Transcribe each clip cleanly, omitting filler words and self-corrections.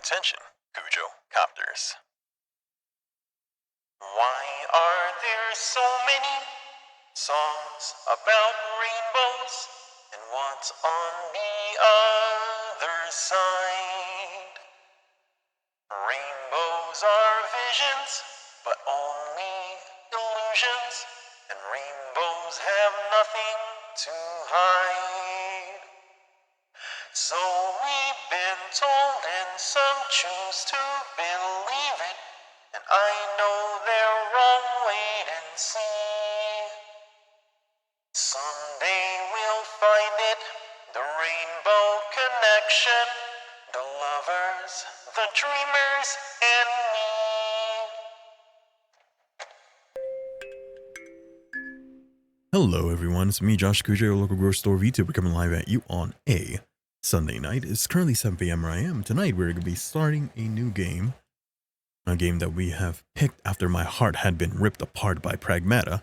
Attention, Cujo Copters. Why are there so many songs about rainbows? And what's on the other side? Rainbows are visions, but only illusions. And rainbows have nothing to hide. So we've been told, and some choose to believe it. And I know they're wrong, wait and see. Someday we'll find it, the rainbow connection. The lovers, the dreamers, and me. Hello everyone, it's me Josh Cujo, your local grocery store VTuber, coming live at you on a Sunday night. It's currently 7 p.m. where I am. Tonight we're going to be starting a new game. A game that we have picked after my heart had been ripped apart by Pragmata.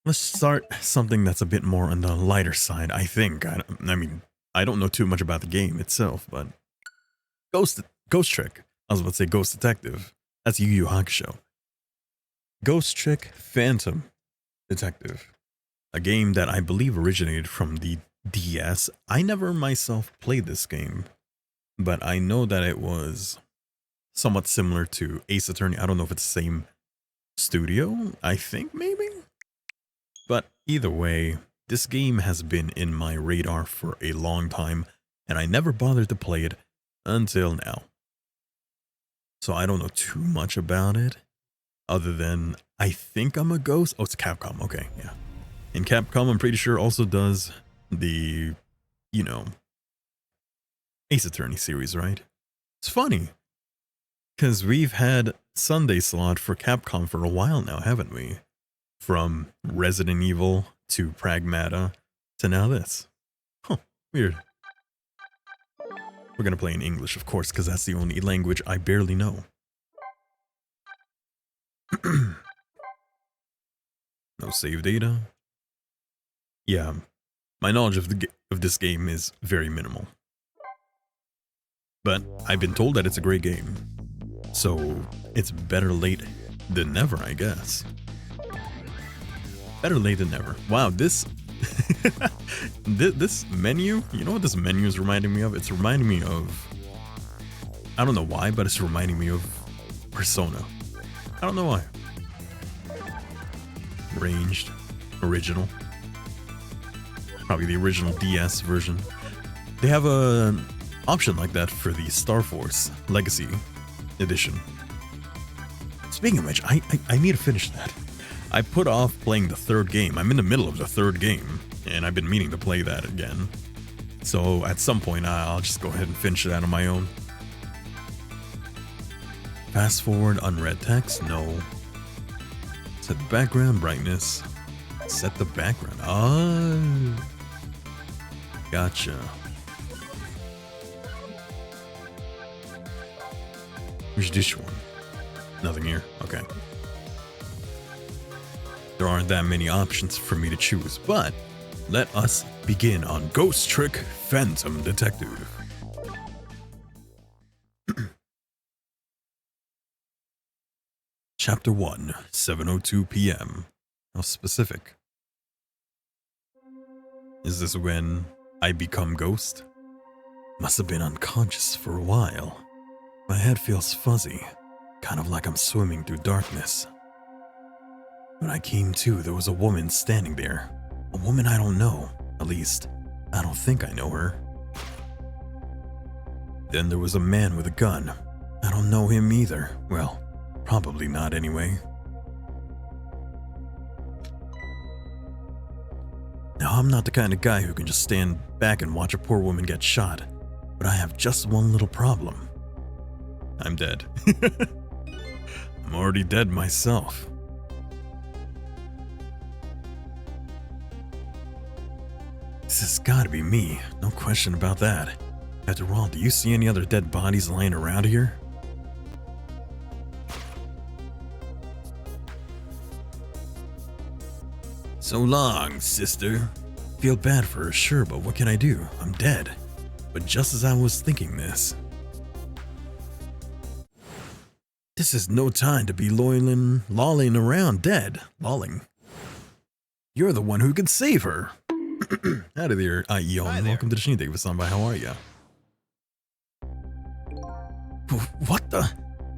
Let's start something that's a bit more on the lighter side, I think. I mean, I don't know too much about the game itself, but Ghost Trick. I was about to say Ghost Detective. That's Yu Yu Hakusho. Ghost Trick Phantom Detective. A game that I believe originated from the DS. I never myself played this game, but I know that it was somewhat similar to Ace Attorney. I don't know if it's the same studio. I think maybe. But either way, this game has been in my radar for a long time, and I never bothered to play it until now. So I don't know too much about it, other than I think I'm a ghost. Oh, it's Capcom. Okay, yeah. And Capcom, I'm pretty sure, also does the, you know, Ace Attorney series, right? It's funny, because we've had Sunday slot for Capcom for a while now, haven't we? From Resident Evil to Pragmata to now this. Huh, weird. We're gonna play in English, of course, because that's the only language I barely know. No save data. Yeah, my knowledge of this game is very minimal. But I've been told that it's a great game. So it's better late than never, I guess. Better late than never. Wow, this this menu, you know what this menu is reminding me of? It's reminding me of, I don't know why, but it's reminding me of Persona. I don't know why. Ranged, original. Probably the original DS version. They have an option like that for the Star Force Legacy Edition. Speaking of which, I need to finish that. I put off playing the third game. I'm in the middle of the third game, and I've been meaning to play that again. So at some point, I'll just go ahead and finish that on my own. Fast forward, unread text, no. Set the background brightness. Set the background. Oh, gotcha. Where's this one? Nothing here. Okay. There aren't that many options for me to choose, but let us begin on Ghost Trick Phantom Detective. Chapter 1, 7:02 p.m. How specific. Is this when I become ghost? Must have been unconscious for a while. My head feels fuzzy, kind of like I'm swimming through darkness. When I came to, there was a woman standing there. A woman I don't know. At least, I don't think I know her. Then there was a man with a gun. I don't know him either. Well, probably not anyway. Now, I'm not the kind of guy who can just stand back and watch a poor woman get shot, but I have just one little problem. I'm dead. I'm already dead myself. This has gotta be me, no question about that. After all, do you see any other dead bodies laying around here? So long, sister. Feel bad for her, sure, but what can I do? I'm dead. But just as I was thinking this, this is no time to be lolling around dead. Lolling. You're the one who could save her. Howdy there, IEO, and welcome to the XhoneyHunniex. How are ya? What the?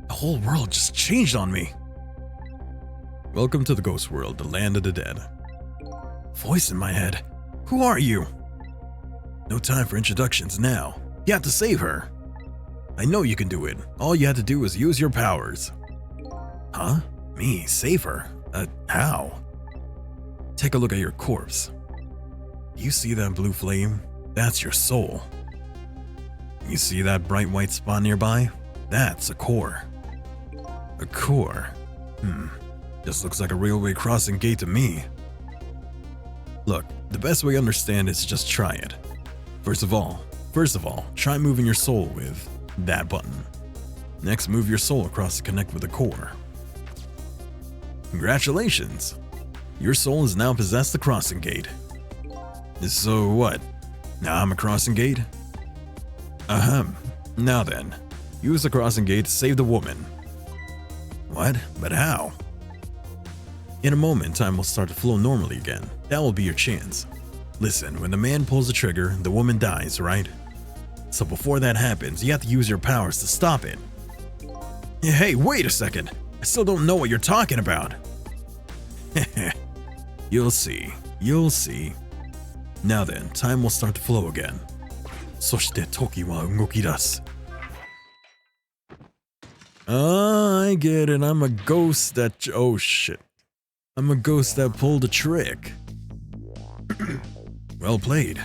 The whole world just changed on me. Welcome to the ghost world, the land of the dead. Voice in my head. Who are you? No time for introductions now. You have to save her. I know you can do it. All you have to do is use your powers. Huh? Me? Save her? How? Take a look at your corpse. You see that blue flame? That's your soul. You see that bright white spot nearby? That's a core. A core? This looks like a railway crossing gate to me. Look, the best way to understand is to just try it. First of all, try moving your soul with that button. Next, move your soul across to connect with the core. Congratulations! Your soul has now possessed the crossing gate. So what? Now I'm a crossing gate? Ahem. Now then, use the crossing gate to save the woman. What? But how? In a moment, time will start to flow normally again. That will be your chance. Listen, when the man pulls the trigger, the woman dies, right? So before that happens, you have to use your powers to stop it. Hey, wait a second. I still don't know what you're talking about. You'll see. You'll see. Now then, time will start to flow again. そして時は動き出す. I get it. I'm a ghost that... Oh shit. I'm a ghost that pulled a trick. Well played.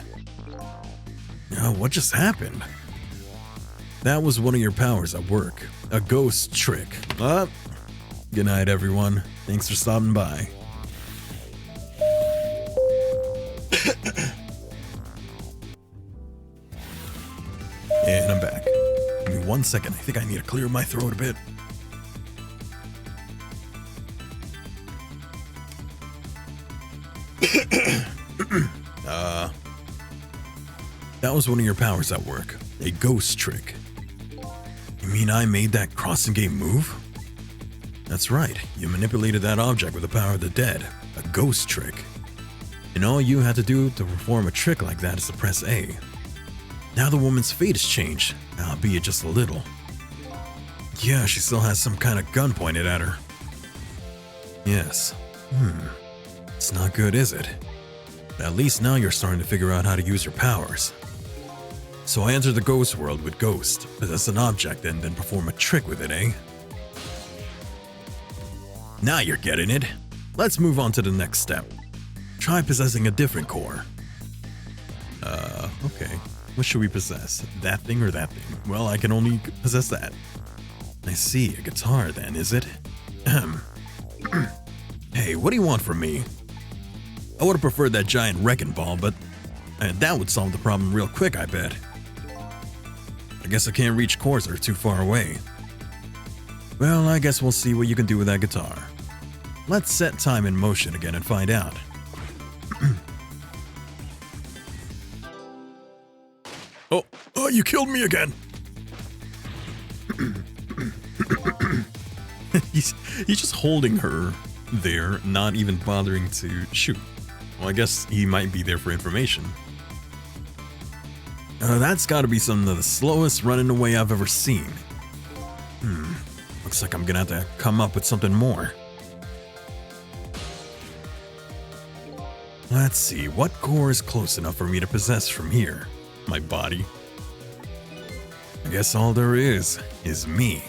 Now, what just happened? That was one of your powers at work. A ghost trick. Good night, everyone. Thanks for stopping by. And I'm back. Give me 1 second. I think I need to clear my throat a bit. That was one of your powers at work. A ghost trick. You mean I made that crossing gate move? That's right. You manipulated that object with the power of the dead. A ghost trick. And all you had to do to perform a trick like that is to press A. Now the woman's fate has changed, albeit just a little. Yeah, she still has some kind of gun pointed at her. Yes. It's not good, is it? But at least now you're starting to figure out how to use your powers. So I entered the ghost world with Ghost, possess an object and then perform a trick with it, eh? Now you're getting it. Let's move on to the next step. Try possessing a different core. Okay. What should we possess? That thing or that thing? Well, I can only possess that. I see, a guitar then, is it? Hey, what do you want from me? I would have preferred that giant wrecking ball, but that would solve the problem real quick, I bet. I guess I can't reach chords that are too far away. Well, I guess we'll see what you can do with that guitar. Let's set time in motion again and find out. Oh, you killed me again! He's just holding her there, not even bothering to shoot. Well, I guess he might be there for information. That's gotta be some of the slowest running away I've ever seen. Looks like I'm gonna have to come up with something more. Let's see, what core is close enough for me to possess from here? My body. I guess all there is me.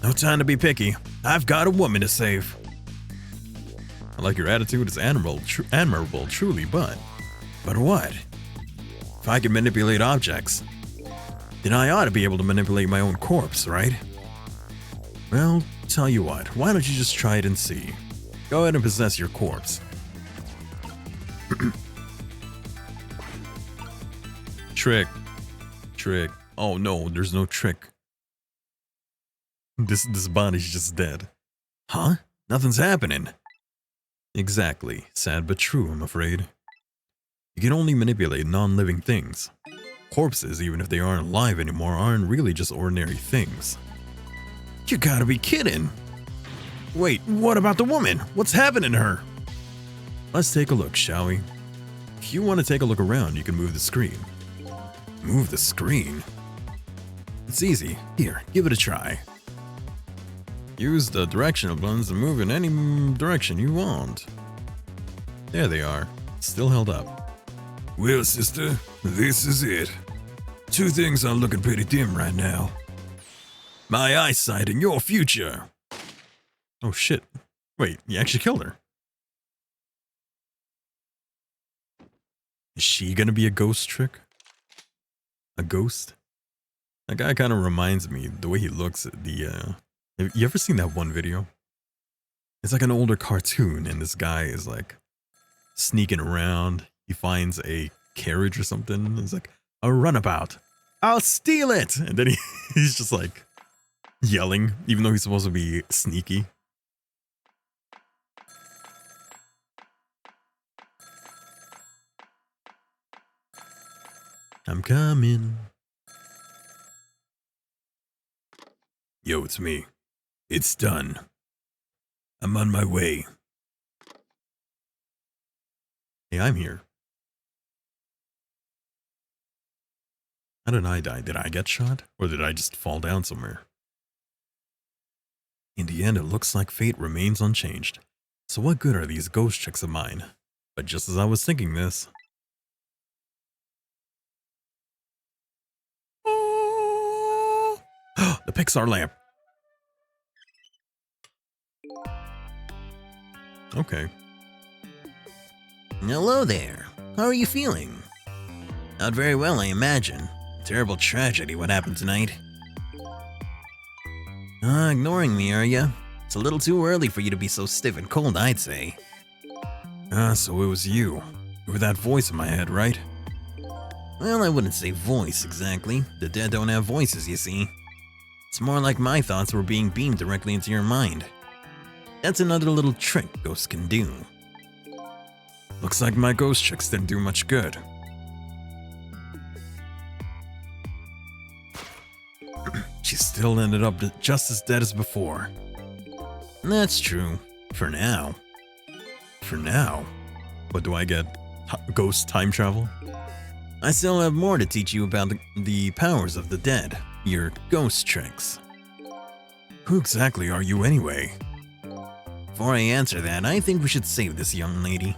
No time to be picky. I've got a woman to save. I like your attitude. It's admirable, truly, but what? If I can manipulate objects, then I ought to be able to manipulate my own corpse, right? Well, tell you what, why don't you just try it and see? Go ahead and possess your corpse. Trick. Oh no, there's no trick. This body's just dead. Huh? Nothing's happening. Exactly. Sad but true, I'm afraid. You can only manipulate non-living things. Corpses, even if they aren't alive anymore, aren't really just ordinary things. You gotta be kidding! Wait, what about the woman? What's happening to her? Let's take a look, shall we? If you want to take a look around, you can move the screen. Move the screen? It's easy. Here, give it a try. Use the directional buttons to move in any direction you want. There they are, still held up. Well, sister, this is it. Two things are looking pretty dim right now. My eyesight and your future. Oh shit. Wait, you actually killed her. Is she gonna be a ghost trick? A ghost? That guy kind of reminds me, the way he looks at the, have you ever seen that one video? It's like an older cartoon, and this guy is like sneaking around. He finds a carriage or something, and it's like, a runabout. I'll steal it! And then he's just like yelling, even though he's supposed to be sneaky. I'm coming. Yo, it's me. It's done. I'm on my way. Hey, I'm here. How did I die? Did I get shot? Or did I just fall down somewhere? In the end, it looks like fate remains unchanged. So what good are these ghost tricks of mine? But just as I was thinking this... the Pixar lamp. Okay. Hello there. How are you feeling? Not very well, I imagine. Terrible tragedy what happened tonight. Ignoring me, are ya? It's a little too early for you to be so stiff and cold, I'd say. So it was you. You were that voice in my head, right? Well, I wouldn't say voice, exactly. The dead don't have voices, you see. It's more like my thoughts were being beamed directly into your mind. That's another little trick ghosts can do. Looks like my ghost tricks didn't do much good. She still ended up just as dead as before. That's true. For now. For now? What do I get? Ghost time travel? I still have more to teach you about the powers of the dead. Your ghost tricks. Who exactly are you anyway? Before I answer that, I think we should save this young lady.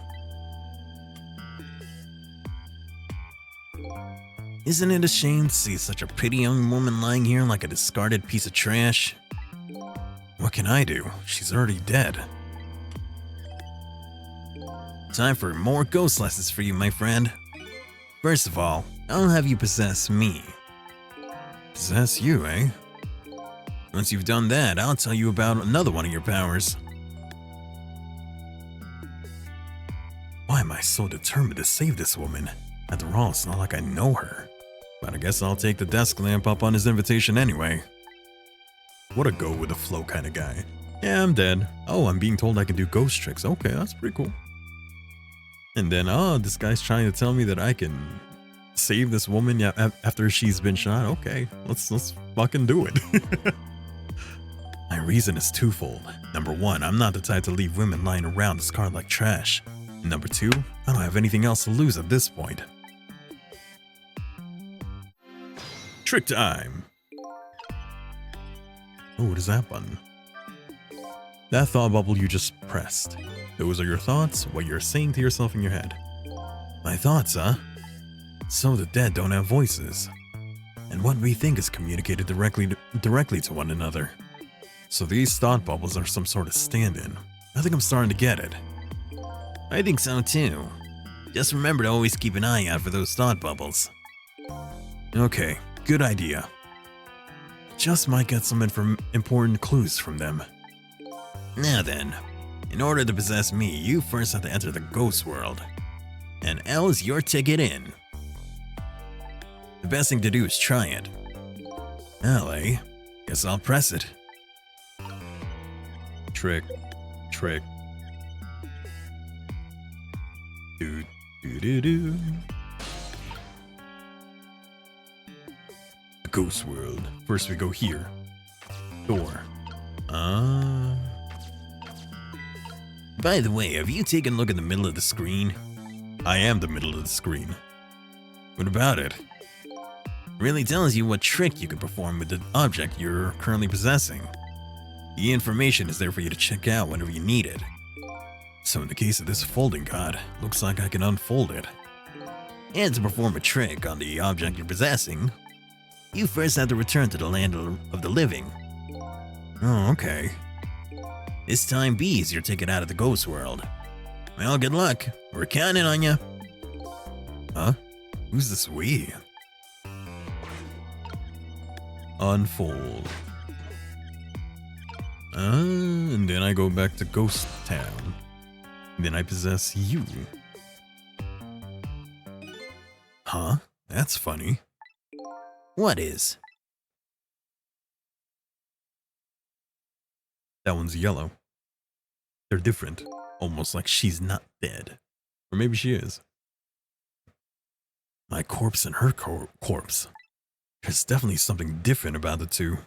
Isn't it a shame to see such a pretty young woman lying here like a discarded piece of trash? What can I do? She's already dead. Time for more ghost lessons for you, my friend. First of all, I'll have you possess me. Possess you, eh? Once you've done that, I'll tell you about another one of your powers. Why am I so determined to save this woman? After all, it's not like I know her. But I guess I'll take the desk lamp up on his invitation anyway. What a go with the flow kind of guy. Yeah, I'm dead. Oh, I'm being told I can do ghost tricks. Okay, that's pretty cool. And then, oh, this guy's trying to tell me that I can save this woman after she's been shot. Okay, let's fucking do it. My reason is twofold. Number one, I'm not the type to leave women lying around discarded like trash. And number two, I don't have anything else to lose at this point. Trick time! Oh, what is that button? That thought bubble you just pressed. Those are your thoughts, what you're saying to yourself in your head. My thoughts, huh? So the dead don't have voices. And what we think is communicated directly to one another. So these thought bubbles are some sort of stand-in. I think I'm starting to get it. I think so too. Just remember to always keep an eye out for those thought bubbles. Okay, good idea. Just might get some important clues from them. Now then, in order to possess me, you first have to enter the ghost world. And L is your ticket in. The best thing to do is try it. L, eh? Guess I'll press it. Trick. Trick. Do do do do. The ghost world. First we go here. Door. By the way, have you taken a look at the middle of the screen? I am the middle of the screen. What about it? Really tells you what trick you can perform with the object you're currently possessing. The information is there for you to check out whenever you need it. So in the case of this folding card, looks like I can unfold it. And to perform a trick on the object you're possessing, you first have to return to the land of the living. Oh, okay. This time B is your ticket out of the ghost world. Well, good luck. We're counting on you. Huh? Who's this we? Unfold. And then I go back to Ghost Town. Then I possess you. Huh? That's funny. What is? That one's yellow. They're different. Almost like she's not dead. Or maybe she is. My corpse and her corpse. There's definitely something different about the two.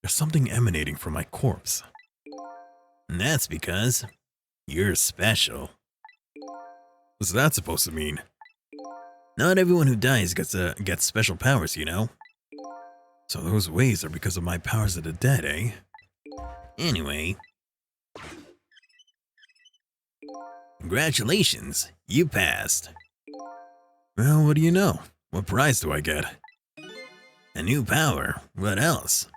There's something emanating from my corpse. And that's because you're special. What's that supposed to mean? Not everyone who dies gets special powers, you know. So those ways are because of my powers of the dead, eh? Anyway. Congratulations, you passed. Well, what do you know? What prize do I get? A new power. What else?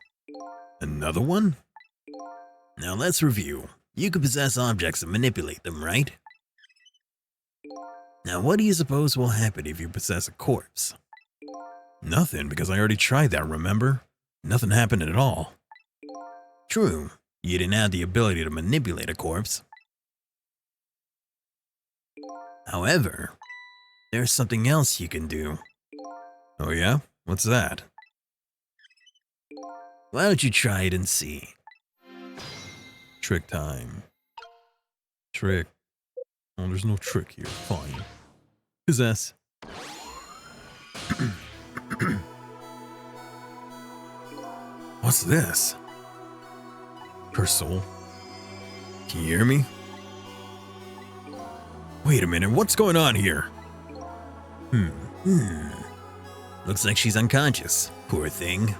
Another one? Now let's review. You can possess objects and manipulate them, right? Now what do you suppose will happen if you possess a corpse? Nothing, because I already tried that, remember? Nothing happened at all. True. You didn't have the ability to manipulate a corpse. However, there's something else you can do. Oh yeah? What's that? Why don't you try it and see? Trick time. Trick. Oh, there's no trick here. Fine. Possess. What's this? Her soul. Can you hear me? Wait a minute, what's going on here? Looks like she's unconscious. Poor thing.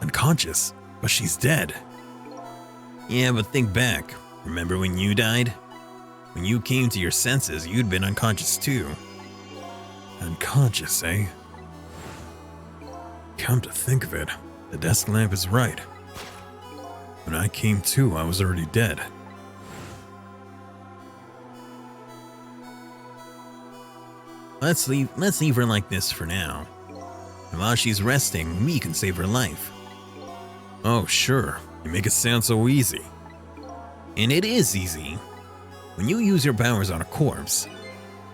Unconscious? But she's dead. Yeah, but think back. Remember when you died? When you came to your senses, you'd been unconscious too. Unconscious, eh? Come to think of it, the desk lamp is right. When I came to, I was already dead. Let's leave her like this for now. And while she's resting, we can save her life. Oh, sure. You make it sound so easy. And it is easy. When you use your powers on a corpse,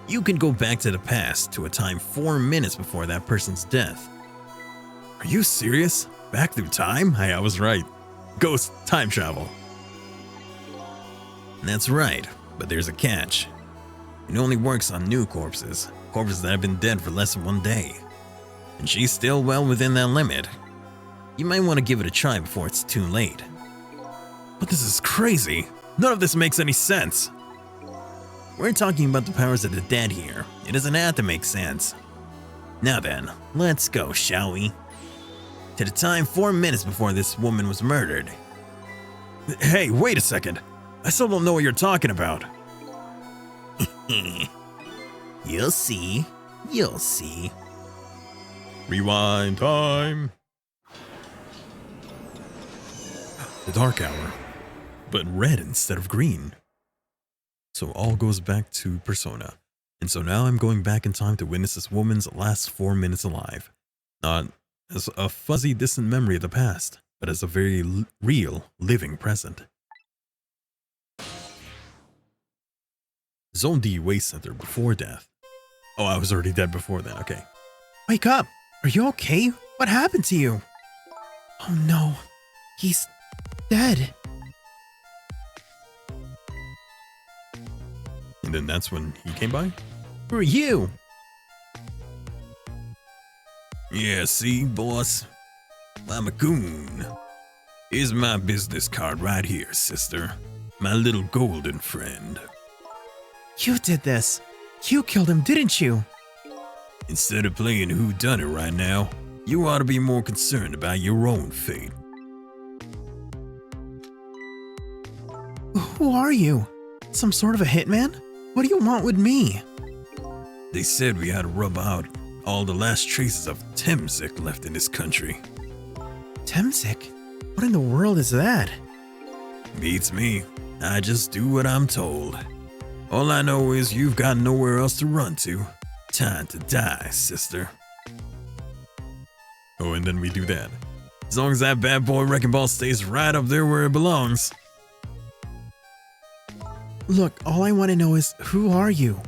you can go back to the past to a time 4 minutes before that person's death. Are you serious? Back through time? Hey, I was right. Ghost time travel. That's right, but there's a catch. It only works on new corpses that have been dead for less than 1 day. And she's still well within that limit. You might want to give it a try before it's too late. But this is crazy. None of this makes any sense. We're talking about the powers of the dead here. It doesn't have to make sense. Now then, let's go, shall we? To the time 4 minutes before this woman was murdered. Hey, wait a second. I still don't know what you're talking about. You'll see. You'll see. Rewind time. The dark hour, but red instead of green. So all goes back to Persona. And so now I'm going back in time to witness this woman's last 4 minutes alive. Not as a fuzzy, distant memory of the past, but as a very real, living present. Zone D Waste Center before death. Oh, I was already dead before that, okay. Wake up! Are you okay? What happened to you? Oh no, he's dead. And then that's when he came by? Who are you? Yeah, see, boss? I'm a goon. Here's my business card right here, sister. My little golden friend. You did this. You killed him, didn't you? Instead of playing whodunit right now, you ought to be more concerned about your own fate. Who are you? Some sort of a hitman? What do you want with me? They said we had to rub out all the last traces of Temzik left in this country. Temzik? What in the world is that? Beats me. I just do what I'm told. All I know is you've got nowhere else to run to. Time to die, sister. Oh, and then we do that. As long as that bad boy wrecking ball stays right up there where it belongs. Look, all I want to know is, who are you?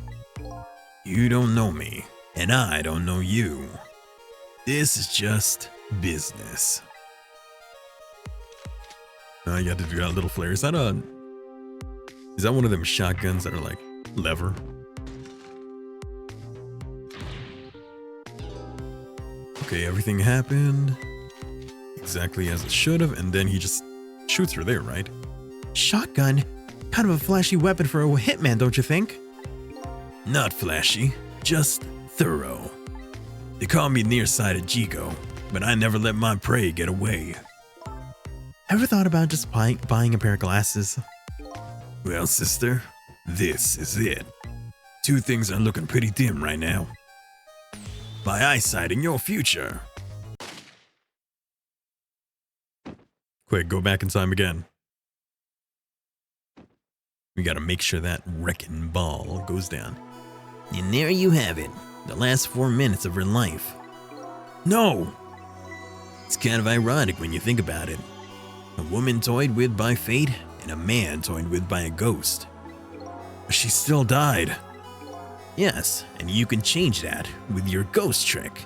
You don't know me, and I don't know you. This is just business. You have to do that little flare. Is that one of them shotguns that are like lever? Okay, everything happened exactly as it should have, and then he just shoots her there, right? Shotgun? Kind of a flashy weapon for a hitman, don't you think? Not flashy, just thorough. They call me nearsighted Jigo, but I never let my prey get away. Ever thought about just buying a pair of glasses? Well, sister, this is it. Two things are looking pretty dim right now. My eyesight in your future. Quick, go back in time again. We gotta make sure that wrecking ball goes down. And there you have it, the last 4 minutes of her life. No! It's kind of ironic when you think about it. A woman toyed with by fate, and a man toyed with by a ghost. But she still died. Yes, and you can change that with your ghost trick.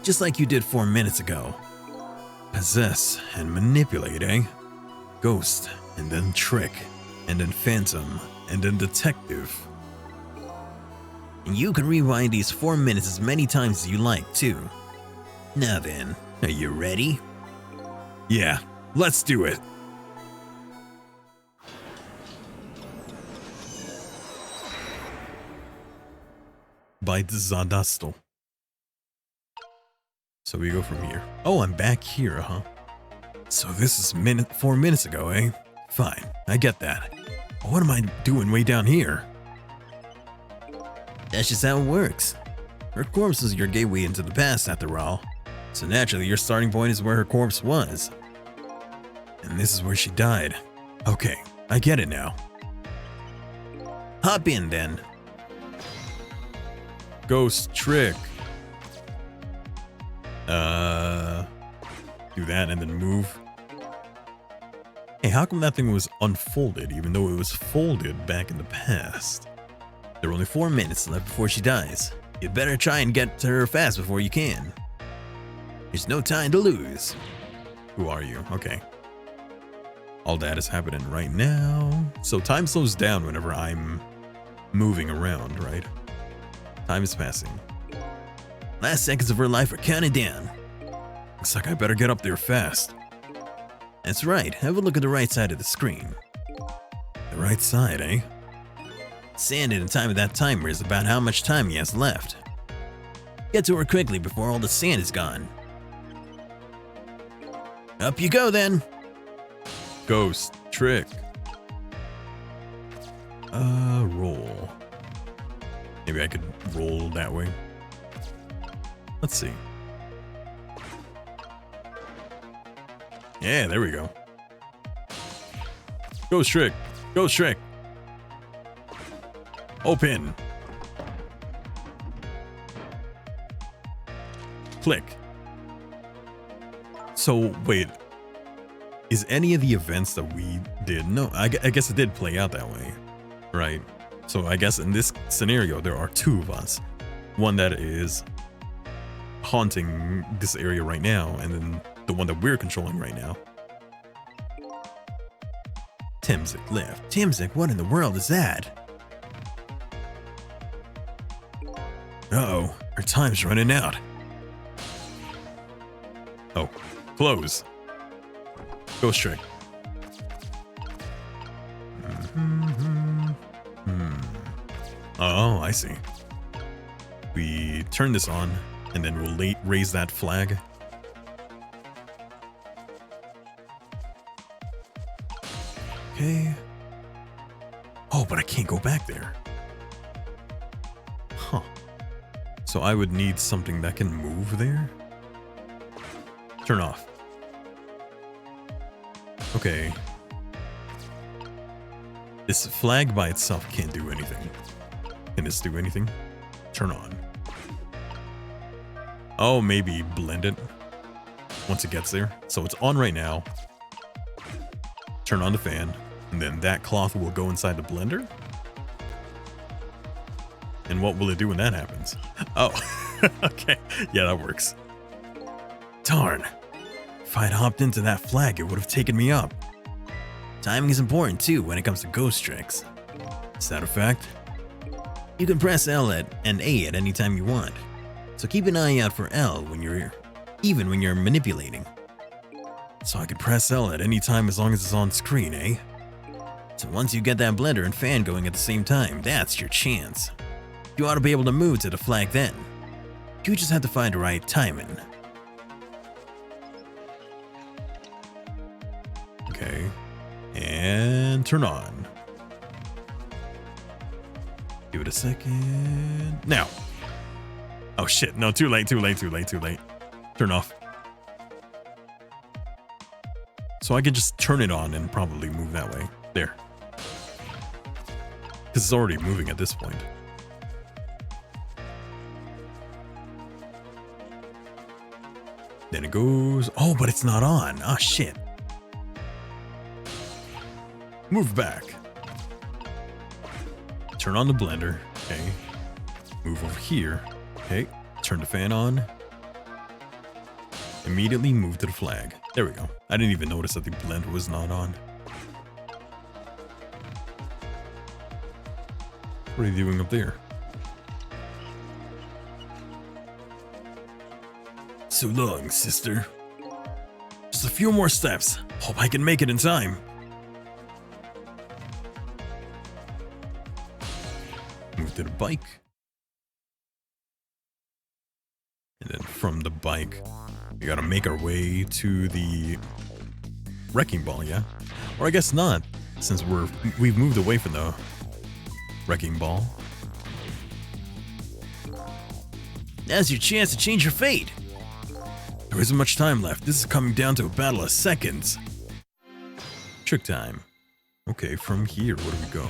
Just like you did 4 minutes ago. Possess and manipulate, eh? Ghost, and then trick, and then phantom, and then detective. And you can rewind these 4 minutes as many times as you like, too. Now then, are you ready? Yeah, let's do it. By Zadastel. So we go from here. Oh, I'm back here, huh? So this is 4 minutes ago, eh? Fine, I get that. But what am I doing way down here? That's just how it works. Her corpse is your gateway into the past, after all. So naturally, your starting point is where her corpse was. And this is where she died. Okay, I get it now. Hop in, then. Ghost trick. Do that and then move. Hey, how come that thing was unfolded even though it was folded back in the past? There are only 4 minutes left before she dies. You'd better try and get to her fast before you can. There's no time to lose. Who are you? Okay. All that is happening right now. So time slows down whenever I'm moving around, right? Time is passing. Last seconds of her life are counted down. Looks like I better get up there fast. That's right, have a look at the right side of the screen. The right side, eh? Sand in the time of that timer is about how much time he has left. Get to her quickly before all the sand is gone. Up you go then. Ghost trick. Roll. Maybe I could roll that way. Let's see. Yeah, there we go. Ghost trick. Ghost trick. Open. Click. So, wait. Is any of the events that we did? No, I guess it did play out that way. Right. So I guess in this scenario, there are two of us. One that is haunting this area right now, and then the one that we're controlling right now. Timzik left. Timzik, what in the world is that? Uh-oh, our time's running out. Oh, close. Ghost trick. Oh, I see. We turn this on, and then we'll raise that flag. Okay. Oh, but I can't go back there. Huh. So I would need something that can move there? Turn off. Okay. This flag by itself can't do anything. Can this do anything? Turn on. Oh, maybe blend it once it gets there. So it's on right now. Turn on the fan, and then that cloth will go inside the blender. And what will it do when that happens? Oh, okay. Yeah, that works. Darn. If I'd hopped into that flag, it would have taken me up. Timing is important too when it comes to ghost tricks. Is that a fact? You can press L and A at any time you want. So keep an eye out for L even when you're manipulating. So I could press L at any time as long as it's on screen, eh? So once you get that blender and fan going at the same time, that's your chance. You ought to be able to move to the flag then. You just have to find the right timing. Okay. And turn on. Give it a second. Now. Oh shit, no, too late. Turn off. So I could just turn it on and probably move that way. There. Because it's already moving at this point. Then it goes. Oh, but it's not on. Ah, shit. Move back. Turn on the blender. Okay. Move over here. Okay. Turn the fan on. Immediately move to the flag. There we go. I didn't even notice that the blender was not on. What are you doing up there? So long, sister. Just a few more steps. Hope I can make it in time. Move to the bike. And then from the bike, we gotta make our way to the wrecking ball, yeah? Or I guess not, since we've moved away from the wrecking ball. Now's your chance to change your fate. There isn't much time left. This is coming down to a battle of seconds. Trick time. Okay, from here, where do we go?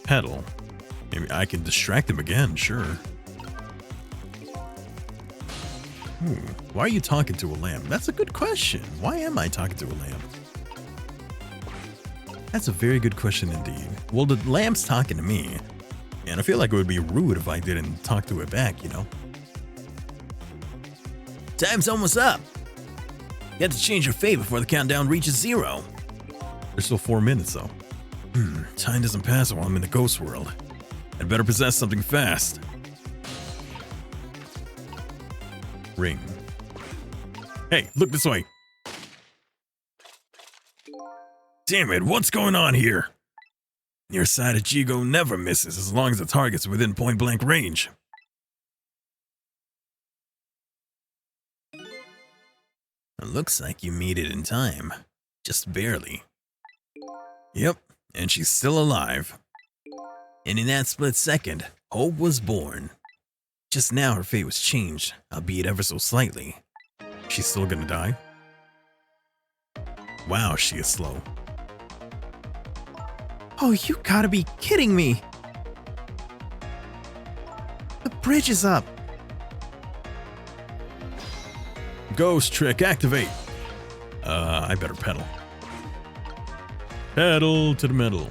Pedal. Maybe I can distract him again, sure. Why are you talking to a lamb? That's a good question. Why am I talking to a lamb? That's a very good question indeed. Well, the lamb's talking to me, and I feel like it would be rude if I didn't talk to it back, you know? Time's almost up. You have to change your fate before the countdown reaches 0. There's still 4 minutes, though. Time doesn't pass while I'm in the ghost world. I'd better possess something fast. Ring. Hey, look this way. Damn it, what's going on here? Your side of Jigo never misses as long as the target's within point-blank range. It looks like you made it in time. Just barely. Yep, and she's still alive. And in that split second, hope was born. Just now her fate was changed, albeit ever so slightly. She's still gonna die? Wow, she is slow. Oh, you gotta be kidding me! The bridge is up! Ghost trick activate! I better pedal. Pedal to the metal.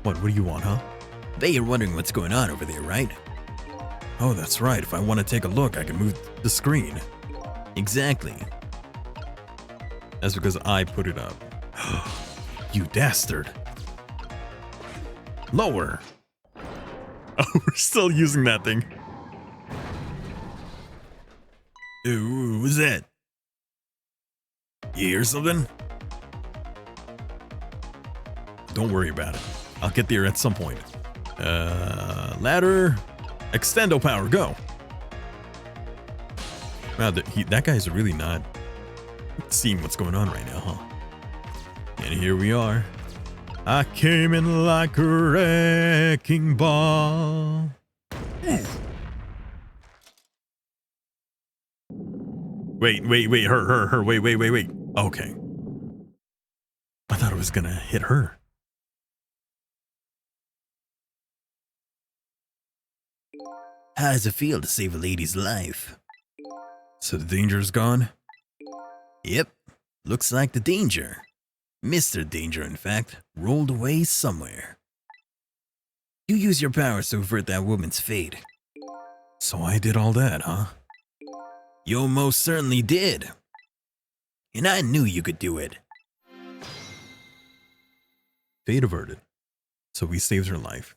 What do you want, huh? Bet you're wondering what's going on over there, right? Oh, that's right. If I want to take a look, I can move the screen. Exactly. That's because I put it up. You dastard. Lower. Oh, we're still using that thing. Ooh, what's that? You hear something? Don't worry about it. I'll get there at some point. Ladder. Extendo power, go. Wow, that guy's really not seeing what's going on right now, huh? And here we are. I came in like a wrecking ball. Wait, her, wait. Okay. I thought it was gonna hit her. How does it feel to save a lady's life? So the danger's gone? Yep, looks like the danger. Mr. Danger, in fact, rolled away somewhere. You use your powers to avert that woman's fate. So I did all that, huh? You most certainly did. And I knew you could do it. Fate averted. So we saved her life.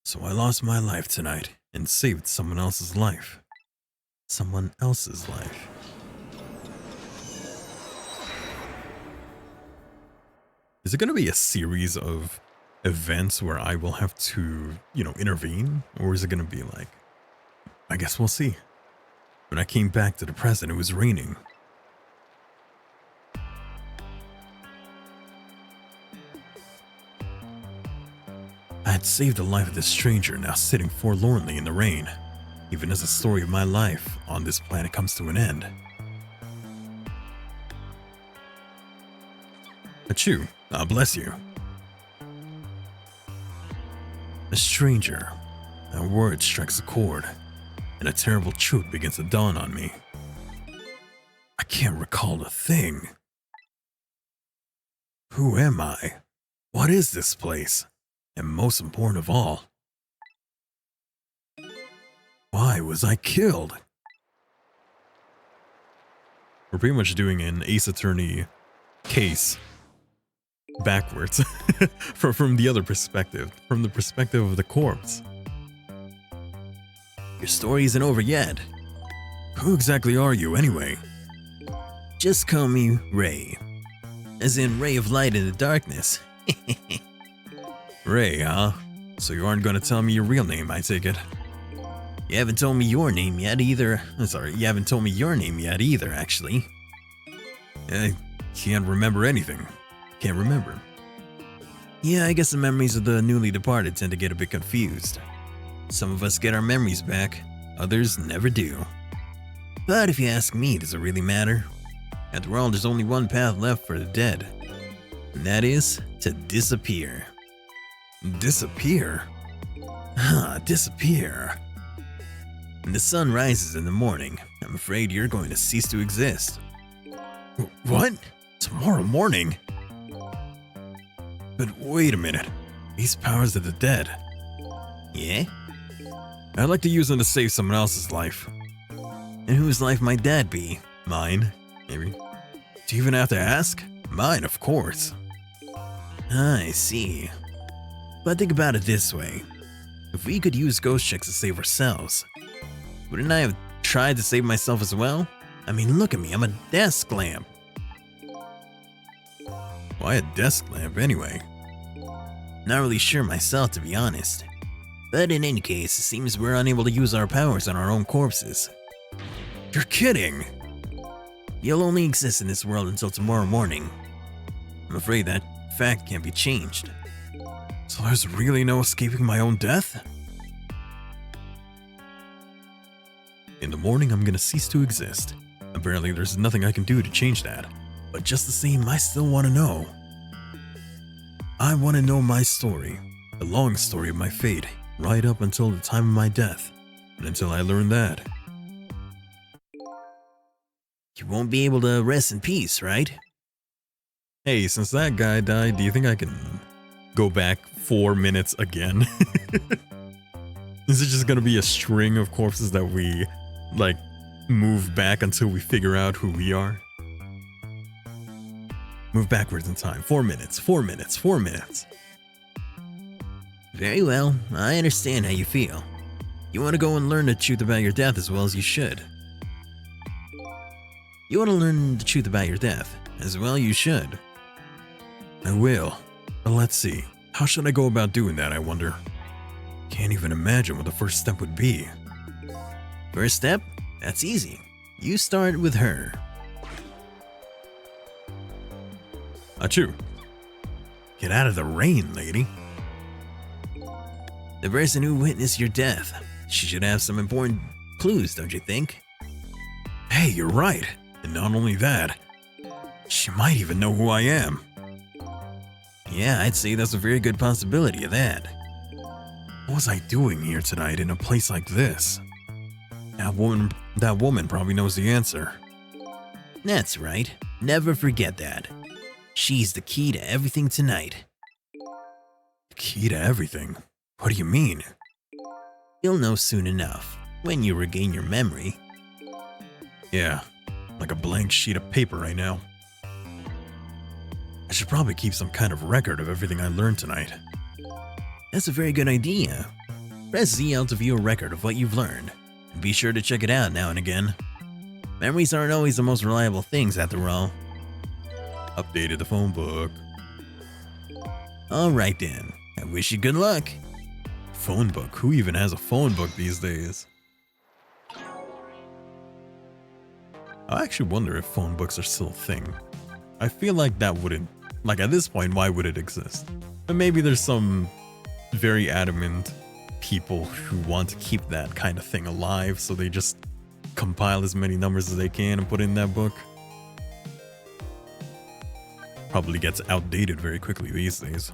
So I lost my life tonight and saved someone else's life. Someone else's life. Is it going to be a series of events where I will have to, intervene? Or is it going to be like, I guess we'll see. When I came back to the present, it was raining. I had saved the life of this stranger now sitting forlornly in the rain, even as the story of my life on this planet comes to an end. Achoo, God bless you. A stranger. That word strikes a chord, and a terrible truth begins to dawn on me. I can't recall a thing. Who am I? What is this place? And most important of all, why was I killed? We're pretty much doing an Ace Attorney case backwards from the other perspective, from the perspective of the corpse. Your story isn't over yet. Who exactly are you anyway? Just call me Ray. As in ray of light in the darkness. Ray, huh? So you aren't gonna tell me your real name, I take it. You haven't told me your name yet either. You haven't told me your name yet either, actually. I can't remember anything. Can't remember. Yeah, I guess the memories of the newly departed tend to get a bit confused. Some of us get our memories back, others never do. But if you ask me, does it really matter? After all, there's only one path left for the dead. And that is to disappear. Disappear? Disappear. When the sun rises in the morning, I'm afraid you're going to cease to exist. What? Tomorrow morning? But wait a minute. These powers of the dead. Yeah? I'd like to use them to save someone else's life. And whose life might that be? Mine, maybe. Do you even have to ask? Mine, of course. I see. But think about it this way. If we could use ghost checks to save ourselves, wouldn't I have tried to save myself as well? I mean, look at me, I'm a desk lamp. Why a desk lamp anyway? Not really sure myself, to be honest. But in any case, it seems we're unable to use our powers on our own corpses. You're kidding! You'll only exist in this world until tomorrow morning. I'm afraid that fact can't be changed. So there's really no escaping my own death? In the morning, I'm gonna cease to exist. Apparently, there's nothing I can do to change that. But just the same, I still want to know. I want to know my story, the long story of my fate, right up until the time of my death. And until I learn that. You won't be able to rest in peace, right? Hey, since that guy died, do you think I can go back 4 minutes again? Is it just gonna be a string of corpses that we, like, move back until we figure out who we are? Move backwards in time. 4 minutes, 4 minutes, 4 minutes. Very well, I understand how you feel. You want to go and learn the truth about your death as well as you should. You want to learn the truth about your death as well you should. I will. But let's see. How should I go about doing that, I wonder? Can't even imagine what the first step would be. First step? That's easy. You start with her. Achoo. Get out of the rain, lady. The person who witnessed your death. She should have some important clues, don't you think? Hey, you're right. And not only that, she might even know who I am. Yeah, I'd say that's a very good possibility of that. What was I doing here tonight in a place like this? That woman probably knows the answer. That's right. Never forget that. She's the key to everything tonight. Key to everything? What do you mean? You'll know soon enough, when you regain your memory. Yeah, like a blank sheet of paper right now. I should probably keep some kind of record of everything I learned tonight. That's a very good idea. Press ZL to view a record of what you've learned, and be sure to check it out now and again. Memories aren't always the most reliable things after all. Updated the phone book. Alright then, I wish you good luck. Phone book? Who even has a phone book these days? I actually wonder if phone books are still a thing. I feel like that wouldn't, like at this point, why would it exist? But maybe there's some very adamant people who want to keep that kind of thing alive, so they just compile as many numbers as they can and put in that book. Probably gets outdated very quickly these days.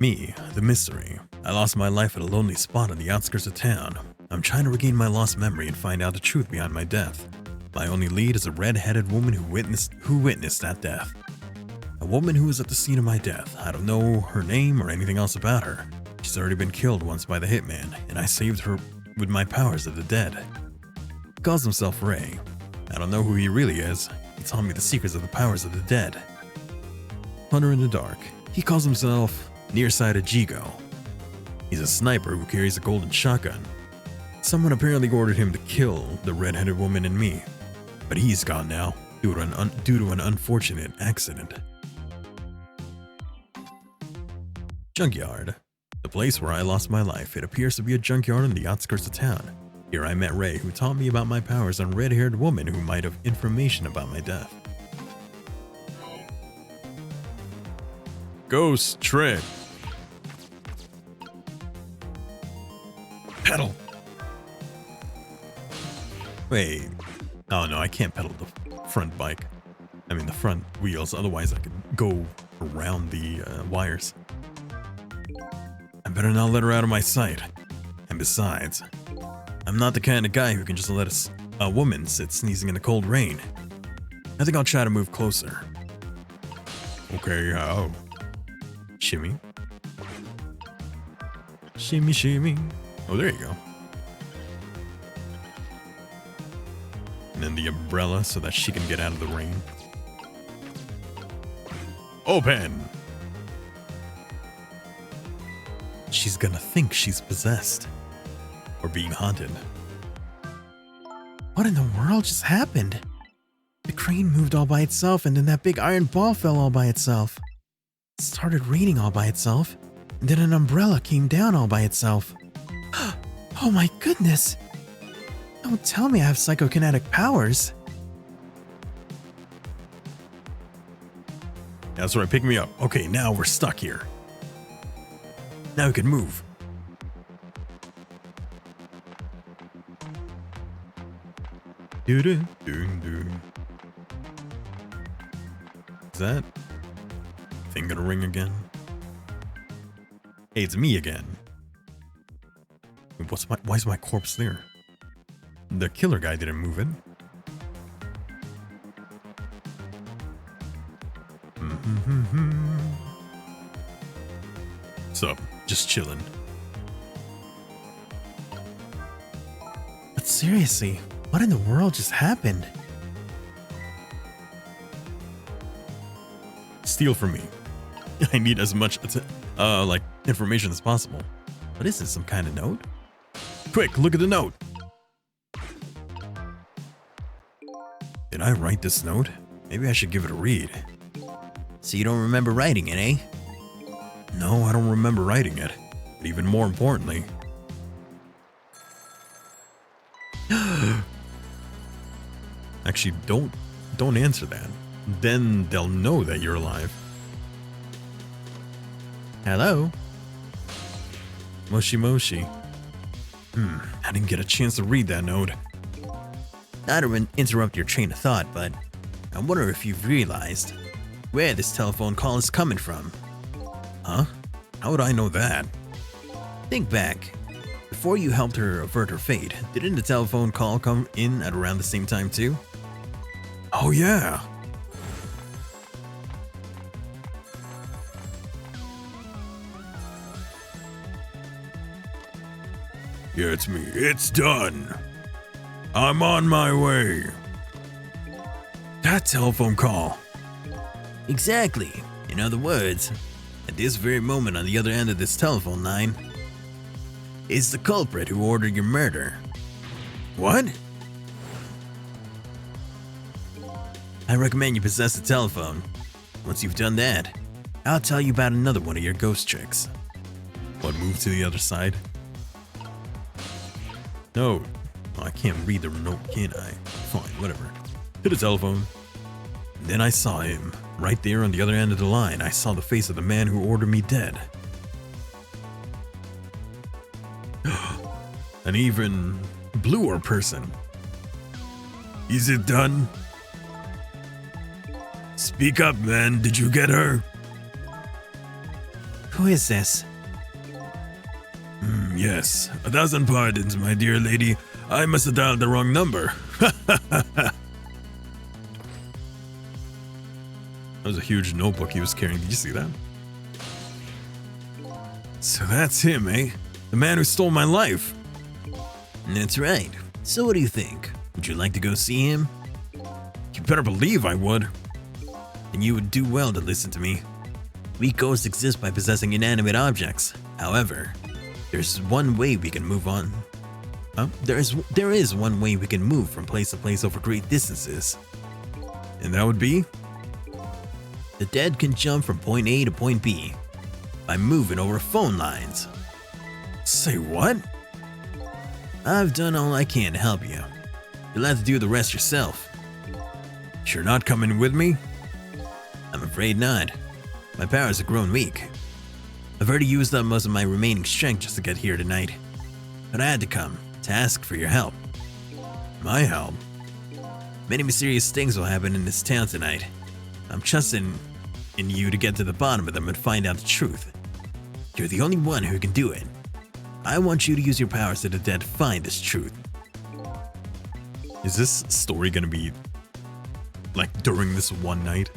Me, the mystery. I lost my life at a lonely spot on the outskirts of town. I'm trying to regain my lost memory and find out the truth behind my death. My only lead is a red-headed woman who witnessed that death. A woman who was at the scene of my death. I don't know her name or anything else about her. She's already been killed once by the hitman, and I saved her with my powers of the dead. He calls himself Ray. I don't know who he really is. He taught me the secrets of the powers of the dead. Hunter in the dark. He calls himself Nearsighted Jigo. He's a sniper who carries a golden shotgun. Someone apparently ordered him to kill the red-headed woman and me, but he's gone now due to an unfortunate accident. Junkyard. The place where I lost my life. It appears to be a junkyard on the outskirts of town. Here I met Ray, who taught me about my powers, and a red-haired woman who might have information about my death. Ghost trick. Pedal. Wait. Oh no, I can't pedal the front bike. I mean the front wheels, otherwise I could go around the wires. I better not let her out of my sight. And besides, I'm not the kind of guy who can just let a woman sit sneezing in the cold rain. I think I'll try to move closer. Okay, how? Shimmy. Shimmy, shimmy. Oh, there you go. And then the umbrella so that she can get out of the rain. Open! She's gonna think she's possessed. Or being haunted. What in the world just happened? The crane moved all by itself, and then that big iron ball fell all by itself. It started raining all by itself, and then an umbrella came down all by itself. Oh my goodness! Don't tell me I have psychokinetic powers. That's right, pick me up. Okay, now we're stuck here. Now we can move. Doo-doo-doo-doo. Is that thing gonna ring again? Hey, it's me again. Why is my corpse there? The killer guy didn't move it. So, just chilling. But seriously, what in the world just happened? Steal from me. I need as much like information as possible. What is this, some kind of note? Quick, look at the note. Did I write this note? Maybe I should give it a read. So you don't remember writing it, eh? No, I don't remember writing it. But even more importantly... Actually, don't answer that. Then they'll know that you're alive. Hello? Moshi Moshi. I didn't get a chance to read that note. Not to interrupt your train of thought, but I wonder if you've realized where this telephone call is coming from. Huh? How would I know that? Think back. Before you helped her avert her fate, didn't the telephone call come in at around the same time too? Oh yeah. Yeah, it's me. It's done. I'm on my way. That telephone call. Exactly. In other words, at this very moment on the other end of this telephone line is the culprit who ordered your murder. What? I recommend you possess the telephone. Once you've done that, I'll tell you about another one of your ghost tricks. What, move to the other side? No. Oh, I can't read the note, can I? Fine, whatever. To the telephone. Then I saw him. Right there on the other end of the line, I saw the face of the man who ordered me dead. An even bluer person. Is it done? Speak up, man. Did you get her? Who is this? Yes. 1,000 pardons, my dear lady. I must have dialed the wrong number. That was a huge notebook he was carrying. Did you see that? So that's him, eh? The man who stole my life. That's right. So what do you think? Would you like to go see him? You better believe I would. And you would do well to listen to me. We ghosts exist by possessing inanimate objects. However, there's one way we can move on. There is one way we can move from place to place over great distances. And that would be? The dead can jump from point A to point B by moving over phone lines. Say what? I've done all I can to help you. You'll have to do the rest yourself. You're not coming with me? I'm afraid not. My powers have grown weak. I've already used up most of my remaining strength just to get here tonight. But I had to come to ask for your help. My help? Many mysterious things will happen in this town tonight. I'm trusting in you to get to the bottom of them and find out the truth. You're the only one who can do it. I want you to use your powers to the dead to find this truth. Is this story gonna be like during this one night?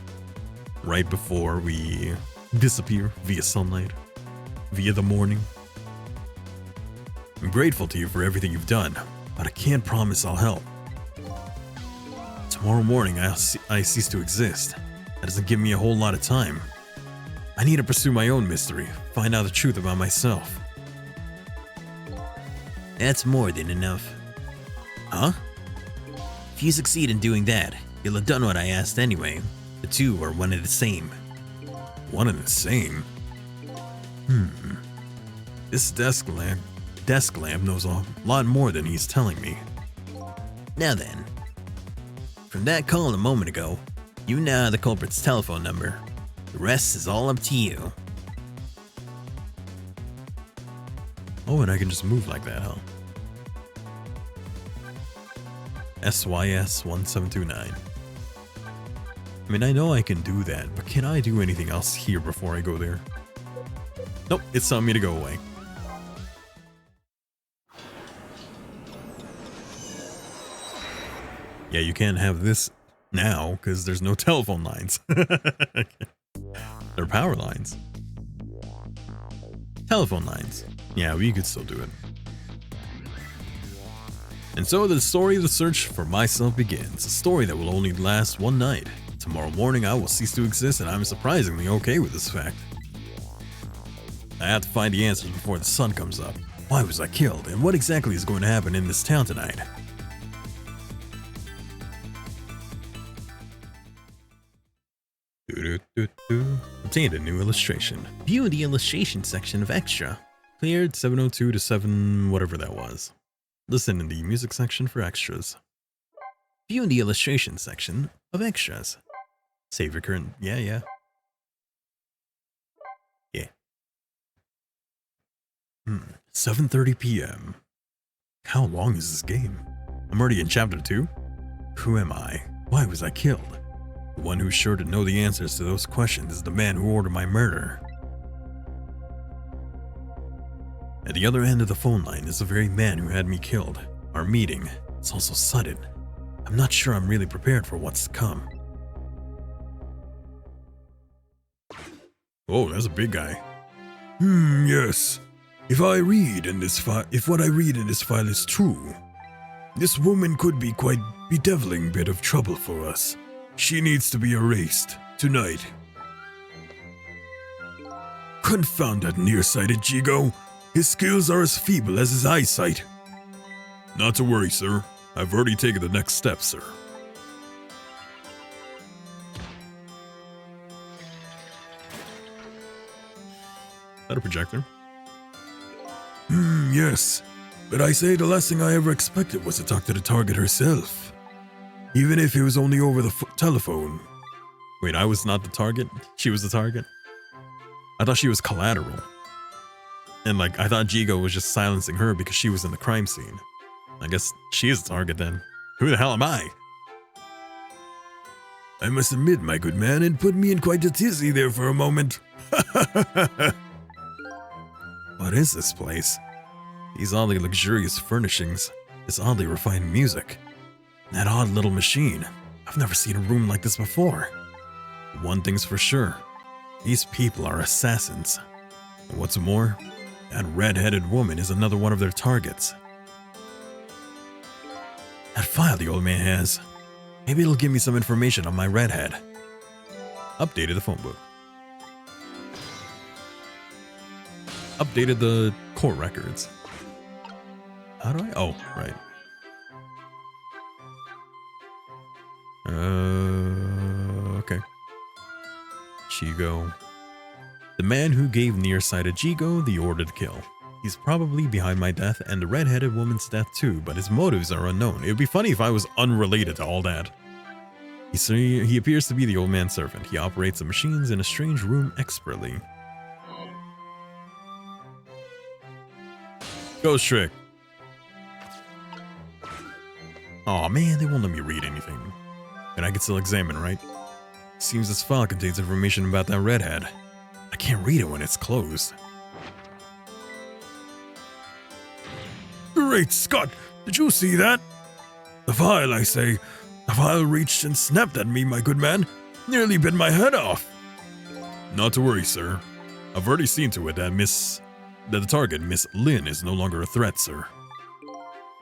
Right before we disappear via sunlight? Via the morning? I'm grateful to you for everything you've done, but I can't promise I'll help. Tomorrow morning I cease to exist. That doesn't give me a whole lot of time. I need to pursue my own mystery, find out the truth about myself. That's more than enough. Huh? If you succeed in doing that, you'll have done what I asked anyway. The two are one and the same. One and the same? This desk lamp knows a lot more than he's telling me. Now then, from that call a moment ago, you now have the culprit's telephone number. The rest is all up to you. Oh, and I can just move like that, huh? SYS1729. I mean, I know I can do that, but can I do anything else here before I go there? Nope, it's telling me to go away. Yeah, you can't have this now because there's no telephone lines. They're power lines. Telephone lines. Yeah, we could still do it. And so the story of the search for myself begins. A story that will only last one night. Tomorrow morning I will cease to exist, and I'm surprisingly okay with this fact. I have to find the answers before the sun comes up. Why was I killed, and what exactly is going to happen in this town tonight? Obtained a new illustration. View the illustration section of Extra. Cleared 702 to 7 whatever that was. Listen in the music section for extras. View the illustration section of Extras. Save your current. Yeah. 7:30 p.m. How long is this game? I'm already in chapter 2? Who am I? Why was I killed? The one who's sure to know the answers to those questions is the man who ordered my murder. At the other end of the phone line is the very man who had me killed. Our meeting. It's also sudden. I'm not sure I'm really prepared for what's to come. Oh, that's a big guy. Yes. If what I read in this file is true, this woman could be quite bedeviling bit of trouble for us. She needs to be erased tonight. Confound that nearsighted Jigo. His skills are as feeble as his eyesight. Not to worry, sir. I've already taken the next step, sir. Is that a projector? Yes. But I say the last thing I ever expected was to talk to the target herself. Even if it was only over the telephone. Wait, I was not the target? She was the target? I thought she was collateral. And like, I thought Jigo was just silencing her because she was in the crime scene. I guess she is the target then. Who the hell am I? I must admit, my good man, it put me in quite a tizzy there for a moment. What is this place? These oddly luxurious furnishings, this oddly refined music, that odd little machine. I've never seen a room like this before. One thing's for sure, these people are assassins. And what's more, that red-headed woman is another one of their targets. That file the old man has. Maybe it'll give me some information on my redhead. Updated the phone book. Updated the court records. How do I? Oh, right. Okay. Jigo. The man who gave nearsighted Jigo the order to kill. He's probably behind my death and the red-headed woman's death too, but his motives are unknown. It would be funny if I was unrelated to all that. He appears to be the old man's servant. He operates the machines in a strange room expertly. Ghost trick. Aw man, they won't let me read anything. And I can still examine, right? Seems this file contains information about that redhead. I can't read it when it's closed. Great Scott! Did you see that? The file, I say. The file reached and snapped at me, my good man. Nearly bit my head off. Not to worry, sir. I've already seen to it that the target, Miss Lin, is no longer a threat, sir.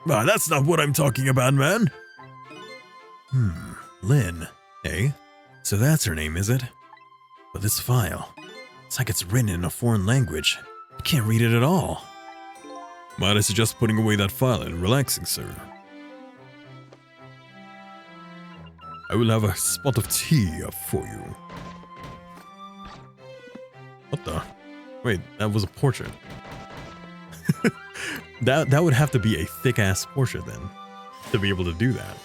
Ah, that's not what I'm talking about, man. Lin, eh? So that's her name, is it? But this file, it's like it's written in a foreign language. I can't read it at all. Might I suggest putting away that file and relaxing, sir? I will have a spot of tea up for you. What the? Wait, that was a portrait. That would have to be a thick-ass portrait then, to be able to do that.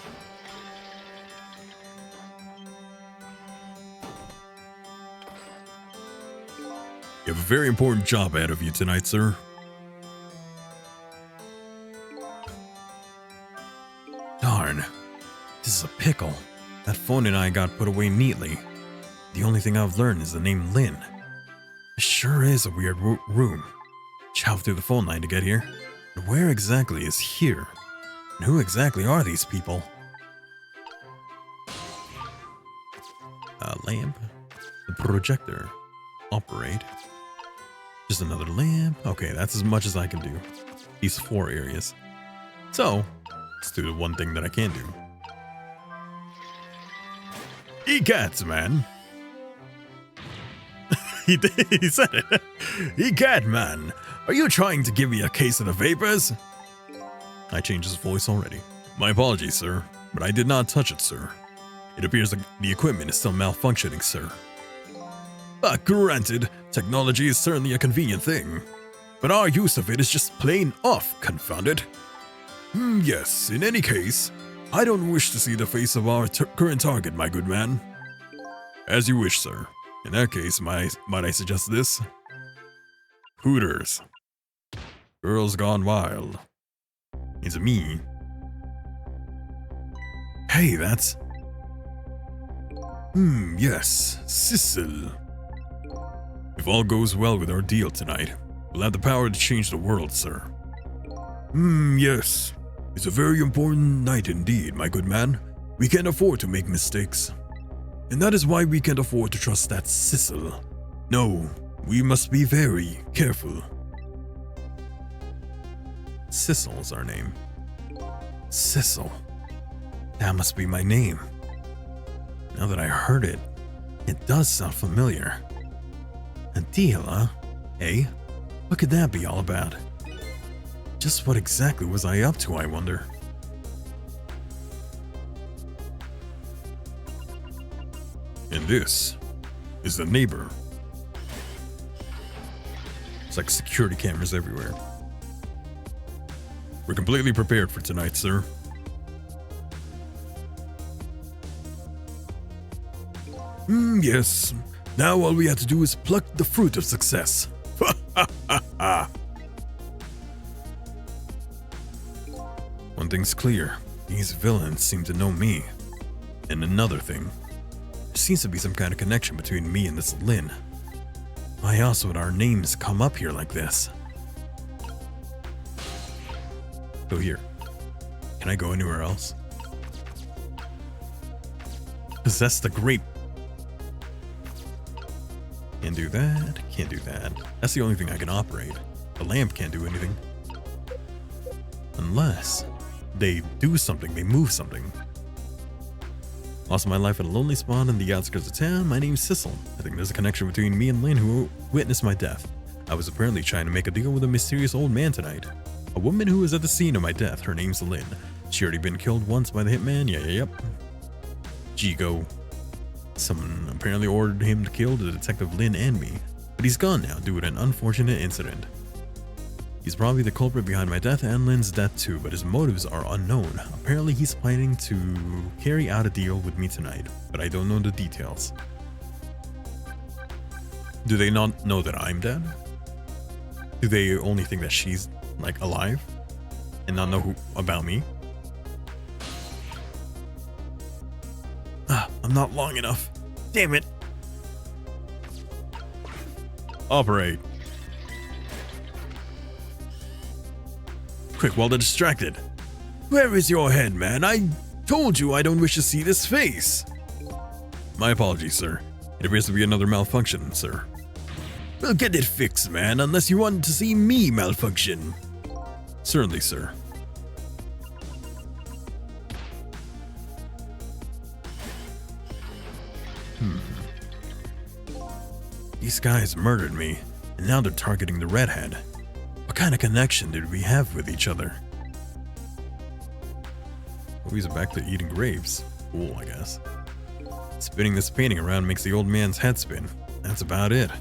You have a very important job ahead of you tonight, sir. Darn. This is a pickle. That phone and I got put away neatly. The only thing I've learned is the name Lynn. It sure is a weird room. Chow through the phone line to get here. But where exactly is here? And who exactly are these people? A lamp. The projector. Operate. Just another lamp. Okay, that's as much as I can do. These 4 areas. So, let's do the one thing that I can do. E-cats, man. He said it. E-cat, man. Are you trying to give me a case of the vapors? I changed his voice already. My apologies, sir, but I did not touch it, sir. It appears that the equipment is still malfunctioning, sir. Granted, technology is certainly a convenient thing, but our use of it is just plain off, confound it. Yes, in any case, I don't wish to see the face of our current target, my good man. As you wish, sir. In that case, might I suggest this? Hooters. Girls Gone Wild. It's me. Hey, that's... yes, Sissel. If all goes well with our deal tonight, we'll have the power to change the world, sir. Yes. It's a very important night indeed, my good man. We can't afford to make mistakes. And that is why we can't afford to trust that Sissel. No, we must be very careful. Sissel's our name. Sissel. That must be my name. Now that I heard it, it does sound familiar. A deal, huh? Eh? What could that be all about? Just what exactly was I up to, I wonder? And this is the neighbor. It's like security cameras everywhere. We're completely prepared for tonight, sir. Yes. Now all we have to do is pluck the fruit of success. One thing's clear. These villains seem to know me. And another thing. There seems to be some kind of connection between me and this Lynn. Why else would our names come up here like this? So here. Can I go anywhere else? Possess the grape. Can't do that. Can't do that. That's the only thing I can operate. The lamp can't do anything. Unless they do something, they move something. Lost my life at a lonely spot in the outskirts of town. My name's Sissel. I think there's a connection between me and Lynn who witnessed my death. I was apparently trying to make a deal with a mysterious old man tonight. A woman who was at the scene of my death. Her name's Lynn. She already been killed once by the hitman. Yep. Jigo. Someone apparently ordered him to kill the detective Lynn and me, but he's gone now due to an unfortunate incident. He's probably the culprit behind my death and Lynn's death too, but his motives are unknown. Apparently he's planning to carry out a deal with me tonight, but I don't know the details. Do they not know that I'm dead? Do they only think that she's, like, alive? And not know about me? I'm not long enough. Damn it. Operate. Quick, while they're distracted. Where is your head, man? I told you I don't wish to see this face. My apologies, sir. It appears to be another malfunction, sir. Well, get it fixed, man, unless you want to see me malfunction. Certainly, sir. These guys murdered me, and now they're targeting the redhead. What kind of connection did we have with each other? Oh, he's back to eating grapes. Cool, I guess. Spinning this painting around makes the old man's head spin. That's about it.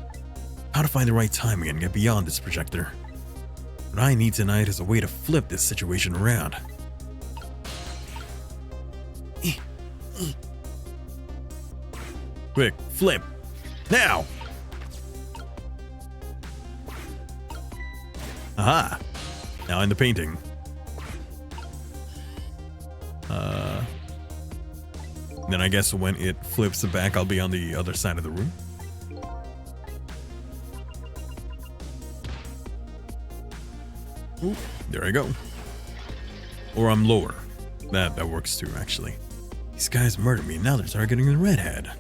How to find the right timing and get beyond this projector. What I need tonight is a way to flip this situation around. Quick, flip! Now! Aha! Now in the painting. Then I guess when it flips back, I'll be on the other side of the room. Ooh, there I go. Or I'm lower. That works too, actually. These guys murdered me, now they're targeting the redhead.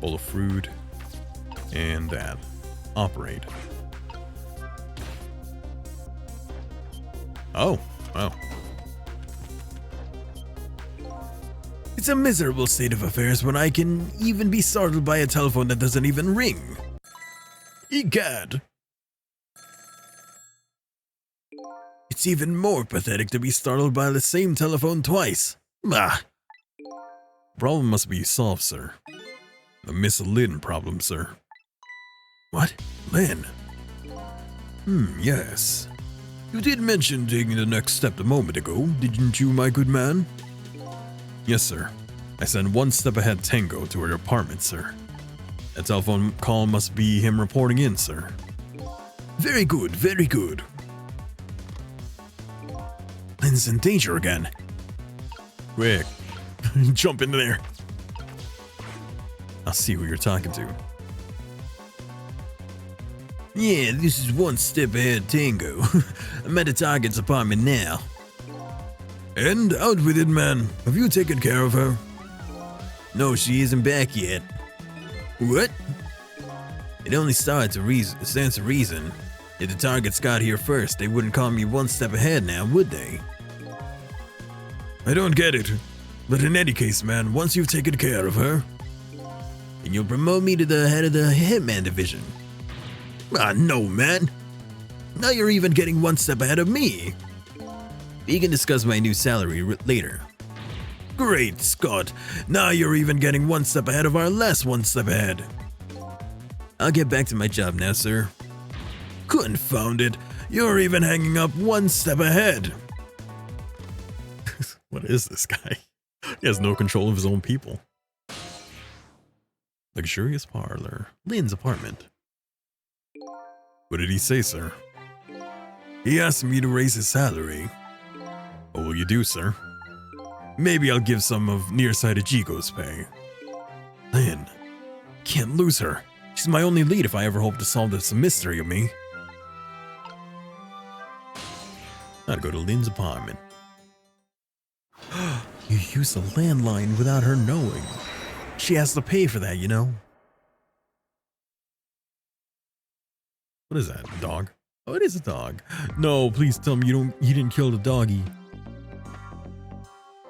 Bowl of fruit. And that. Operate. Oh, wow. It's a miserable state of affairs when I can even be startled by a telephone that doesn't even ring. Egad. It's even more pathetic to be startled by the same telephone twice. Bah. Problem must be solved, sir. The Miss Lynn problem, sir. What? Lynn? Yes. You did mention taking the next step a moment ago, didn't you, my good man? Yes, sir. I sent one step ahead Tango to her apartment, sir. That telephone call must be him reporting in, sir. Very good, very good. Lynn's in danger again. Quick, jump in there. I'll see who you're talking to. Yeah, this is one step ahead Tango. I'm at the target's apartment now. And out with it, man. Have you taken care of her? No, she isn't back yet. What? It only stands to reason. If the targets got here first, they wouldn't call me one step ahead now, would they? I don't get it. But in any case, man, once you've taken care of her, then you'll promote me to the head of the Hitman division. Ah, no, man. Now you're even getting one step ahead of me. We can discuss my new salary later. Great Scott, now you're even getting one step ahead of our last one step ahead. I'll get back to my job now, sir. Confound it, you're even hanging up one step ahead. What is this guy? He has no control of his own people. Luxurious parlor. Lynn's apartment. What did he say, sir? He asked me to raise his salary. What will you do, sir? Maybe I'll give some of nearsighted Jigo's pay. Lynn, can't lose her. She's my only lead if I ever hope to solve this mystery of me. I'd go to Lynn's apartment. You used a landline without her knowing. She has to pay for that, you know. What is that, a dog? Oh, it is a dog. No, please tell me you didn't kill the doggy.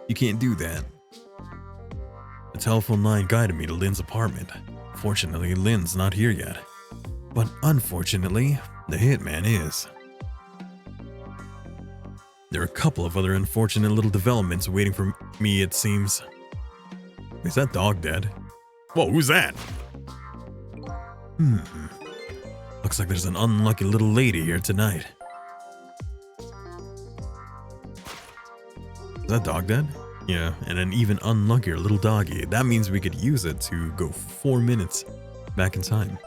You can't do that. The telephone line guided me to Lynn's apartment. Fortunately, Lynn's not here yet. But unfortunately, the hitman is. There are a couple of other unfortunate little developments waiting for me, it seems. Is that dog dead? Whoa, who's that? Looks like there's an unlucky little lady here tonight. Is that dog dead? Yeah, and an even unluckier little doggy. That means we could use it to go 4 minutes back in time.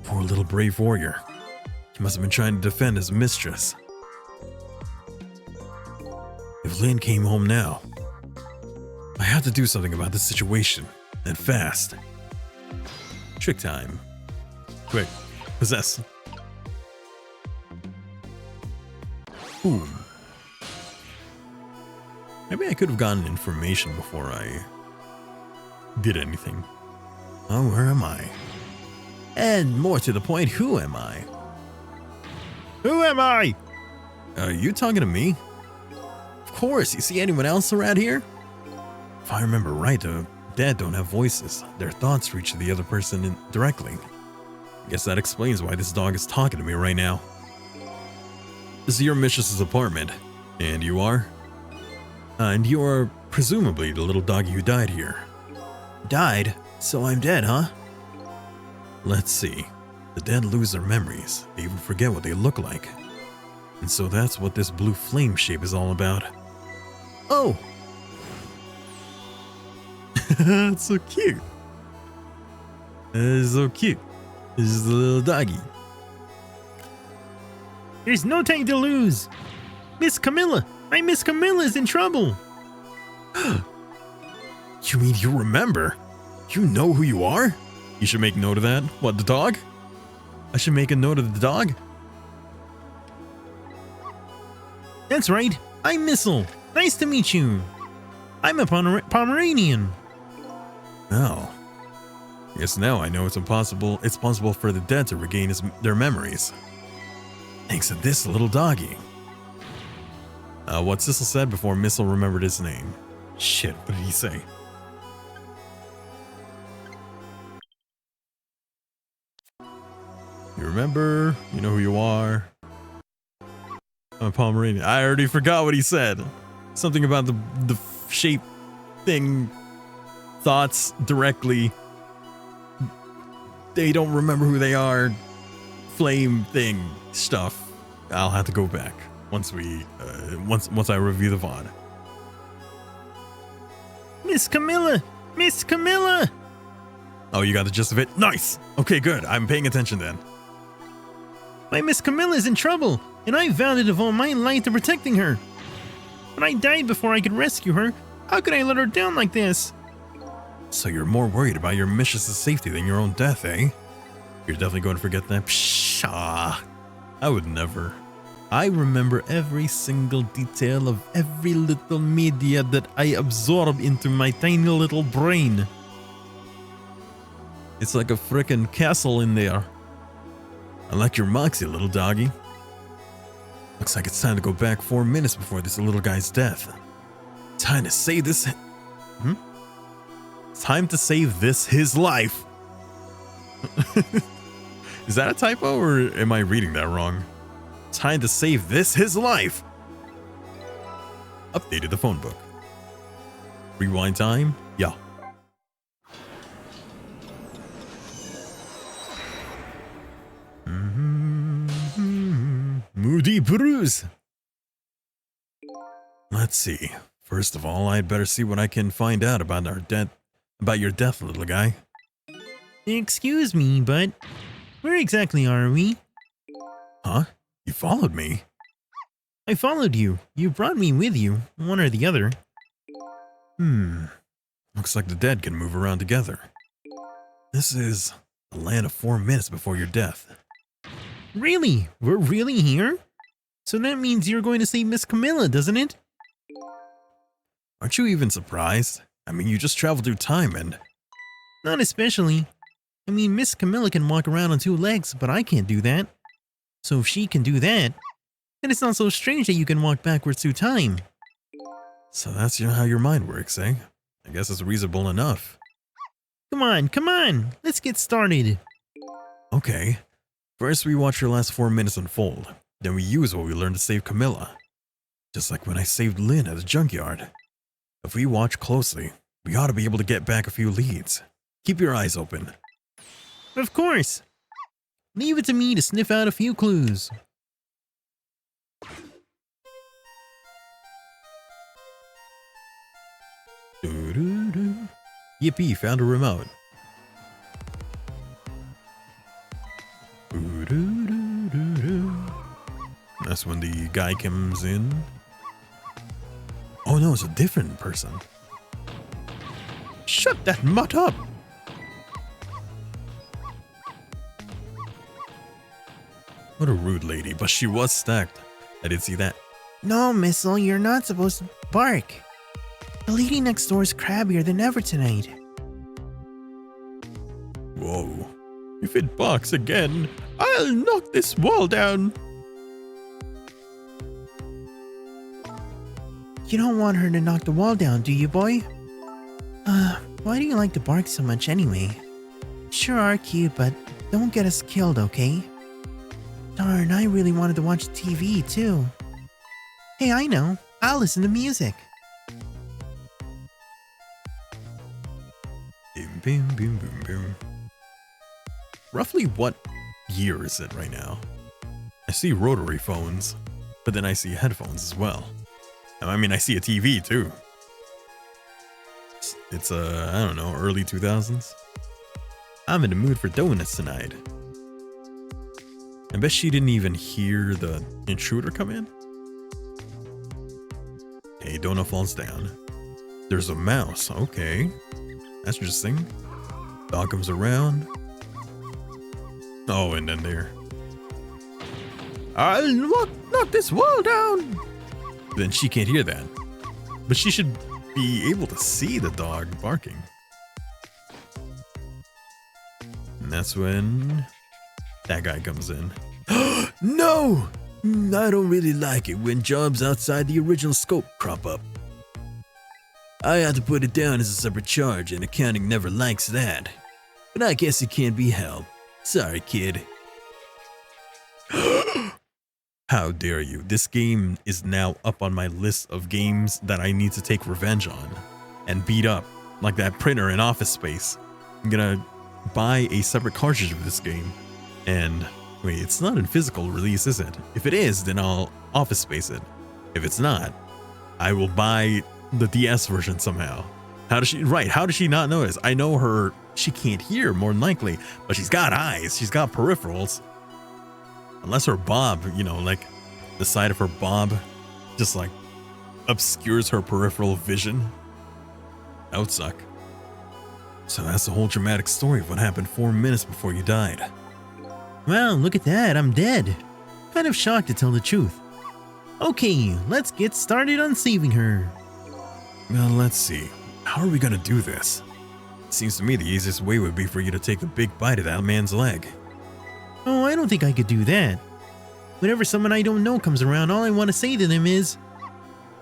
Poor little brave warrior. He must have been trying to defend his mistress. If Lynn came home now, I have to do something about this situation, and fast. Trick time. Quick, possess. Boom. Maybe I could have gotten information before I did anything. Oh, where am I? And more to the point, who am I? Who am I? Are you talking to me? Of course, you see anyone else around here? If I remember right, the dead don't have voices. Their thoughts reach the other person directly. I guess that explains why this dog is talking to me right now. This is your mistress's apartment. And you are? And you are presumably the little doggy who died here. Died? So I'm dead, huh? Let's see. The dead lose their memories. They even forget what they look like. And so that's what this blue flame shape is all about. Oh! It's so cute. It's so cute. This is the little doggy. There's no time to lose. Miss Camilla, my Miss Camilla is in trouble. You mean you remember? You know who you are? You should make note of that. What, the dog? I should make a note of the dog? That's right. I'm Missile. Nice to meet you. I'm a Pomeranian. Oh. Yes, now I know it's possible for the dead to regain their memories. Thanks to this little doggy. What Sissel said before Missile remembered his name. Shit, what did he say? You remember? You know who you are? I'm a Pomeranian. I already forgot what he said. Something about the shape thing. Thoughts directly. They don't remember who they are. Flame thing stuff. I'll have to go back once I review the VOD. Miss Camilla! Miss Camilla! Oh, you got the gist of it? Nice! Okay, good. I'm paying attention then. My Miss Camilla is in trouble, and I vowed to devote my life to protecting her. But I died before I could rescue her. How could I let her down like this? So you're more worried about your mistress's safety than your own death, eh? You're definitely going to forget that? Pshaw. I would never. I remember every single detail of every little media that I absorb into my tiny little brain. It's like a frickin' castle in there. I like your moxie, little doggy. Looks like it's time to go back 4 minutes before this little guy's death. Time to save this... Time to save this his life. Is that a typo or am I reading that wrong? Time to save this his life. Updated the phone book. Rewind time? Yeah. Moody Bruise. Let's see. First of all, I'd better see what I can find out about your death, little guy. Excuse me, but where exactly are we? Huh? You followed me? I followed you. You brought me with you, one or the other. Looks like the dead can move around together. This is the land of 4 minutes before your death. Really? We're really here? So that means you're going to save Miss Camilla, doesn't it? Aren't you even surprised? I mean, you just traveled through time and... Not especially. I mean, Miss Camilla can walk around on 2 legs, but I can't do that. So if she can do that, then it's not so strange that you can walk backwards through time. So that's how your mind works, eh? I guess it's reasonable enough. Come on, let's get started. Okay. First we watch your last 4 minutes unfold. Then we use what we learned to save Camilla. Just like when I saved Lynn at the junkyard. If we watch closely, we ought to be able to get back a few leads. Keep your eyes open. Of course. Leave it to me to sniff out a few clues. Yippee, found a remote. That's when the guy comes in. Oh no, it's a different person. Shut that mutt up! What a rude lady, but she was stacked. I did see that. No, Missile, you're not supposed to bark. The lady next door is crabbier than ever tonight. Whoa. If it barks again, I'll knock this wall down. You don't want her to knock the wall down, do you, boy? Why do you like to bark so much anyway? Sure are cute, but don't get us killed, okay? Darn, I really wanted to watch TV, too. Hey, I know. I'll listen to music. Boom, boom, boom, boom, boom. Roughly what year is it right now? I see rotary phones, but then I see headphones as well. I mean, I see a TV too. It's I don't know, early 2000s. I'm in the mood for donuts tonight. I bet she didn't even hear the intruder come in. Hey, donut falls down. There's a mouse. Okay. That's interesting. Dog comes around. Oh, and then there. I'll knock this wall down. Then she can't hear that. But she should be able to see the dog barking. And that's when that guy comes in. No! I don't really like it when jobs outside the original scope crop up. I had to put it down as a separate charge, and accounting never likes that. But I guess it can't be helped. Sorry, kid. How dare you? This game is now up on my list of games that I need to take revenge on and beat up, like that printer in Office Space. I'm gonna buy a separate cartridge of this game. And wait, it's not in physical release, is it? If it is, then I'll Office Space it. If it's not, I will buy the DS version somehow. How does she, right, how does she not notice? I know her, she can't hear more than likely, but she's got eyes, she's got peripherals. Unless her bob, you know, like the side of her bob just like obscures her peripheral vision. That would suck. So that's the whole dramatic story of what happened 4 minutes before you died. Wow, look at that, I'm dead. Kind of shocked to tell the truth. Okay, let's get started on saving her. Well, let's see. How are we gonna do this? It seems to me the easiest way would be for you to take the big bite of that man's leg. Oh, I don't think I could do that. Whenever someone I don't know comes around, all I want to say to them is,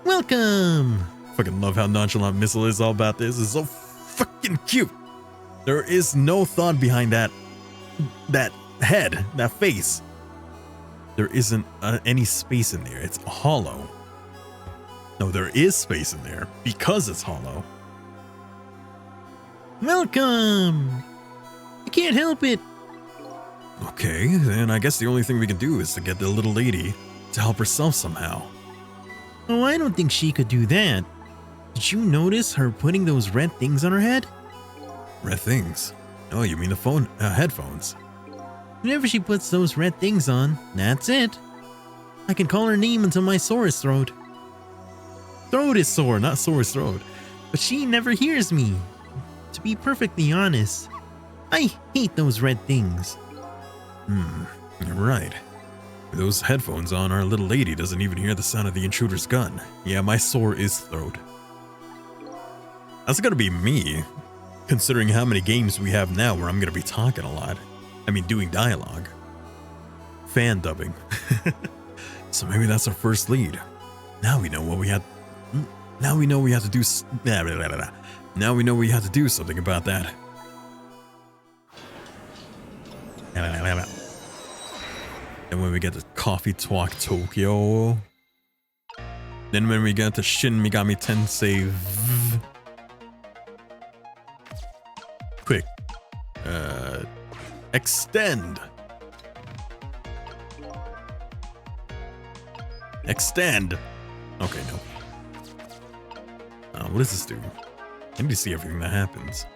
welcome! Fucking love how nonchalant Missile is all about this. It's so fucking cute. There is no thought behind that head, that face. There isn't any space in there. It's hollow. No, there is space in there because it's hollow. Welcome! I can't help it. Okay, then I guess the only thing we can do is to get the little lady to help herself somehow. Oh, I don't think she could do that. Did you notice her putting those red things on her head? Red things? Oh, you mean the headphones? Whenever she puts those red things on, that's it. I can call her name until my sore is throat. Throat is sore, not sore is throat. But she never hears me. To be perfectly honest, I hate those red things. You're right. With those headphones on, our little lady doesn't even hear the sound of the intruder's gun. Yeah, my sore is throat. That's gonna be me, considering how many games we have now where I'm gonna be talking a lot. I mean, doing dialogue. Fan dubbing. So maybe that's our first lead. Now we know what we had. Now we know we have to do. Now we know we have to do something about that. And when we get to Coffee Talk Tokyo. Then when we get to Shin Megami Tensei V. Quick. Extend. Extend. Okay, no. What does this do? I need to see everything that happens.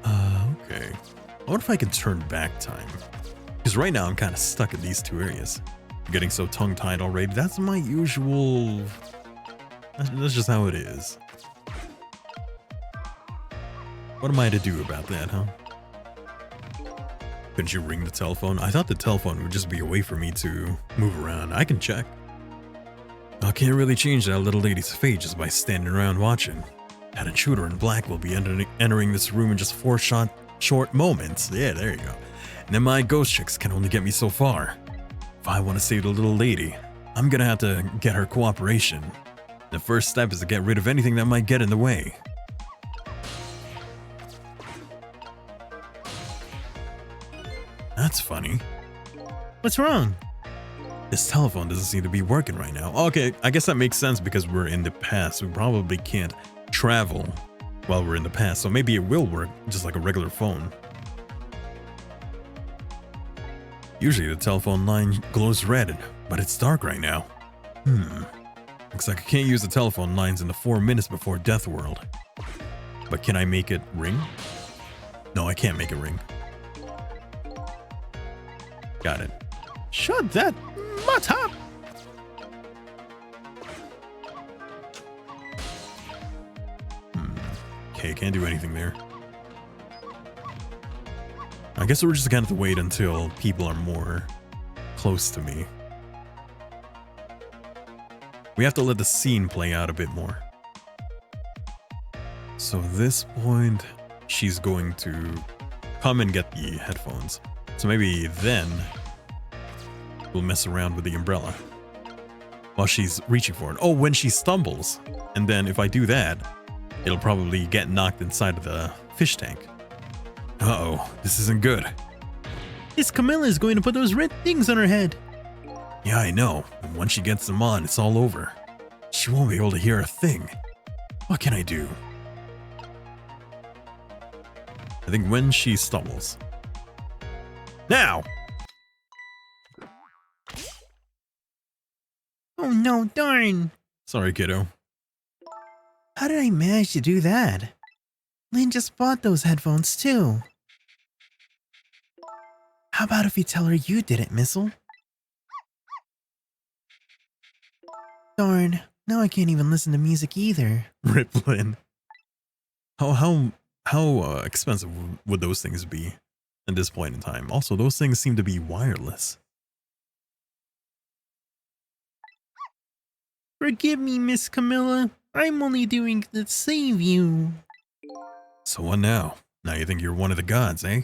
Okay. I wonder if I can turn back time. Because right now I'm kind of stuck in these two areas. I'm getting so tongue-tied already. That's my usual... That's just how it is. What am I to do about that, huh? Couldn't you ring the telephone? I thought the telephone would just be a way for me to move around. I can check. I can't really change that little lady's fate just by standing around watching. That intruder in black will be entering this room in just 4 short moments. Yeah, there you go. And then my ghost chicks can only get me so far. If I want to save the little lady, I'm gonna have to get her cooperation. The first step is to get rid of anything that might get in the way. That's funny. What's wrong? This telephone doesn't seem to be working right now. Okay, I guess that makes sense because we're in the past. We probably can't travel while we're in the past, so maybe it will work just like a regular phone. Usually the telephone line glows red, but it's dark right now. Looks like I can't use the telephone lines in the 4 minutes before death world. But can I make it ring? No, I can't make it ring. Got it. Shut that mutt up! Okay, can't do anything there. I guess we're just gonna have to wait until people are more close to me. We have to let the scene play out a bit more. So at this point, she's going to come and get the headphones. So maybe then we'll mess around with the umbrella while she's reaching for it. Oh, when she stumbles. And then if I do that, it'll probably get knocked inside of the fish tank. Uh-oh, this isn't good. Miss Camilla is going to put those red things on her head. Yeah, I know. And once she gets them on, it's all over. She won't be able to hear a thing. What can I do? I think when she stumbles. Now! Oh no, darn. Sorry, kiddo. How did I manage to do that? Lynn just bought those headphones too. How about if you tell her you did it, Missile? Darn, now I can't even listen to music either. Rip Lynn. How expensive would those things be at this point in time? Also, those things seem to be wireless. Forgive me, Miss Camilla. I'm only doing it to save you. So what now? Now you think you're one of the gods, eh?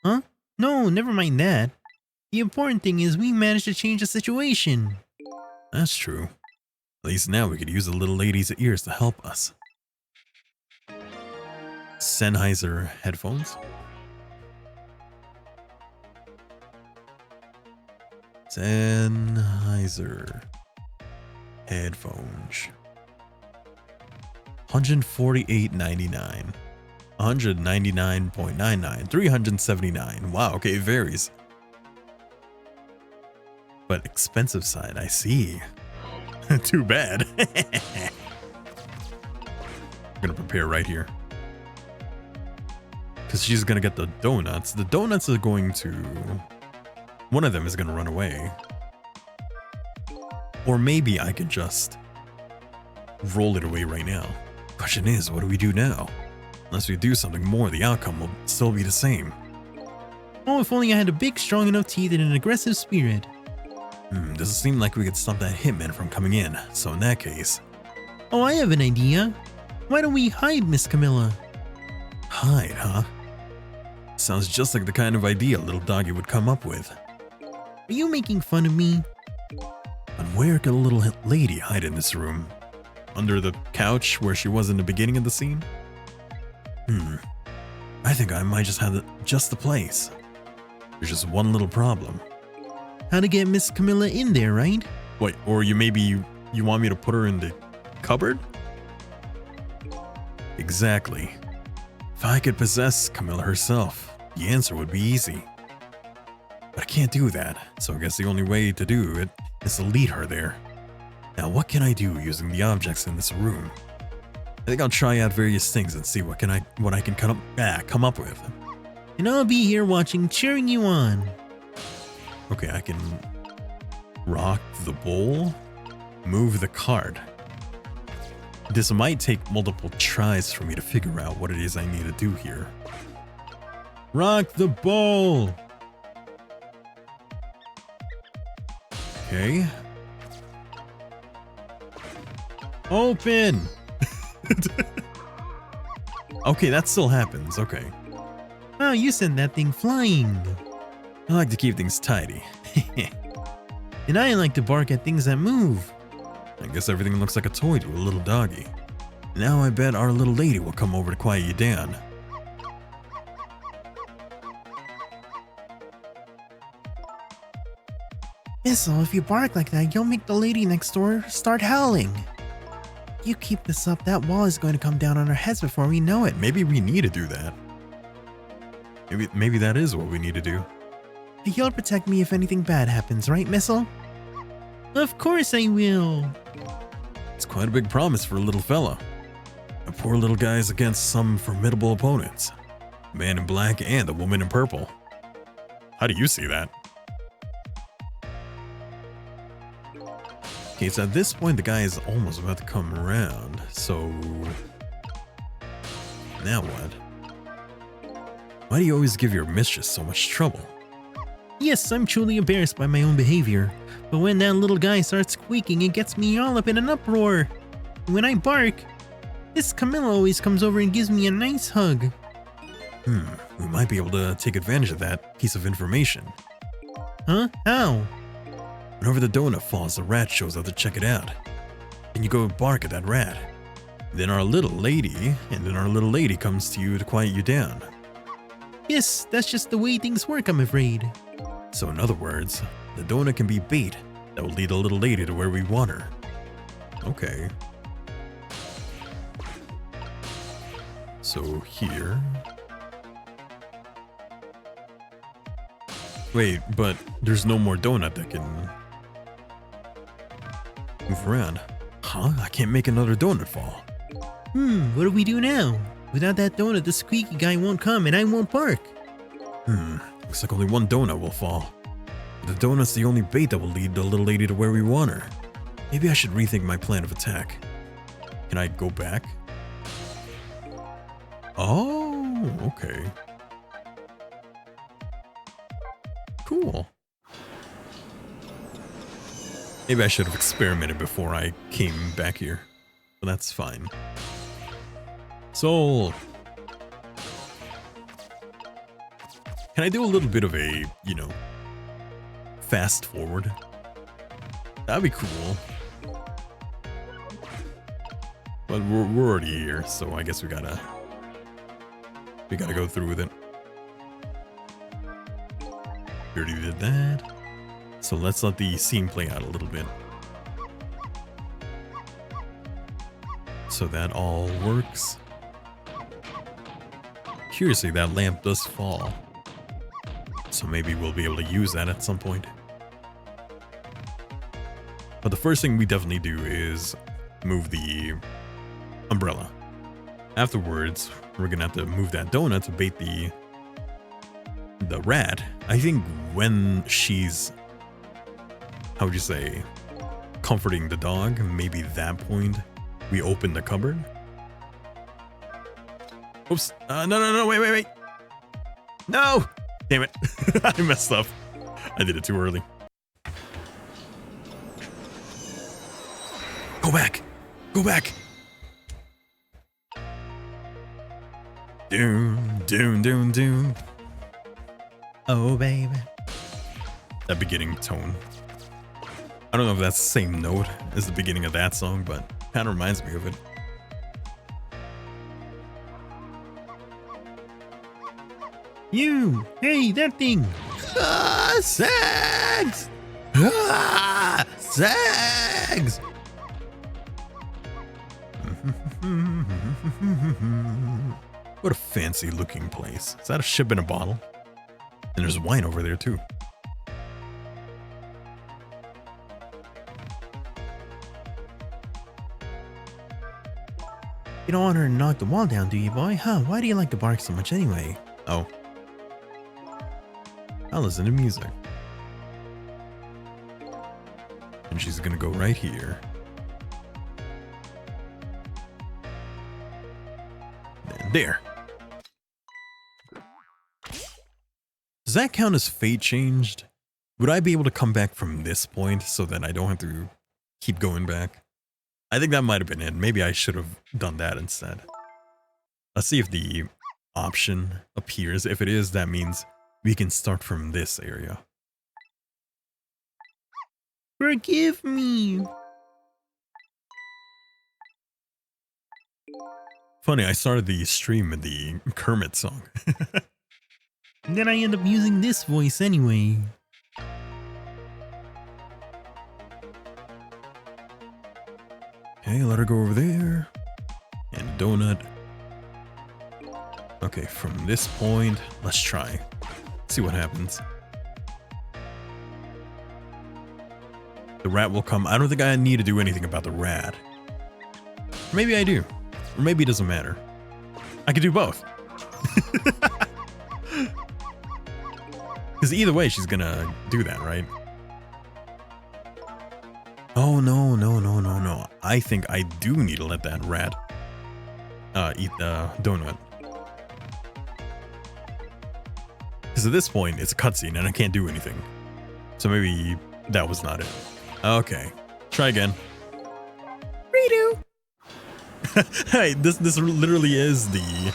Huh? No, never mind that. The important thing is we managed to change the situation. That's true. At least now we could use the little lady's ears to help us. Sennheiser headphones. Sennheiser headphones. $148.99. $199.99. $379. Wow, okay, it varies. But expensive side, I see. Too bad. I'm gonna prepare right here. Because she's gonna get the donuts. The donuts are going to... One of them is gonna run away. Or maybe I could just roll it away right now. Question is, what do we do now? Unless we do something more, the outcome will still be the same. Oh, if only I had a big, strong enough teeth and an aggressive spirit. Doesn't seem like we could stop that hitman from coming in. So in that case... Oh, I have an idea. Why don't we hide, Miss Camilla? Hide, huh? Sounds just like the kind of idea little doggy would come up with. Are you making fun of me? But where could a little lady hide in this room? Under the couch where she was in the beginning of the scene? I think I might just have just the place. There's just one little problem. How to get Miss Camilla in there, right? Wait, or you want me to put her in the cupboard? Exactly. If I could possess Camilla herself, the answer would be easy. But I can't do that, so I guess the only way to do it is to lead her there. Now what can I do using the objects in this room? I think I'll try out various things and see what I can come up with. And I'll be here watching, cheering you on. Okay, I can rock the bowl, move the card. This might take multiple tries for me to figure out what it is I need to do here. Rock the bowl! Okay. Open! Okay, that still happens, okay. Oh, you sent that thing flying. I like to keep things tidy. And I like to bark at things that move. I guess everything looks like a toy to a little doggy. Now I bet our little lady will come over to quiet you down. Missile, if you bark like that, you'll make the lady next door start howling. You keep this up, that wall is going to come down on our heads before we know it. Maybe we need to do that. Maybe that is what we need to do. You'll protect me if anything bad happens, right, Missile? Of course I will. It's quite a big promise for a little fella. A poor little guy's against some formidable opponents. The man in black and the woman in purple. How do you see that? Okay, so at this point, the guy is almost about to come around. So now what? Why do you always give your mistress so much trouble? Yes, I'm truly embarrassed by my own behavior, but when that little guy starts squeaking, it gets me all up in an uproar. When I bark, this Camilla always comes over and gives me a nice hug. We might be able to take advantage of that piece of information. Huh? How? Whenever the donut falls, the rat shows up to check it out. And you go bark at that rat. Then our little lady comes to you to quiet you down. Yes, that's just the way things work, I'm afraid. So in other words, the donut can be bait that will lead the little lady to where we want her. Okay. So here. Wait, but there's no more donut that can move around. Huh? I can't make another donut fall. What do we do now? Without that donut, the squeaky guy won't come and I won't bark. Looks like only one donut will fall. But the donut's the only bait that will lead the little lady to where we want her. Maybe I should rethink my plan of attack. Can I go back? Oh, okay. Cool. Maybe I should have experimented before I came back here. But that's fine. Soul! Can I do a little bit of a, fast forward? That'd be cool. But we're already here, so I guess we gotta go through with it. We already did that. So let's let the scene play out a little bit. So that all works. Curiously, that lamp does fall. So maybe we'll be able to use that at some point. But the first thing we definitely do is move the umbrella. Afterwards, we're gonna have to move that donut to bait the rat. I think when she's, how would you say, comforting the dog, maybe at that point we open the cupboard. Oops. No, wait. No! Damn it. I messed up. I did it too early. Go back. Doom. Oh, baby. That beginning tone. I don't know if that's the same note as the beginning of that song, but kind of reminds me of it. You! Hey, that thing! Sangngg! Sangngg! What a fancy looking place. Is that a ship in a bottle? And there's wine over there too. You don't want her to knock the wall down, do you, boy? Huh? Why do you like to bark so much anyway? Oh. I'll listen to music. And she's gonna go right here. And there. Does that count as fate changed? Would I be able to come back from this point so that I don't have to keep going back? I think that might have been it. Maybe I should have done that instead. Let's see if the option appears. If it is, that means we can start from this area. Forgive me! Funny, I started the stream with the Kermit song. And then I end up using this voice anyway. Okay, let her go over there. And a donut. Okay, from this point, let's try. See what happens. The rat will come. I don't think I need to do anything about the rat. Or maybe I do. Or maybe it doesn't matter. I could do both. Because either way, she's gonna do that, right? Oh, no, no, no, no, no. I think I do need to let that rat eat the donut. Because at this point, it's a cutscene and I can't do anything. So maybe that was not it. Okay. Try again. Redo. Hey, this literally is the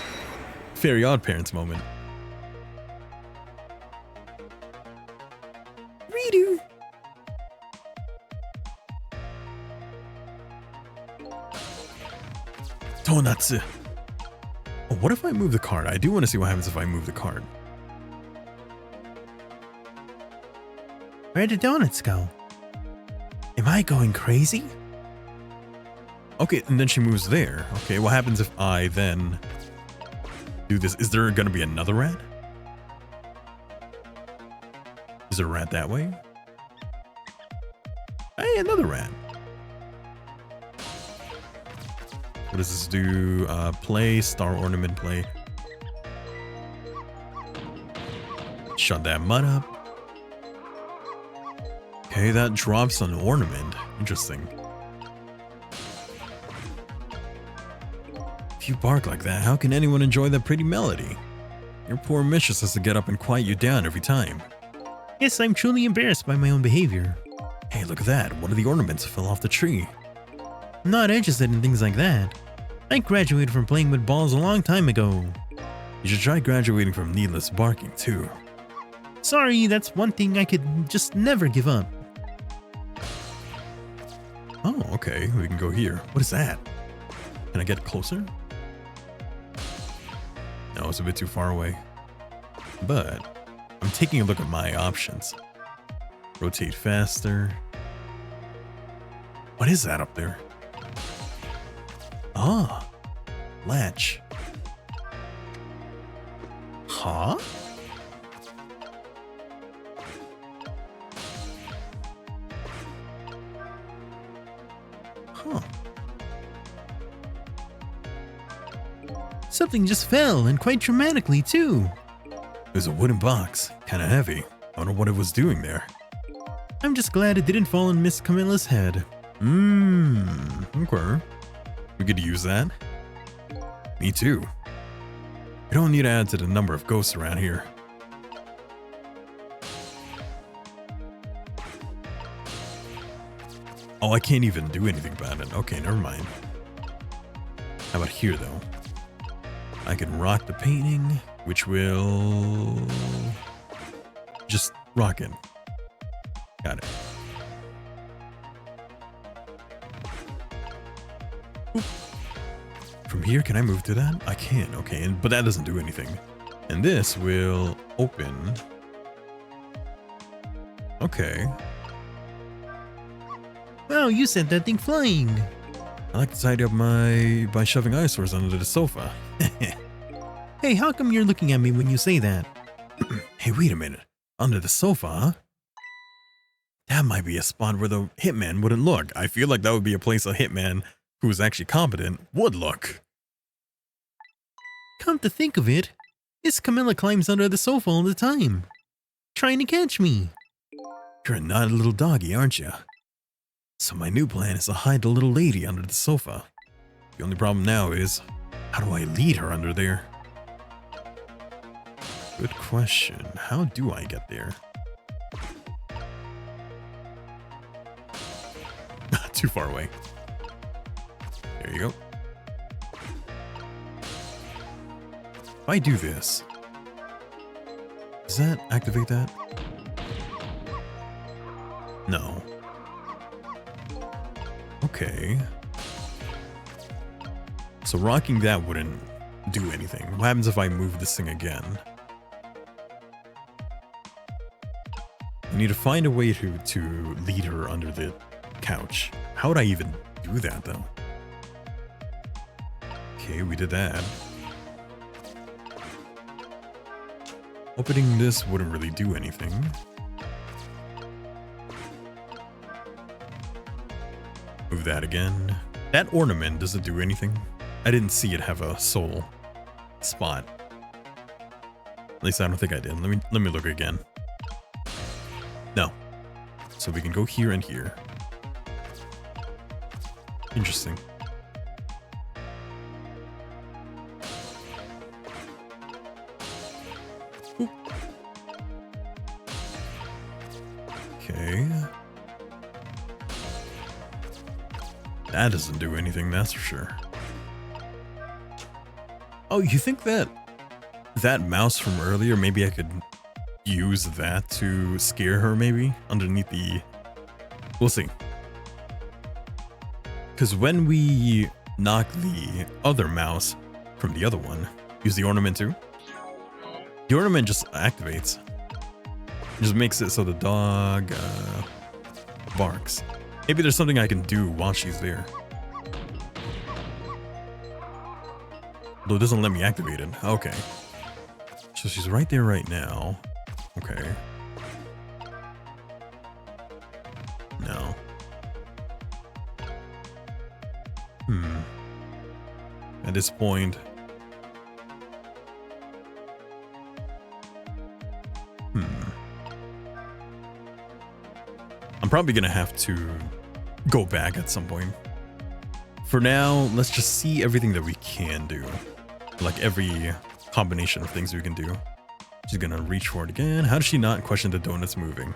Fairy Odd Parents moment. Redo. Donuts. Oh, what if I move the card? I do want to see what happens if I move the card. Where'd the donuts go? Am I going crazy? Okay, and then she moves there. Okay, what happens if I then do this? Is there going to be another rat? Is there a rat that way? Hey, another rat. What does this do? Play, star ornament, play. Shut that mud up. Okay, that drops an ornament. Interesting. If you bark like that, how can anyone enjoy that pretty melody? Your poor mistress has to get up and quiet you down every time. Yes, I'm truly embarrassed by my own behavior. Hey, look at that. One of the ornaments fell off the tree. I'm not interested in things like that. I graduated from playing with balls a long time ago. You should try graduating from needless barking, too. Sorry, that's one thing I could just never give up. Oh, okay. We can go here. What is that? Can I get closer? No, it's a bit too far away. But I'm taking a look at my options. Rotate faster. What is that up there? Ah, latch. Huh? Huh. Something just fell, and quite dramatically, too. There's a wooden box, kind of heavy. I don't know what it was doing there. I'm just glad it didn't fall on Miss Camilla's head. Okay. We could use that. Me too. We don't need to add to the number of ghosts around here. Oh, I can't even do anything about it. Okay, never mind. How about here, though? I can rock the painting, which will just rock it. Got it. Oop. From here, can I move to that? I can, okay, but that doesn't do anything. And this will open. Okay. Wow, you sent that thing flying. I like to tidy up by shoving eyesores under the sofa. Hey, how come you're looking at me when you say that? Hey, wait a minute. Under the sofa, huh? That might be a spot where the hitman wouldn't look. I feel like that would be a place a hitman who is actually competent would look. Come to think of it, Miss Camilla climbs under the sofa all the time, trying to catch me. You're a naughty little doggy, aren't you? So my new plan is to hide the little lady under the sofa. The only problem now is, how do I lead her under there? Good question. How do I get there? Too far away. There you go. If I do this, does that activate that? No. Okay. So rocking that wouldn't do anything. What happens if I move this thing again? I need to find a way to lead her under the couch. How would I even do that, though? Okay, we did that. Opening this wouldn't really do anything. Move that again. That ornament doesn't do anything. I didn't see it have a soul spot. At least I don't think I did. Let me look again. So we can go here and here. Interesting. Oop. Okay. That doesn't do anything, that's for sure. Oh, you think that mouse from earlier, maybe I could use that to scare her, maybe? Underneath the... We'll see. Because when we knock the other mouse from the other one, use the ornament too, the ornament just activates. It just makes it so the dog barks. Maybe there's something I can do while she's there. Though it doesn't let me activate it. Okay. So she's right there right now. Okay. No. At this point... I'm probably gonna have to go back at some point. For now, let's just see everything that we can do. Like every combination of things we can do. She's gonna reach for it again. How does she not question the donut's moving?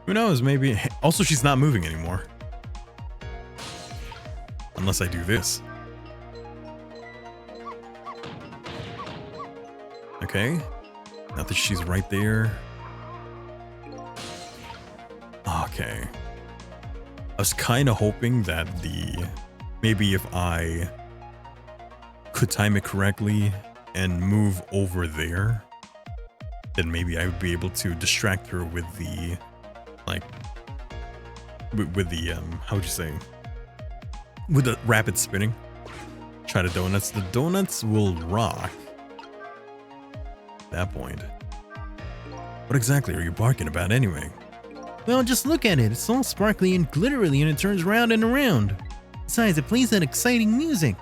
Who knows, maybe... Also, she's not moving anymore. Unless I do this. Okay. Now that she's right there. Okay. I was kind of hoping that maybe if I could time it correctly and move over there, then maybe I would be able to distract her with the, like, with the, how would you say? With the rapid spinning. Try the donuts. The donuts will rock. At that point. What exactly are you barking about anyway? Well, just look at it. It's all sparkly and glittery and it turns round and around. Besides, it plays that exciting music.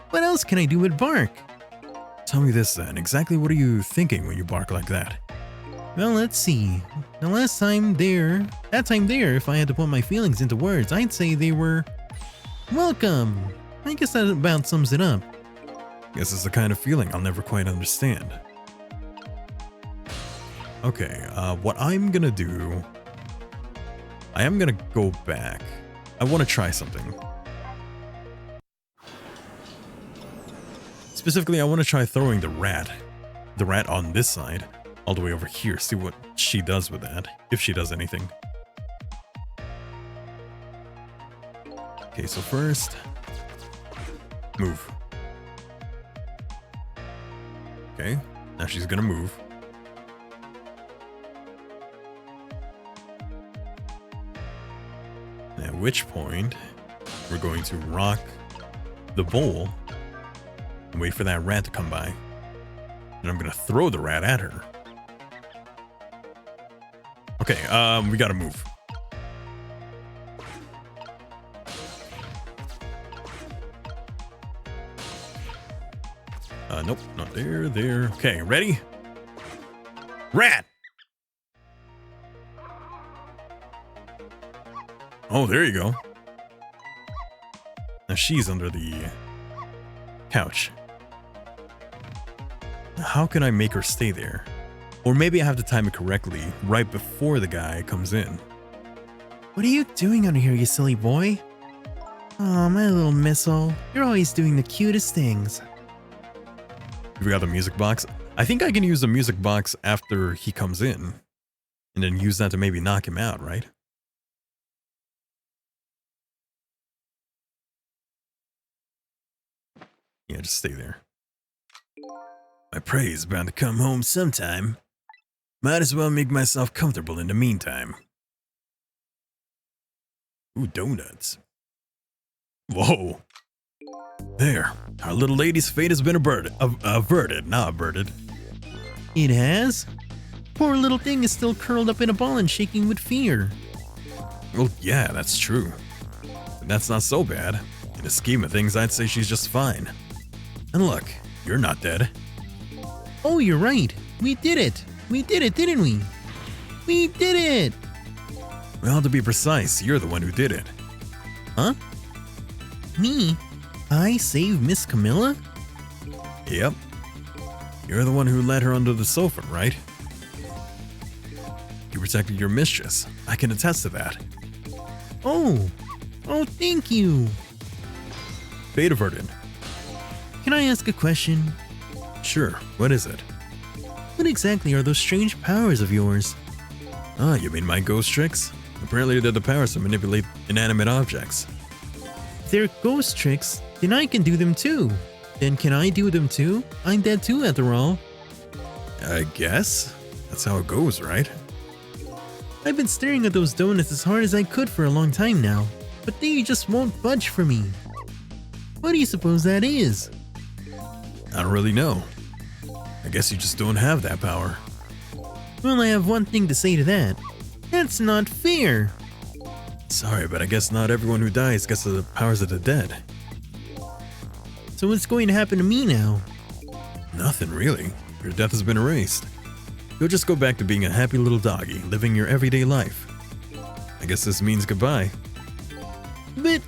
What else can I do but bark? Tell me this then. Exactly what are you thinking when you bark like that? Well, let's see. That time there, if I had to put my feelings into words, I'd say they were... welcome. I guess that about sums it up. Guess it's the kind of feeling I'll never quite understand. Okay, what I'm gonna do... I am gonna go back. I want to try something. Specifically, I want to try throwing the rat on this side, all the way over here. See what she does with that, if she does anything. Okay, so first, move. Okay, now she's gonna move. At which point, we're going to rock the bowl and wait for that rat to come by. And I'm gonna throw the rat at her. Okay, we gotta move. Nope, not there, there. Okay, ready? Rat! Oh, there you go. Now she's under the couch. How can I make her stay there? Or maybe I have to time it correctly right before the guy comes in. What are you doing under here, you silly boy? Oh, my little missile. You're always doing the cutest things. We got the music box. I think I can use the music box after he comes in. And then use that to maybe knock him out, right? Yeah, just stay there. My prey is bound to come home sometime. Might as well make myself comfortable in the meantime. Ooh, donuts. Whoa. There. Our little lady's fate has been averted. Not averted. It has? Poor little thing is still curled up in a ball and shaking with fear. Well, yeah, that's true. But that's not so bad. In the scheme of things, I'd say she's just fine. And look, you're not dead. Oh, you're right. We did it. We did it, didn't we? We did it! Well, to be precise, you're the one who did it. Huh? Me? I saved Miss Camilla? Yep. You're the one who led her under the sofa, right? You protected your mistress. I can attest to that. Oh, thank you. Beethoven. Can I ask a question? Sure, what is it? What exactly are those strange powers of yours? Ah, you mean my ghost tricks? Apparently they're the powers to manipulate inanimate objects. If they're ghost tricks, then I can do them too. Then can I do them too? I'm dead too, after all. I guess. That's how it goes, right? I've been staring at those donuts as hard as I could for a long time now, but they just won't budge for me. What do you suppose that is? I don't really know. I guess you just don't have that power. Well, I have one thing to say to that. That's not fair. Sorry, but I guess not everyone who dies gets the powers of the dead. So what's going to happen to me now? Nothing really. Your death has been erased. You'll just go back to being a happy little doggy, living your everyday life. I guess this means goodbye. But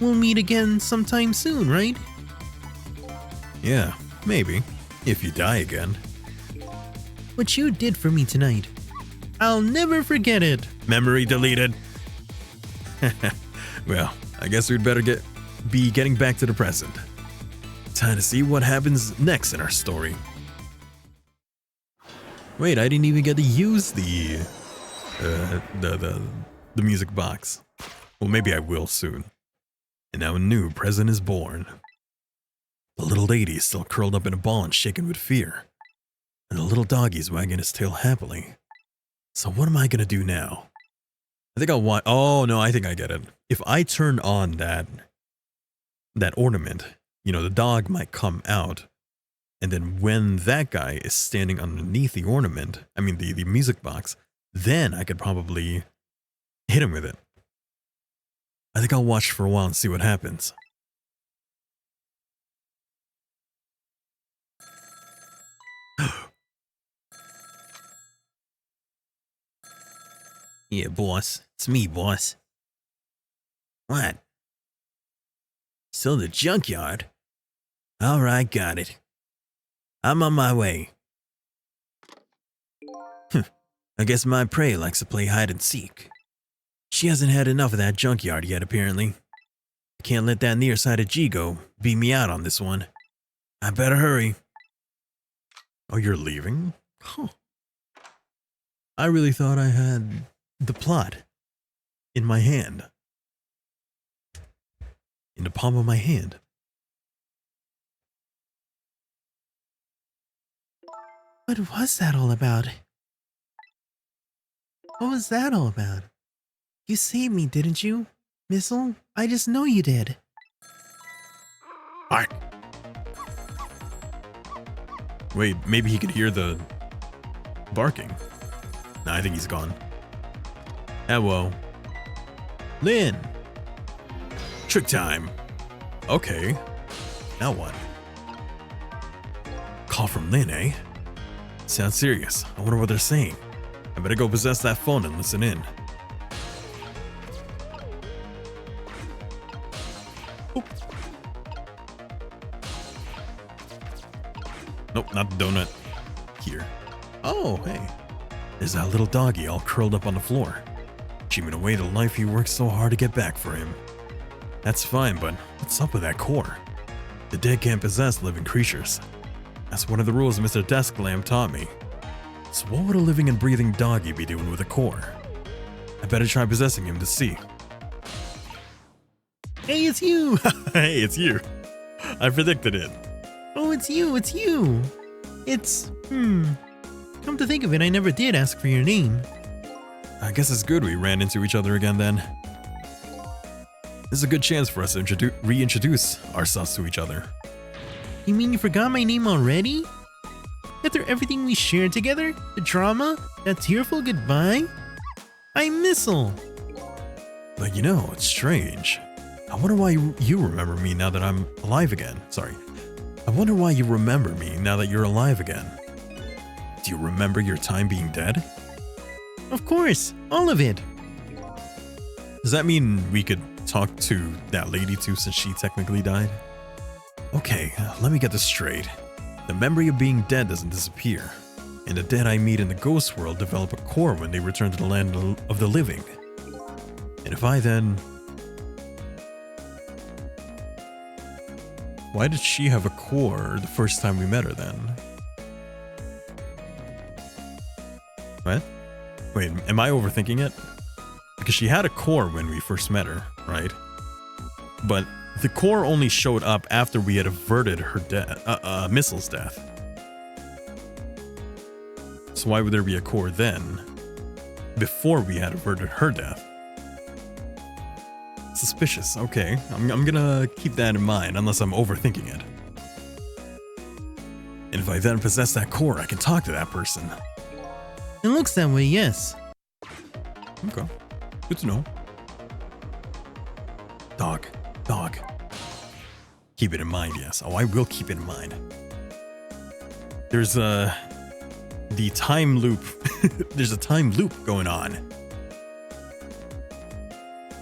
we'll meet again sometime soon, right? Yeah, maybe. If you die again. What you did for me tonight, I'll never forget it. Memory deleted. Well, I guess we'd better be getting back to the present. Time to see what happens next in our story. Wait, I didn't even get to use the music box. Well, maybe I will soon. And now a new present is born. The little lady is still curled up in a ball and shaken with fear. And the little doggy is wagging his tail happily. So what am I gonna do now? I think I'll want. Oh no, I think I get it. If I turn on that ornament, you know, the dog might come out, and then when that guy is standing underneath the ornament, I mean the music box, then I could probably hit him with it. I think I'll watch for a while and see what happens. Yeah, boss. It's me, boss. What? Still the junkyard? Alright, got it. I'm on my way. I guess my prey likes to play hide and seek. She hasn't had enough of that junkyard yet, apparently. I can't let that nearsighted Jigo beat me out on this one. I better hurry. Oh, you're leaving? Huh. I really thought I had the plot in my hand. In the palm of my hand. What was that all about? What was that all about? You saved me, didn't you, Missile? I just know you did. Bark. Wait, maybe he could hear the barking. Nah, I think he's gone. Hello. Lynn. Trick time. Okay. Now what? Call from Lynn, eh? Sounds serious. I wonder what they're saying. I better go possess that phone and listen in. Oop. Nope, not the donut. Here. Oh, hey. There's that little doggy all curled up on the floor, dreaming away the life he worked so hard to get back for him. That's fine, but what's up with that core? The dead can't possess living creatures. That's one of the rules Mr. Desk Lamp taught me. So what would a living and breathing doggy be doing with a core? I better try possessing him to see. Hey, it's you! Hey, it's you. I predicted it. Oh, it's you, it's you! It's, Come to think of it, I never did ask for your name. I guess it's good we ran into each other again then. This is a good chance for us to reintroduce ourselves to each other. You mean you forgot my name already? After everything we shared together? The drama? That tearful goodbye? I'm Missile! But you know, it's strange. I wonder why you remember me now that I'm alive again. Sorry. I wonder why you remember me now that you're alive again. Do you remember your time being dead? Of course, all of it. Does that mean we could talk to that lady too, since she technically died? Okay, let me get this straight. The memory of being dead doesn't disappear, and the dead I meet in the ghost world develop a core when they return to the land of the living. And if I then... Why did she have a core the first time we met her then? What? Wait, am I overthinking it? Because she had a core when we first met her, right? But the core only showed up after we had averted her death, Missile's death. So why would there be a core then, before we had averted her death? Suspicious. Okay, I'm gonna keep that in mind, unless I'm overthinking it. And if I then possess that core, I can talk to that person. It looks that way, yes. Okay, good to know. Dog. Keep it in mind, yes. Oh, I will keep it in mind. There's the time loop. There's a time loop going on.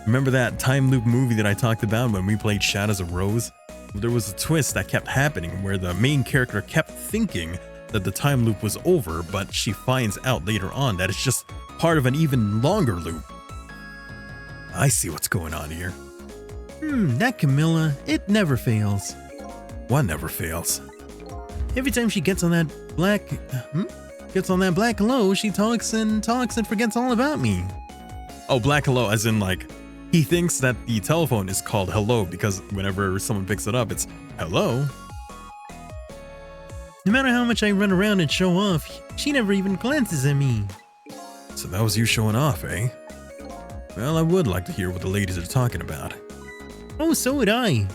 Remember that time loop movie that I talked about when we played Shadows of Rose? There was a twist that kept happening where the main character kept thinking that the time loop was over, but she finds out later on that it's just part of an even longer loop. I see what's going on here. That Camilla, it never fails. What never fails? Every time she gets on that black hello, she talks and forgets all about me. Oh, black hello, as in like, he thinks that the telephone is called hello because whenever someone picks it up, it's hello. No matter how much I run around and show off, she never even glances at me. So that was you showing off, eh? Well, I would like to hear what the ladies are talking about. Oh, so would I.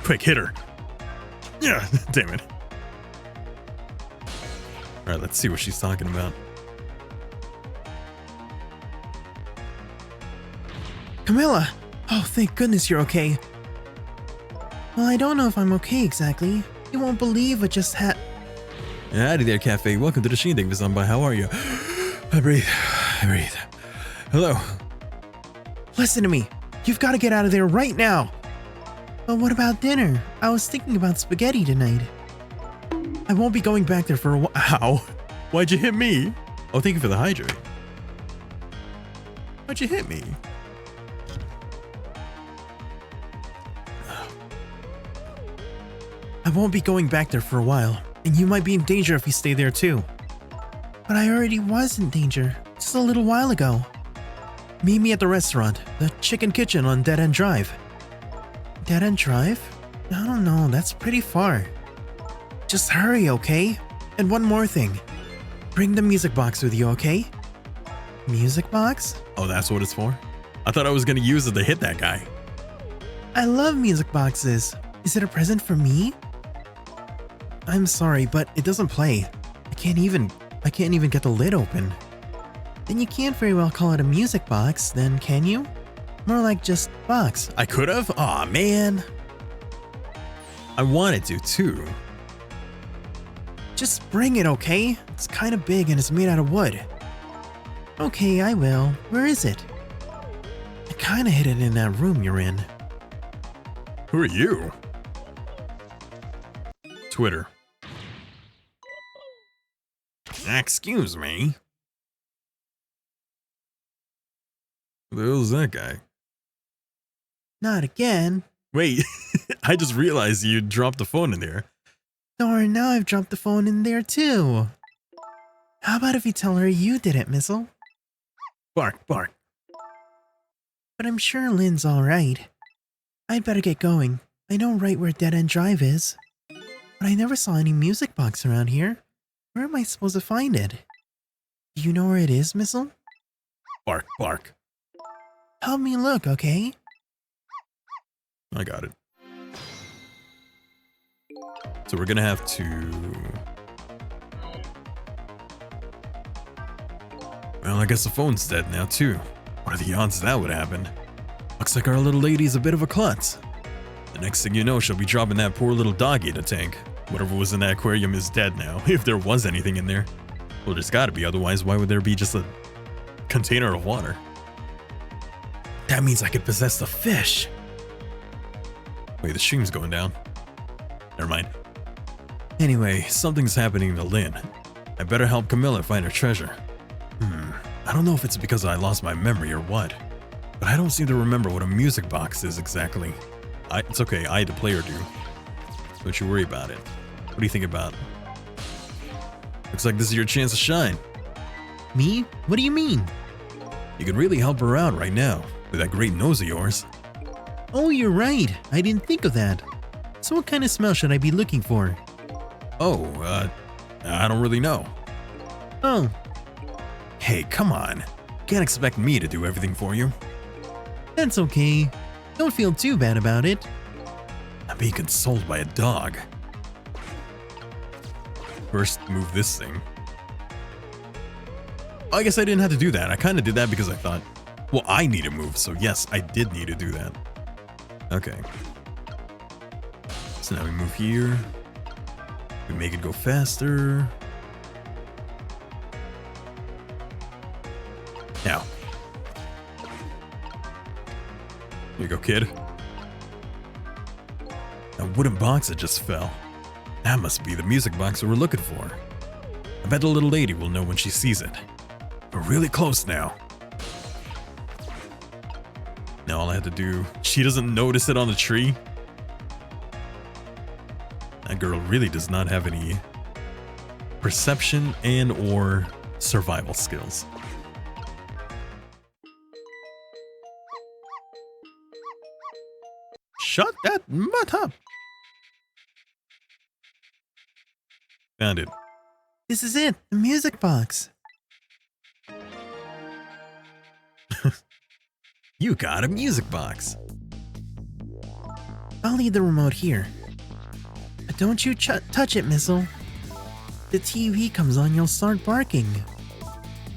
Quick, hit her. Yeah, damn it. Alright, let's see what she's talking about. Camilla! Oh, thank goodness you're okay. Well, I don't know if I'm okay exactly. You won't believe what just had. Howdy there, Cafe. Welcome to the Shindig Vizamba. How are you? I breathe. Hello. Listen to me. You've got to get out of there right now. But what about dinner? I was thinking about spaghetti tonight. I won't be going back there for a while. Ow. Why'd you hit me? Oh, thank you for the hydrate. Why'd you hit me? I won't be going back there for a while, and you might be in danger if you stay there too. But I already was in danger just a little while ago. Meet me at the restaurant, the Chicken Kitchen on Dead End Drive. Dead End Drive? I don't know, that's pretty far. Just hurry, okay? And one more thing. Bring the music box with you, okay? Music box? Oh, that's what it's for? I thought I was gonna use it to hit that guy. I love music boxes. Is it a present for me? I'm sorry, but it doesn't play. I can't even get the lid open. Then you can't very well call it a music box, then can you? More like just box. I could have? Aw, man. I wanted to, too. Just bring it, okay? It's kind of big and it's made out of wood. Okay, I will. Where is it? I kind of hid it in that room you're in. Who are you? Twitter. Excuse me. Who the hell is that guy? Not again. Wait, I just realized you dropped the phone in there. Darn, now I've dropped the phone in there too. How about if you tell her you did it, Missile? Bark, bark. But I'm sure Lynn's alright. I'd better get going. I know right where Dead End Drive is. But I never saw any music box around here. Where am I supposed to find it? Do you know where it is, Missile? Bark, bark. Help me look, okay? I got it. So we're gonna have to... Well, I guess the phone's dead now, too. What are the odds that would happen? Looks like our little lady's a bit of a klutz. The next thing you know, she'll be dropping that poor little doggy in a tank. Whatever was in that aquarium is dead now, if there was anything in there. Well, there's gotta be, otherwise why would there be just a container of water? That means I could possess the fish. Wait, the stream's going down. Never mind. Anyway, something's happening to Lynn. I better help Camilla find her treasure. I don't know if it's because I lost my memory or what, but I don't seem to remember what a music box is exactly. It's okay, I, the player, do. Don't you worry about it. What do you think about it? Looks like this is your chance to shine. Me? What do you mean? You could really help her out right now, with that great nose of yours. Oh, you're right. I didn't think of that. So what kind of smell should I be looking for? Oh, I don't really know. Oh, Hey, come on. Can't expect me to do everything for you. that's okay. Don't feel too bad about it. I'm being consoled by a dog. First, move this thing. Oh, I guess I didn't have to do that. I kind of did that because I thought, well, I need to move. So yes, I did need to do that. Okay. So now we move here. We make it go faster. Now. Here you go, kid. That wooden box that just fell. That must be the music box we were looking for. I bet the little lady will know when she sees it. We're really close now. Now all I have to do... She doesn't notice it on the tree? That girl really does not have any perception and or survival skills. Shut that mutt up! Found it. This is it, the music box. You got a music box. I'll leave the remote here. But don't you touch it, Missile. The TV comes on, you'll start barking.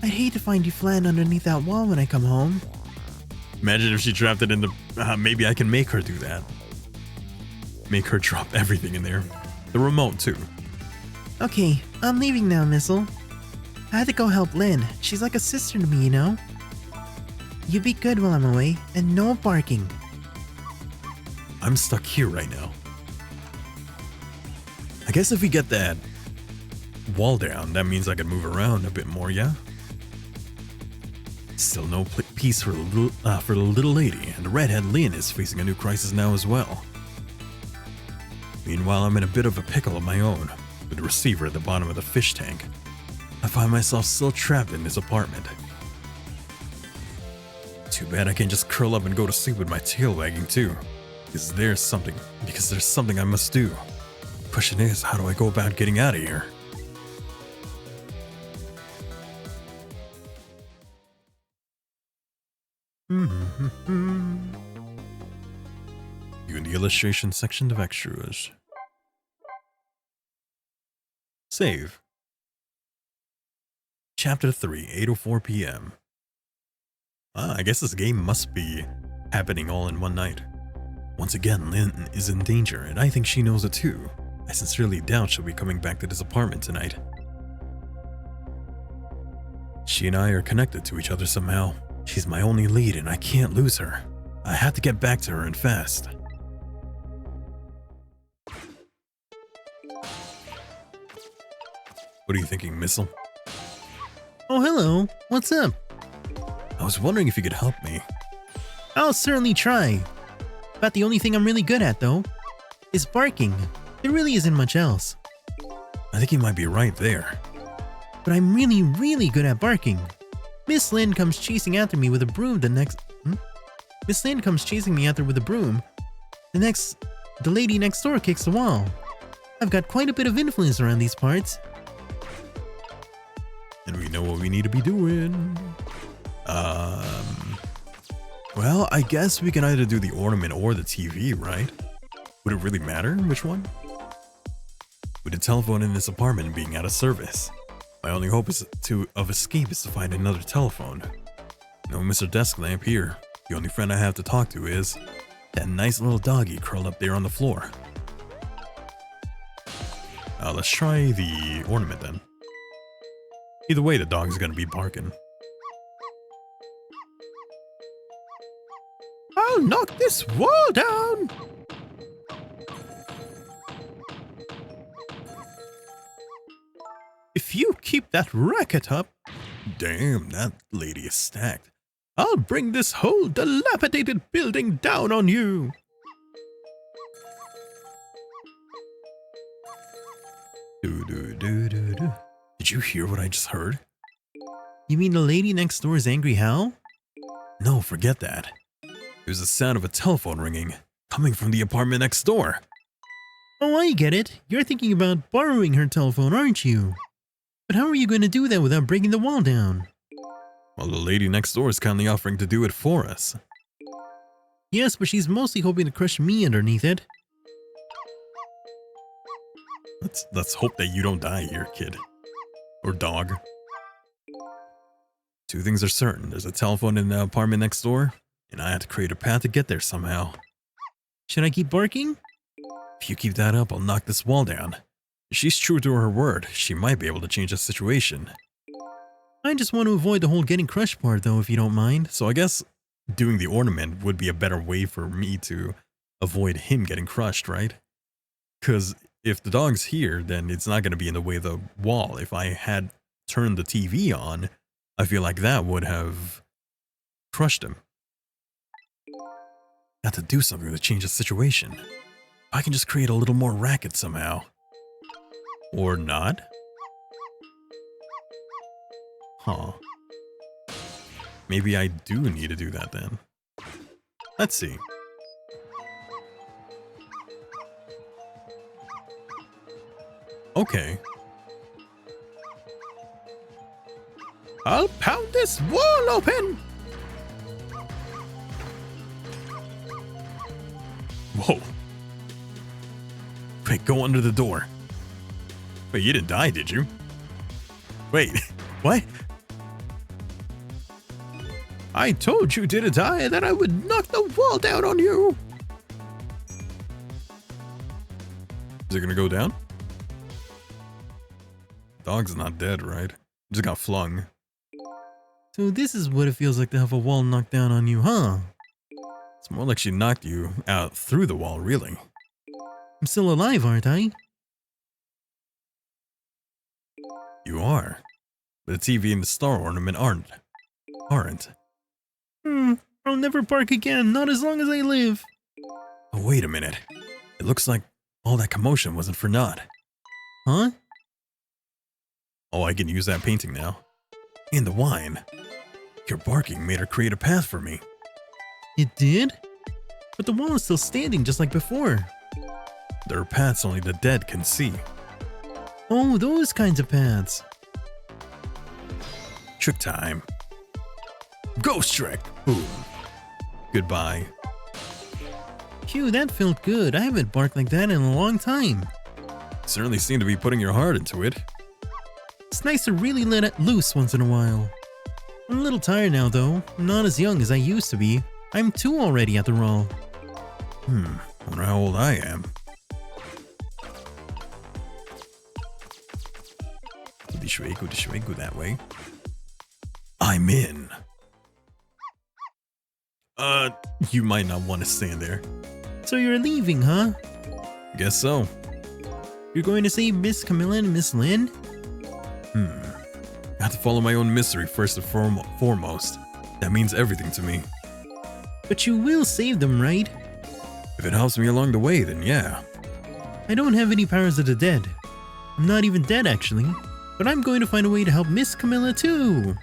I'd hate to find you flat underneath that wall when I come home. Imagine if she dropped it in the... maybe I can make her do that. Make her drop everything in there. The remote, too. Okay, I'm leaving now, Missile. I had to go help Lynn. She's like a sister to me, you know? You be good while I'm away, and no barking. I'm stuck here right now. I guess if we get that wall down, that means I can move around a bit more, yeah? Still no peace for the little lady, and the redhead Lynn is facing a new crisis now as well. Meanwhile, I'm in a bit of a pickle of my own, with the receiver at the bottom of the fish tank. I find myself still trapped in this apartment. Too bad I can't just curl up and go to sleep with my tail wagging too, because there's something I must do. Question is, how do I go about getting out of here? You in the illustration section of extras. Save. Chapter 3, 8:04 p.m. I guess this game must be happening all in one night. Once again, Lynn is in danger, and I think she knows it too. I sincerely doubt she'll be coming back to this apartment tonight. She and I are connected to each other somehow. She's my only lead, and I can't lose her. I have to get back to her and fast. What are you thinking, Missile? Oh, hello. What's up? I was wondering if you could help me. I'll certainly try. About the only thing I'm really good at, though, is barking. There really isn't much else. I think you might be right there. But I'm really, really good at barking. Miss Lynn comes chasing after me with a broom Miss Lynn comes chasing me after with a broom. The lady next door kicks the wall. I've got quite a bit of influence around these parts. And we know what we need to be doing. Well, I guess we can either do the ornament or the TV, right? Would it really matter which one? With the telephone in this apartment being out of service, my only hope of escape is to find another telephone. No Mr. Desk Lamp here. The only friend I have to talk to is that nice little doggy curled up there on the floor. Let's try the ornament then. Either way, the dog's gonna be barking. I'll knock this wall down! If you keep that racket up, Damn, that lady is stacked. I'll bring this whole dilapidated building down on you! Did you hear what I just heard? You mean the lady next door is angry how? No, forget that. It was the sound of a telephone ringing, coming from the apartment next door. Oh, I get it. You're thinking about borrowing her telephone, aren't you? But how are you going to do that without breaking the wall down? Well, the lady next door is kindly offering to do it for us. Yes, but she's mostly hoping to crush me underneath it. Let's hope that you don't die here, kid. Or dog. Two things are certain. There's a telephone in the apartment next door, and I had to create a path to get there somehow. Should I keep barking? If you keep that up, I'll knock this wall down. If she's true to her word, she might be able to change the situation. I just want to avoid the whole getting crushed part though, if you don't mind. So I guess doing the ornament would be a better way for me to avoid him getting crushed, right? Because if the dog's here, then it's not going to be in the way of the wall. If I had turned the TV on, I feel like that would have crushed him. Got to do something to change the situation. I can just create a little more racket somehow. Or not? Huh. Maybe I do need to do that then. Let's see. Okay. I'll pound this wall open! Whoa. Wait, go under the door. Wait, you didn't die, did you? Wait, what? I told you didn't I, and that I would knock the wall down on you! Is it gonna go down? Dog's not dead, right? Just got flung. So this is what it feels like to have a wall knocked down on you, huh? It's more like she knocked you out through the wall, really. I'm still alive, aren't I? You are. But the TV and the star ornament aren't. I'll never bark again, not as long as I live. Oh, wait a minute. It looks like all that commotion wasn't for naught. Huh? Oh, I can use that painting now. And the wine. Your barking made her create a path for me. It did? But the wall is still standing just like before. There are paths only the dead can see. Oh, those kinds of paths. Trick time. Ghost trick. Boom. Goodbye. Phew, that felt good. I haven't barked like that in a long time. Certainly seem to be putting your heart into it. It's nice to really let it loose once in a while. I'm a little tired now though. I'm not as young as I used to be. I'm 2 already after all. Wonder how old I am. Go that way. I'm in. You might not want to stand there. So you're leaving, huh? Guess so. You're going to save Miss Camilla and Miss Lynn? I have to follow my own mystery first and foremost. That means everything to me. But you will save them, right? If it helps me along the way, then yeah. I don't have any powers of the dead. I'm not even dead, actually. But I'm going to find a way to help Miss Camilla, too.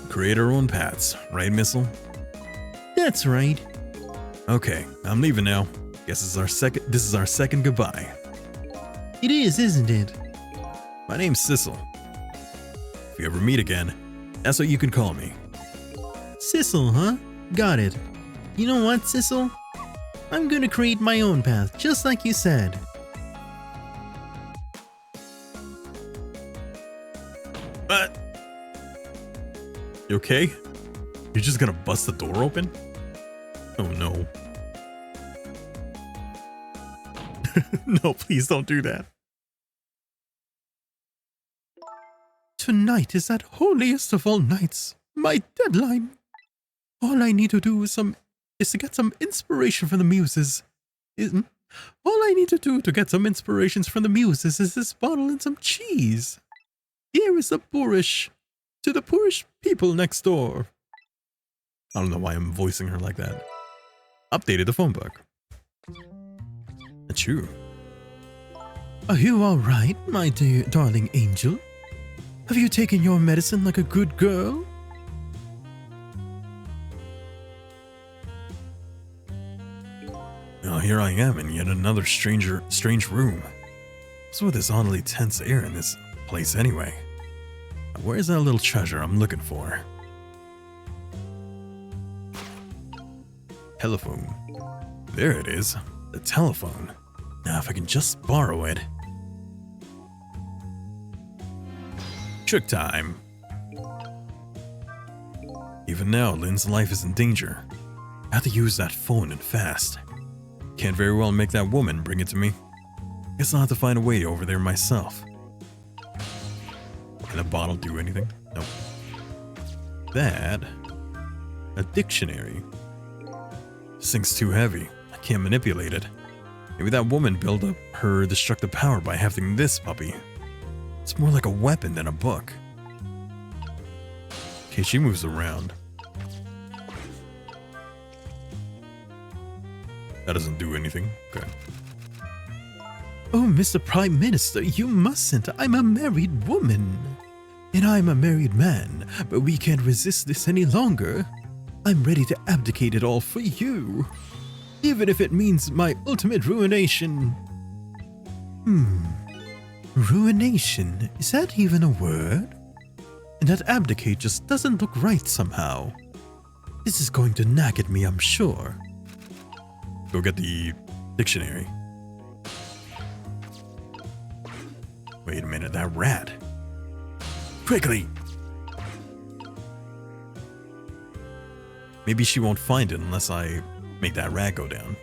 Create our own paths, right, Missile? That's right. Okay, I'm leaving now. Guess this is our second goodbye. It is, isn't it? My name's Sissel. If we ever meet again, that's what you can call me. Sissel, huh? Got it. You know what, Sissel? I'm gonna create my own path, just like you said. You okay? You're just gonna bust the door open? Oh no. No, please don't do that. Tonight is that holiest of all nights, my deadline. All I need to do is to get some inspiration from the muses. All I need to do to get some inspirations from the muses is this bottle and some cheese. Here is the poorish people next door. I don't know why I'm voicing her like that. Updated the phone book. Achoo. Are you all right, my dear darling angel? Have you taken your medicine like a good girl? Oh, here I am in yet another strange room. What's with this oddly tense air in this place anyway? Where's that little treasure I'm looking for? Telephone. There it is. The telephone. Now if I can just borrow it. Trick time. Even now, Lynn's life is in danger. I have to use that phone and fast. Can't very well make that woman bring it to me. Guess I'll have to find a way over there myself. Can a bottle do anything? Nope. That... a dictionary. This thing's too heavy. I can't manipulate it. Maybe that woman built up her destructive power by having this puppy. It's more like a weapon than a book. Okay, she moves around. That doesn't do anything. Okay. Oh, Mr. Prime Minister, you mustn't. I'm a married woman. And I'm a married man, but we can't resist this any longer. I'm ready to abdicate it all for you. Even if it means my ultimate ruination. Ruination? Is that even a word? And that abdicate just doesn't look right somehow. This is going to nag at me, I'm sure. Go get the dictionary. Wait a minute, that rat. Quickly! Maybe she won't find it unless I make that rat go down.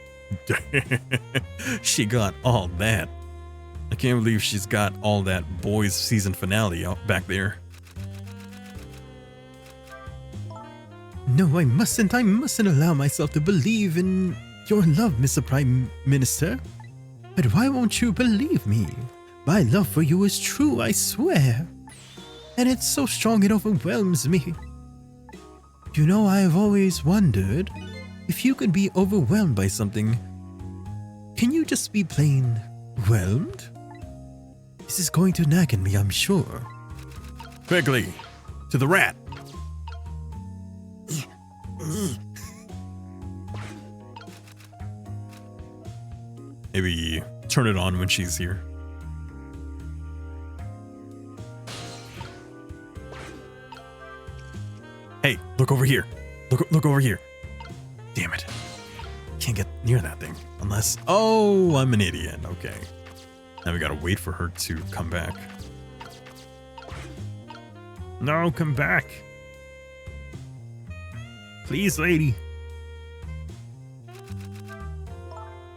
She got all that. I can't believe she's got all that boys season finale out back there. No, I mustn't allow myself to believe in your love, Mr. Prime Minister. But why won't you believe me? My love for you is true, I swear. And it's so strong it overwhelms me. You know, I've always wondered, if you could be overwhelmed by something, can you just be plain whelmed? This is going to nag at me, I'm sure. Quickly, to the rat. Maybe turn it on when she's here. Hey, look over here. Look over here. Damn it. Can't get near that thing. Unless... Oh, I'm an idiot. Okay. Now we gotta wait for her to come back. No, come back. Please, lady.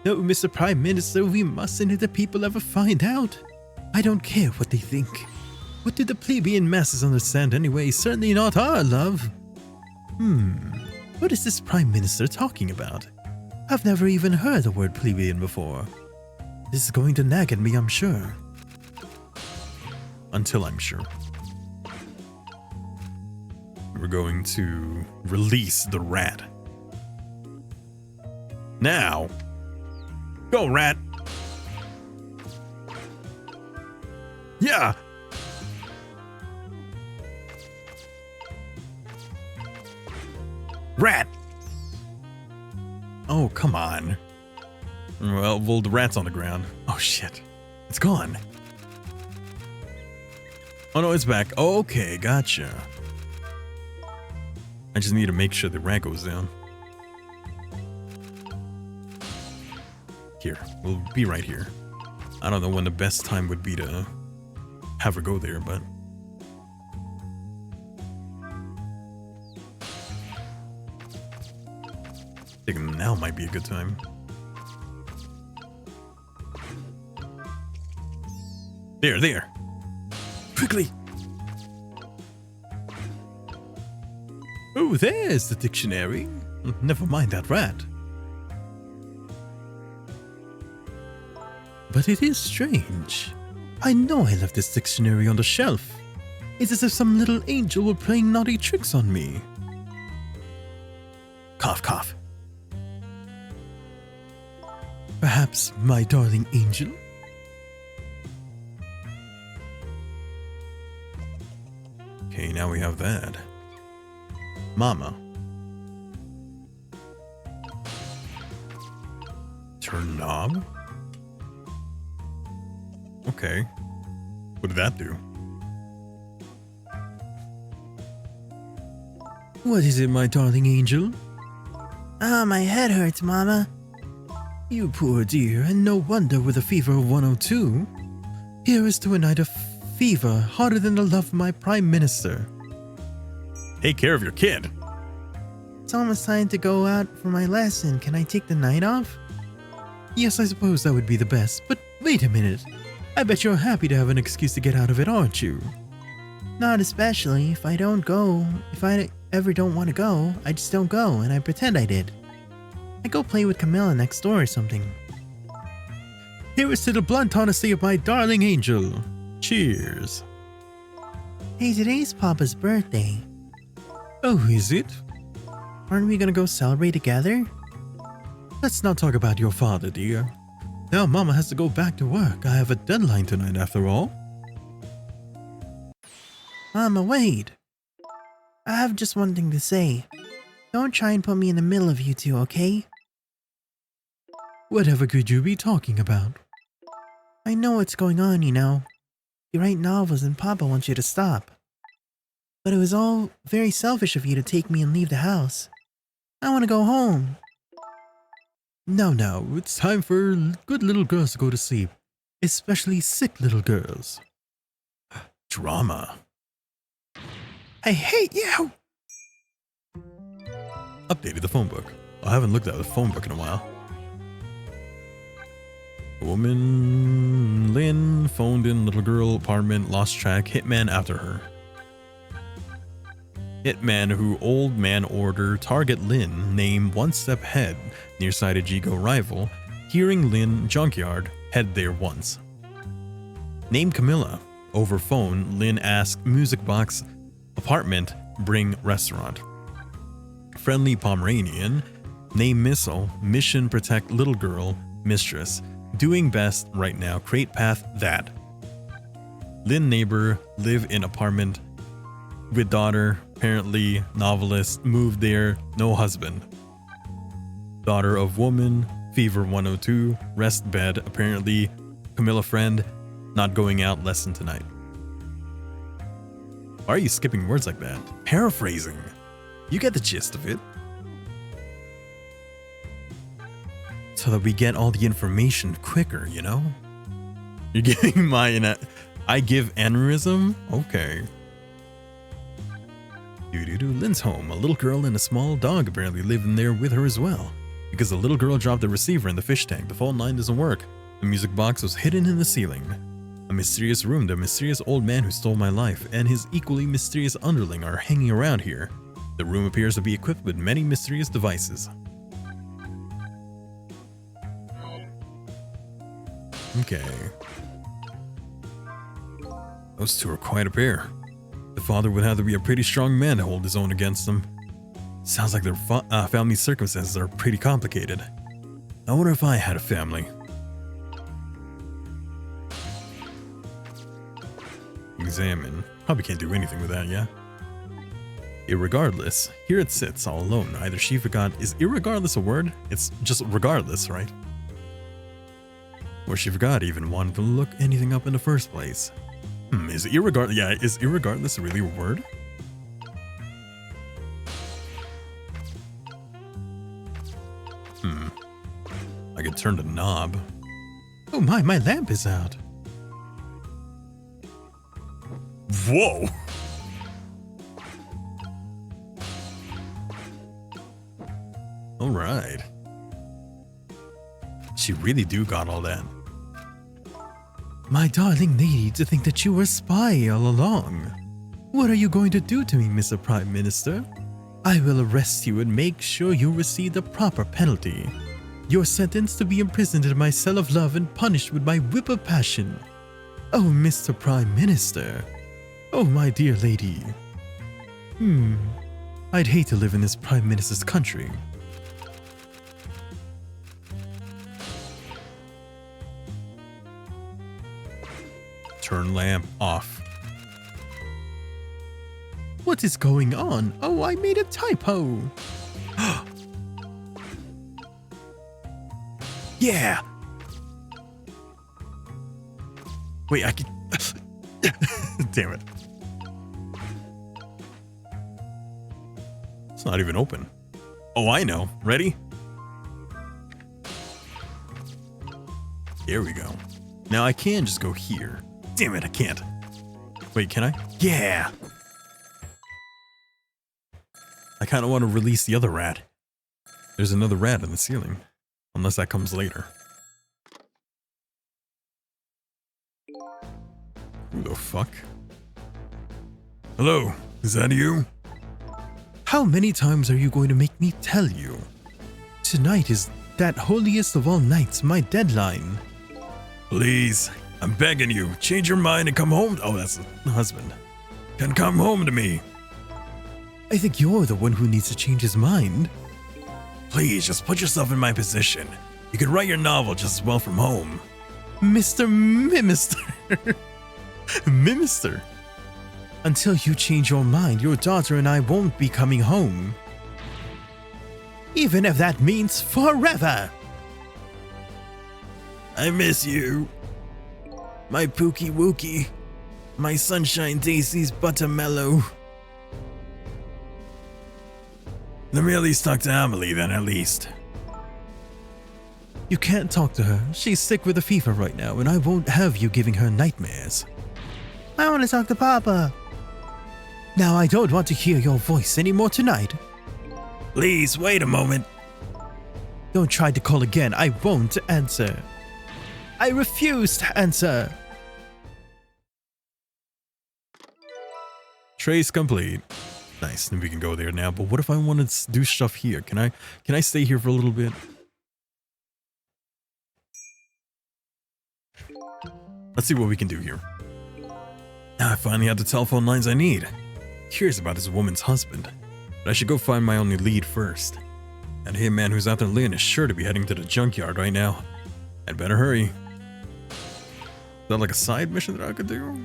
No, Mr. Prime Minister, we mustn't let the people ever find out. I don't care what they think. What do the plebeian masses understand anyway? Certainly not our love. What is this Prime Minister talking about? I've never even heard the word plebeian before. This is going to nag at me, I'm sure. Until I'm sure. We're going to release the rat. Now. Go, rat. Yeah. Rat. Oh, come on. Well, the rat's on the ground. Oh, shit. It's gone. Oh, no, it's back. Okay, gotcha. I just need to make sure the rat goes down. Here, we'll be right here. I don't know when the best time would be to have her go there, but... I think now might be a good time. There. Quickly! Oh, there's the dictionary. Never mind that rat. But it is strange. I know I left this dictionary on the shelf. It's as if some little angel were playing naughty tricks on me. Cough, cough. Perhaps my darling angel? Okay, now we have that. Mama. Turn knob? Okay. What did that do? What is it, my darling angel? Ah, my head hurts, Mama. You poor dear, and no wonder with a fever of 102. Here is to a night of fever hotter than the love of my Prime Minister. Take care of your kid. It's almost time to go out for my lesson. Can I take the night off? Yes, I suppose that would be the best, but wait a minute. I bet you're happy to have an excuse to get out of it, aren't you? Not especially. If I ever don't want to go, I just don't go and I pretend I did. I go play with Camilla next door or something. Here is to the blunt honesty of my darling angel. Cheers. Hey, today's Papa's birthday. Oh, is it? Aren't we gonna go celebrate together? Let's not talk about your father, dear. Now Mama has to go back to work. I have a deadline tonight after all. Mama, wait. I have just one thing to say. Don't try and put me in the middle of you two, okay? Whatever could you be talking about? I know what's going on, you know. You write novels and Papa wants you to stop. But it was all very selfish of you to take me and leave the house. I want to go home. No, it's time for good little girls to go to sleep. Especially sick little girls. Drama. I hate you! Updated the phone book. I haven't looked at the phone book in a while. A woman, Lynn, phoned in little girl apartment, lost track, hitman after her. Hitman who old man order target Lynn, name one step head, nearsighted Jigo rival, hearing Lynn junkyard, head there once. Name Camilla, over phone, Lynn asked music box, apartment, bring restaurant. Friendly Pomeranian, name missile, mission protect little girl, mistress, doing best right now, create path that. Lynn neighbor, live in apartment with daughter, apparently novelist, moved there, no husband. Daughter of woman, fever 102, rest bed, apparently Camilla friend, not going out lesson tonight. Why are you skipping words like that? Paraphrasing. You get the gist of it. So that we get all the information quicker, you know? You're giving my... I give aneurysm? Okay. Lynn's home. A little girl and a small dog apparently live in there with her as well. Because the little girl dropped the receiver in the fish tank, the phone line doesn't work. The music box was hidden in the ceiling. A mysterious room, the mysterious old man who stole my life, and his equally mysterious underling are hanging around here. The room appears to be equipped with many mysterious devices. Okay. Those two are quite a pair. The father would have to be a pretty strong man to hold his own against them. Sounds like their family circumstances are pretty complicated. I wonder if I had a family. Examine. Probably can't do anything with that, yeah? Irregardless. Here it sits, all alone. Either she forgot... Is irregardless a word? It's just regardless, right? Or she forgot even wanted to look anything up in the first place. Is irregardless... Yeah, is irregardless really a word? I could turn the knob. Oh my lamp is out. Whoa! Alright. She really do got all that. My darling lady, to think that you were a spy all along. What are you going to do to me, Mr. Prime Minister? I will arrest you and make sure you receive the proper penalty. You're sentenced to be imprisoned in my cell of love and punished with my whip of passion. Oh, Mr. Prime Minister. Oh, my dear lady. I'd hate to live in this Prime Minister's country. Turn lamp off. What is going on? Oh, I made a typo. Yeah. Wait, I can. Damn it. It's not even open. Oh, I know. Ready? There we go. Now I can just go here. Damn it, I can't. Wait, can I? Yeah. I kind of want to release the other rat. There's another rat in the ceiling. Unless that comes later. Who the fuck? Hello, is that you? How many times are you going to make me tell you? Tonight is that holiest of all nights, my deadline. Please, I'm begging you, change your mind and come home. Oh, that's the husband. Can come home to me. I think you're the one who needs to change his mind. Please, just put yourself in my position. You could write your novel just as well from home. Mr. Mimister. Mimister. Until you change your mind, your daughter and I won't be coming home. Even if that means forever. I miss you. My Pookie Wookie. My Sunshine Daisy's Buttermellow. Let me at least talk to Amelie then, at least. You can't talk to her. She's sick with a fever right now, and I won't have you giving her nightmares. I want to talk to Papa. Now I don't want to hear your voice anymore tonight. Please, wait a moment. Don't try to call again. I won't answer. I refuse to answer. Trace complete. Nice, then we can go there now. But what if I want to do stuff here? Can I stay here for a little bit? Let's see what we can do here. Now I finally have the telephone lines I need. Curious about this woman's husband. But I should go find my only lead first. That hitman who's after Lynn is sure to be heading to the junkyard right now. I'd better hurry. Is that like a side mission that I could do?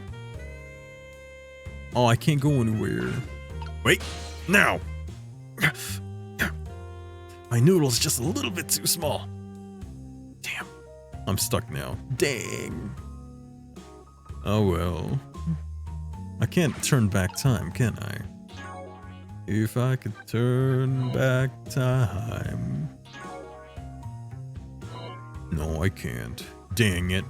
Oh, I can't go anywhere. Wait, now! My noodle's just a little bit too small. Damn, I'm stuck now. Dang. Oh well. I can't turn back time, can I? If I could turn back time. No, I can't. Dang it.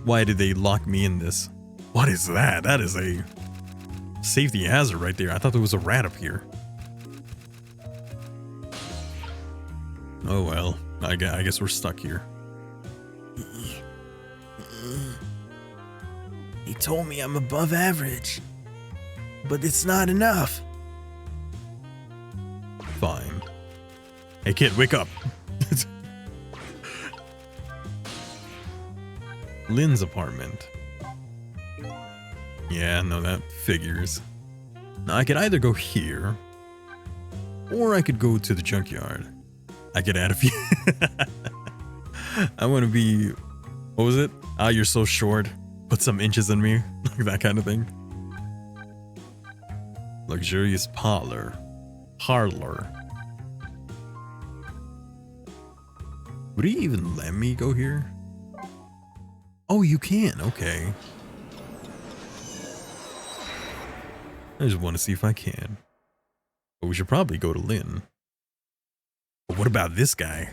Why did they lock me in this? What is that? That is a safety hazard right there. I thought there was a rat up here. Oh well, I guess we're stuck here. He told me I'm above average, but it's not enough. Fine. Hey kid, wake up. Lynn's apartment. Yeah, no, that figures. Now, I could either go here, or I could go to the junkyard. I could add a few. I want to be, what was it? Ah, you're so short. Put some inches in me. Like that kind of thing. Luxurious parlor. Parlor. Would he even let me go here? Oh, you can. Okay. I just want to see if I can. But we should probably go to Lynn. But what about this guy?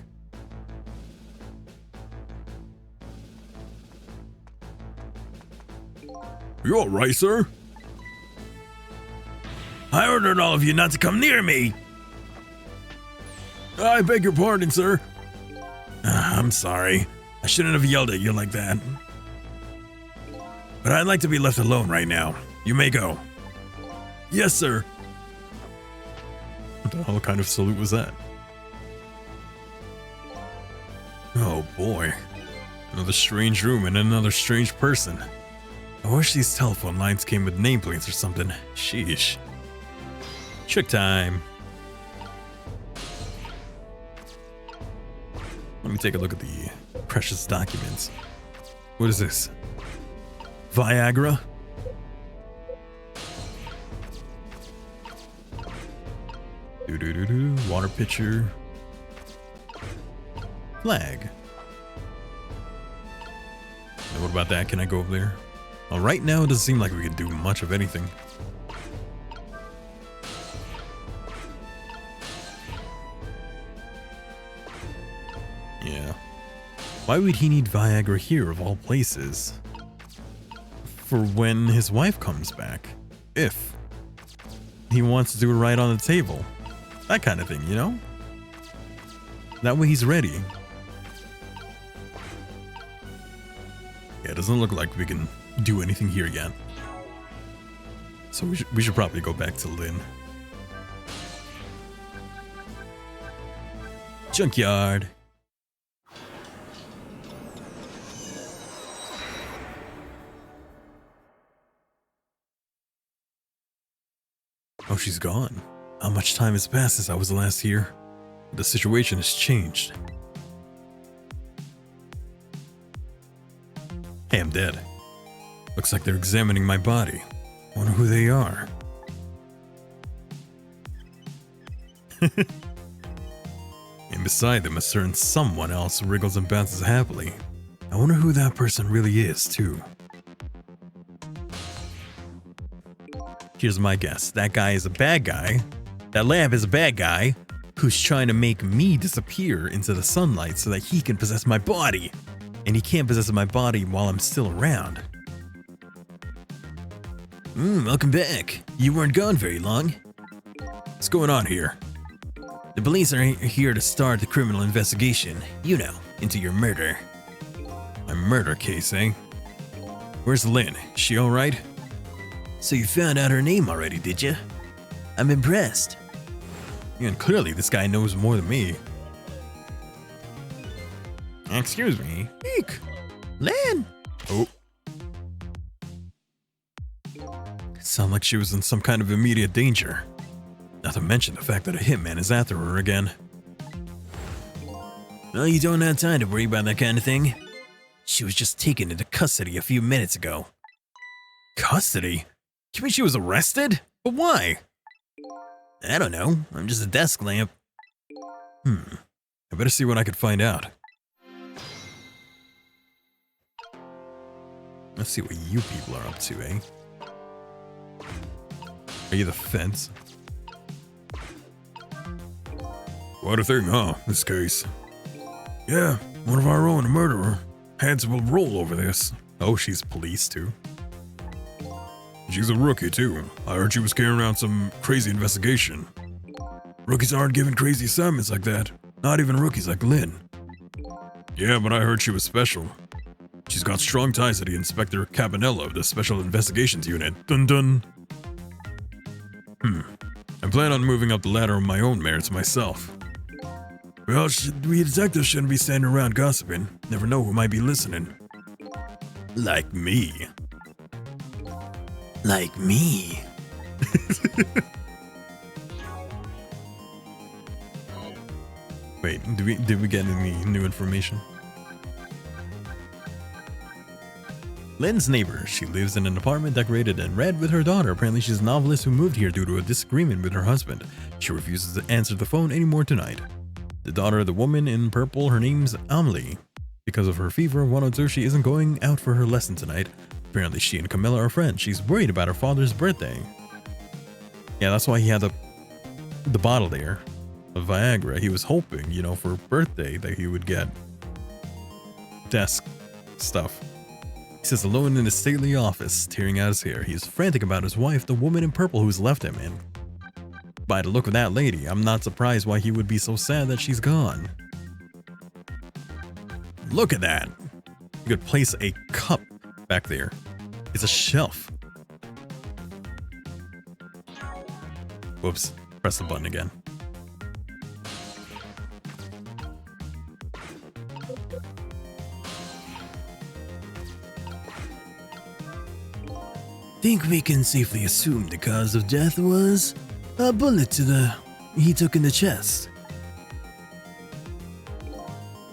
You alright, sir? I ordered all of you not to come near me. I beg your pardon, sir. I'm sorry. I shouldn't have yelled at you like that. But I'd like to be left alone right now. You may go. Yes, sir. What the hell kind of salute was that? Oh boy. Another strange room and another strange person. I wish these telephone lines came with nameplates or something. Sheesh. Trick time. Let me take a look at the precious documents. What is this? Viagra? Water pitcher. Flag. And what about that? Can I go up there? Well, right now it doesn't seem like we can do much of anything. Yeah. Why would he need Viagra here of all places? For when his wife comes back. If he wants to do it right on the table. That kind of thing, you know? That way he's ready. Yeah, it doesn't look like we can do anything here yet. So we should probably go back to Lynn. Junkyard. Oh, she's gone. How much time has passed since I was last here? The situation has changed. Hey, I'm dead. Looks like they're examining my body. Wonder who they are. And beside them, a certain someone else wriggles and bounces happily. I wonder who that person really is, too. Here's my guess. That guy is a bad guy. That lamp is a bad guy who's trying to make me disappear into the sunlight so that he can possess my body. And he can't possess my body while I'm still around. Welcome back. You weren't gone very long. What's going on here? The police are here to start the criminal investigation, you know, into your murder. My murder case, eh? Where's Lynn? Is she alright? So you found out her name already, did you? I'm impressed. Yeah, and clearly this guy knows more than me. Excuse me. Eek. Lynn! Oh. It sounded like she was in some kind of immediate danger. Not to mention the fact that a hitman is after her again. Well, you don't have time to worry about that kind of thing. She was just taken into custody a few minutes ago. Custody? You mean she was arrested? But why? I don't know. I'm just a desk lamp. I better see what I could find out. Let's see what you people are up to, eh? Are you the fence? What a thing, huh? This case. Yeah, one of our own, a murderer. Heads will roll over this. Oh, she's police too. She's a rookie too. I heard she was carrying around some crazy investigation. Rookies aren't given crazy assignments like that. Not even rookies like Lynn. Yeah, but I heard she was special. She's got strong ties to the Inspector Cabanello of the Special Investigations Unit. Dun dun. I plan on moving up the ladder on my own merits myself. Well, we detectives shouldn't be standing around gossiping. Never know who might be listening. Like me. Like me. Wait, did we get any new information? Lynn's neighbor. She lives in an apartment decorated in red with her daughter. Apparently she's a novelist who moved here due to a disagreement with her husband. She refuses to answer the phone anymore tonight. The daughter of the woman in purple, her name's Amxrry. Because of her fever, 102, she isn't going out for her lesson tonight. Apparently she and Camilla are friends. She's worried about her father's birthday. Yeah, that's why he had the bottle there of Viagra. He was hoping, you know, for birthday that he would get desk stuff. He sits alone in his stately office, tearing out his hair. He is frantic about his wife, the woman in purple who's left him, and by the look of that lady, I'm not surprised why he would be so sad that she's gone. Look at that! You could place a cup back there. It's a shelf. Whoops. Press the button again. Think we can safely assume the cause of death was a bullet he took in the chest.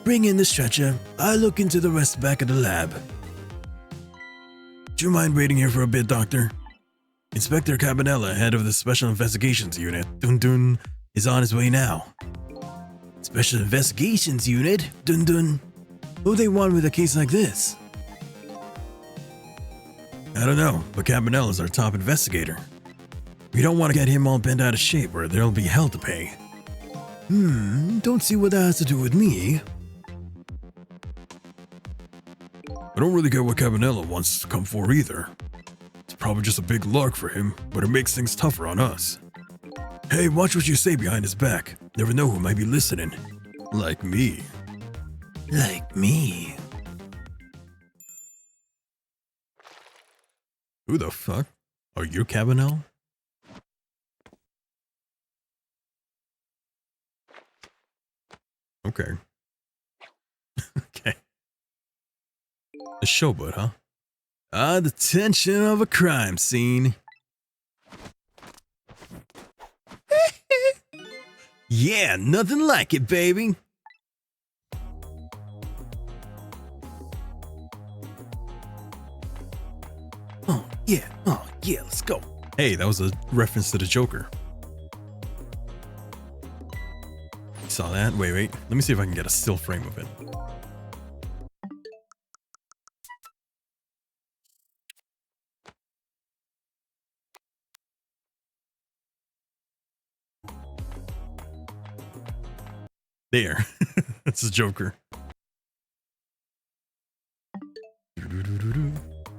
Bring in the stretcher. I'll look into the rest back at the lab. Do you mind waiting here for a bit, Doctor? Inspector Cabanella, head of the Special Investigations Unit, Dun-dun, is on his way now. Special Investigations Unit? Dun-dun. Who they want with a case like this? I don't know, but Cabanella's our top investigator. We don't want to get him all bent out of shape or there'll be hell to pay. Don't see what that has to do with me. I don't really get what Cabanella wants to come for either. It's probably just a big lark for him, but it makes things tougher on us. Hey, watch what you say behind his back. Never know who might be listening. Like me. Like me. Who the fuck? Are you Cabanel? Okay. Okay. A showboat, huh? Ah, the tension of a crime scene. Yeah, nothing like it, baby. Oh, yeah, let's go. Hey, that was a reference to the Joker. You saw that? Wait. Let me see if I can get a still frame of it. There. That's the Joker.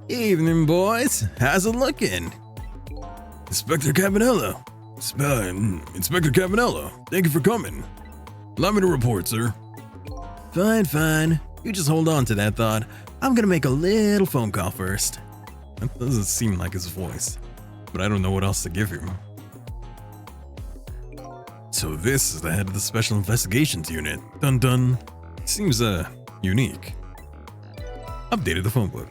Evening, boys. How's it looking? Inspector Cabanella. Inspector Cabanella, thank you for coming. Allow me to report, sir. Fine. You just hold on to that thought. I'm gonna make a little phone call first. That doesn't seem like his voice, but I don't know what else to give him. So this is the head of the Special Investigations Unit. Dun dun. Seems, unique. Updated the phone book.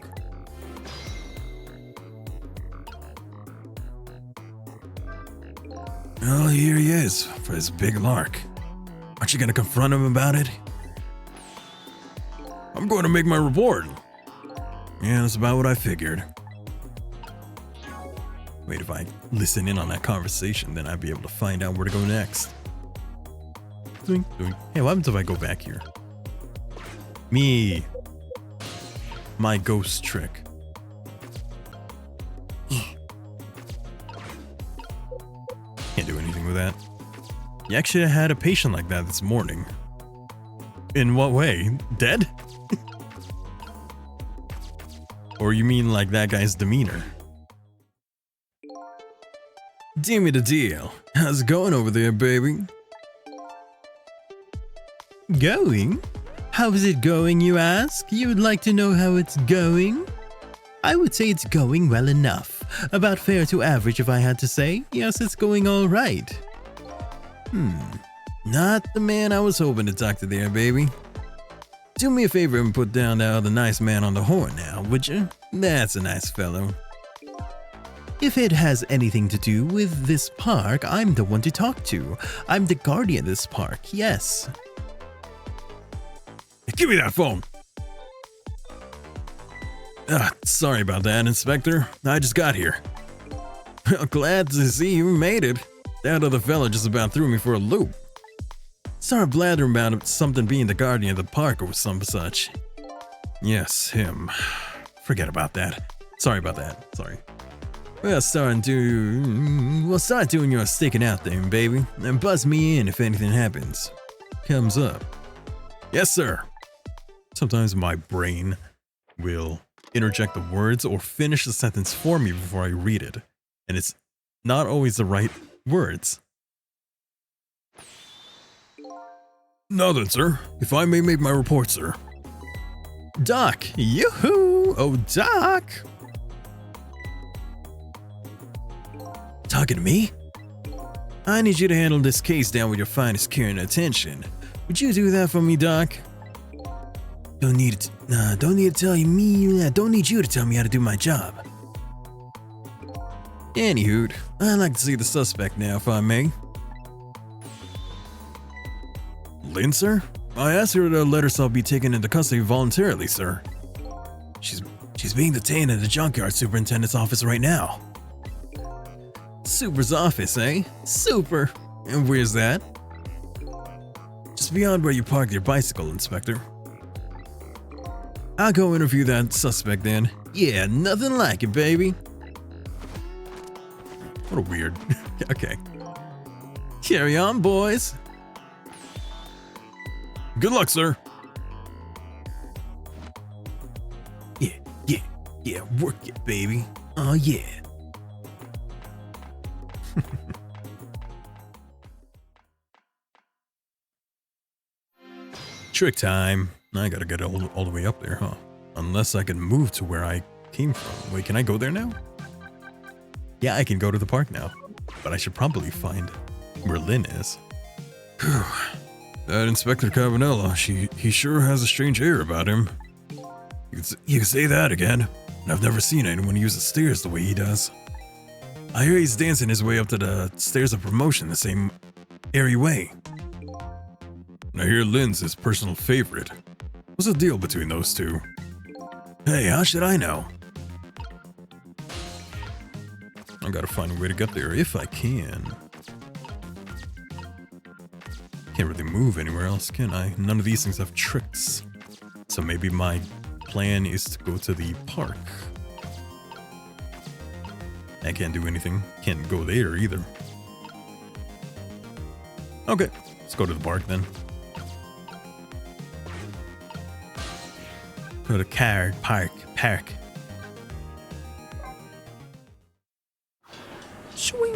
Oh, here he is for his big lark. Aren't you gonna confront him about it? I'm going to make my report. Yeah, that's about what I figured. Wait, if I listen in on that conversation, then I'd be able to find out where to go next. Doing. Hey, what happens if I go back here? Me. My ghost trick. Can't do anything with that. You actually had a patient like that this morning. In what way? Dead? Or you mean like that guy's demeanor? Do me the deal. How's it going over there, baby? Going? How is it going, you ask? You would like to know how it's going? I would say it's going well enough. About fair to average, if I had to say. Yes, it's going all right. Not the man I was hoping to talk to there, baby. Do me a favor and put down the other nice man on the horn now, would you? That's a nice fellow. If it has anything to do with this park, I'm the one to talk to. I'm the guardian of this park, yes. Give me that phone! Sorry about that, Inspector. I just got here. Glad to see you made it. That other fella just about threw me for a loop. Started blathering about something being the guardian of the park or some such. Yes, him. Forget about that. Sorry about that. Sorry. Well, start doing your sticking out there, baby, and buzz me in if anything happens. Comes up. Yes, sir. Sometimes my brain will interject the words or finish the sentence for me before I read it, and it's not always the right words. Now then, sir, if I may make my report, sir. Doc, yoo-hoo! Oh, Doc! Talking to me? I need you to handle this case down with your finest care and attention. Would you do that for me, Doc? Don't need you to tell me how to do my job. Anywho, I'd like to see the suspect now, if I may. Lynn, sir? I asked her to let herself be taken into custody voluntarily, sir. She's being detained in the junkyard superintendent's office right now. Super's office, eh? Super! And where's that? Just beyond where you parked your bicycle, Inspector. I'll go interview that suspect then. Yeah, nothing like it, baby. What a weird... Okay. Carry on, boys. Good luck, sir. Yeah, work it, baby. Oh, yeah. Trick time. I gotta get all the way up there, huh? Unless I can move to where I came from. Wait, can I go there now? Yeah, I can go to the park now. But I should probably find where Lynn is. Whew. That Inspector Cabanella, he sure has a strange air about him. You can say that again. I've never seen anyone use the stairs the way he does. I hear he's dancing his way up to the stairs of promotion the same airy way. And I hear Lynn's his personal favorite. What's the deal between those two? Hey, how should I know? I gotta find a way to get there if I can. Can't really move anywhere else, can I? None of these things have tricks. So maybe my plan is to go to the park. I can't do anything. Can't go there either. Okay, let's go to the park then. Go to park. Swing.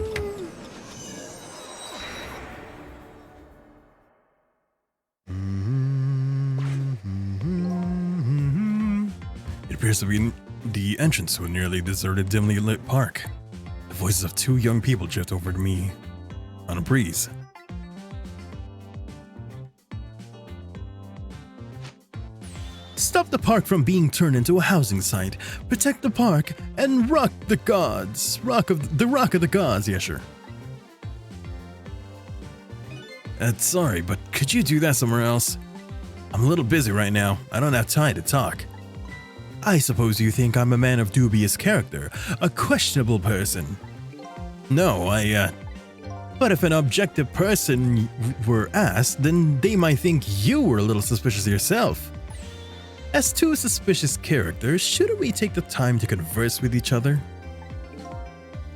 It appears to be the entrance to a nearly deserted, dimly lit park. The voices of two young people drift over to me on a breeze. Stop the park from being turned into a housing site. Protect the park and rock the gods. Rock of the gods. Yeah, sure. Sorry, but could you do that somewhere else? I'm a little busy right now. I don't have time to talk. I suppose you think I'm a man of dubious character, a questionable person. No, But if an objective person were asked, then they might think you were a little suspicious yourself. As two suspicious characters, shouldn't we take the time to converse with each other?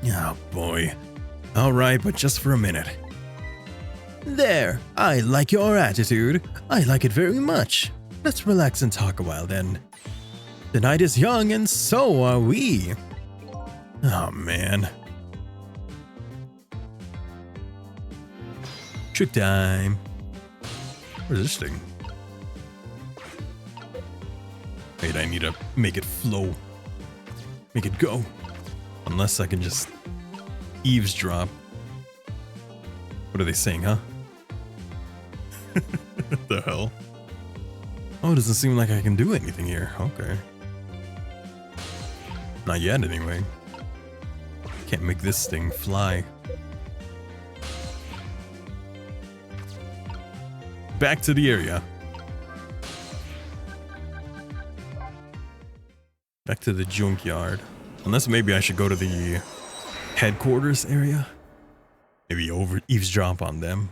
Oh boy. Alright, but just for a minute. There, I like your attitude. I like it very much. Let's relax and talk a while then. The night is young and so are we. Oh man. Trick time. Where's this thing? Wait, I need to make it flow. Make it go. Unless I can just eavesdrop. What are they saying, huh? What the hell? Oh, it doesn't seem like I can do anything here. Okay. Not yet, anyway. Can't make this thing fly. Back to the area. Back to the junkyard. Unless maybe I should go to the headquarters area. Maybe eavesdrop on them.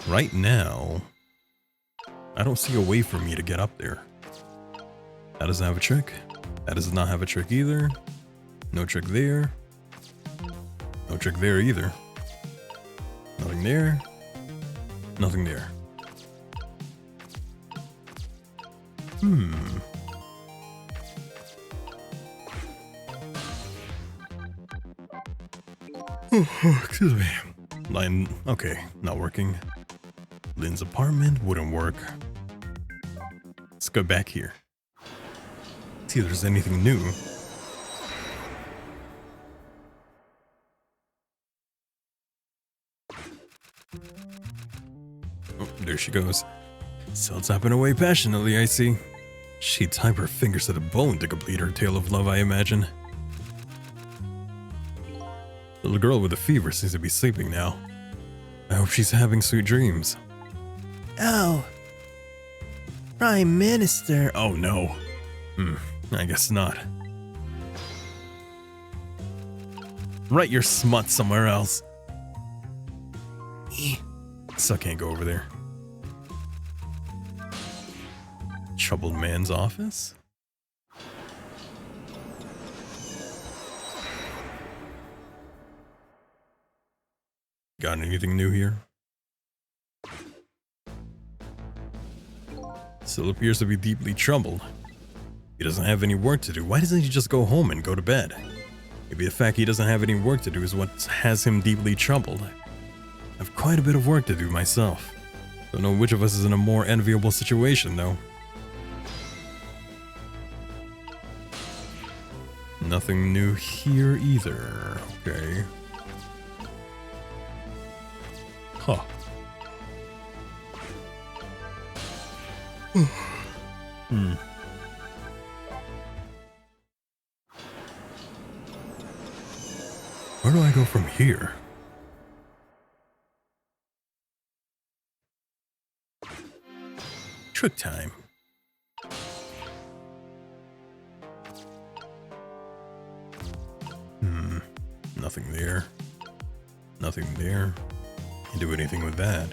Right now, I don't see a way for me to get up there. That doesn't have a trick. That does not have a trick either. No trick there. No trick there either. Nothing there. Nothing there. Excuse me. Line, okay, not working. Lynn's apartment wouldn't work. Let's go back here. See if there's anything new. Oh, there she goes. Still tapping away passionately, I see. She'd type her fingers to the bone to complete her tale of love, I imagine. The little girl with the fever seems to be sleeping now. I hope she's having sweet dreams. Oh. Prime Minister. Oh no. I guess not. Write your smut somewhere else. Still can't go over there. Troubled man's office? Got anything new here? Still appears to be deeply troubled. He doesn't have any work to do. Why doesn't he just go home and go to bed? Maybe the fact he doesn't have any work to do is what has him deeply troubled. I have quite a bit of work to do myself. Don't know which of us is in a more enviable situation, though. Nothing new here either. Okay. Huh. Where do I go from here? Trick time. Nothing there. Nothing there. Can't do anything with that.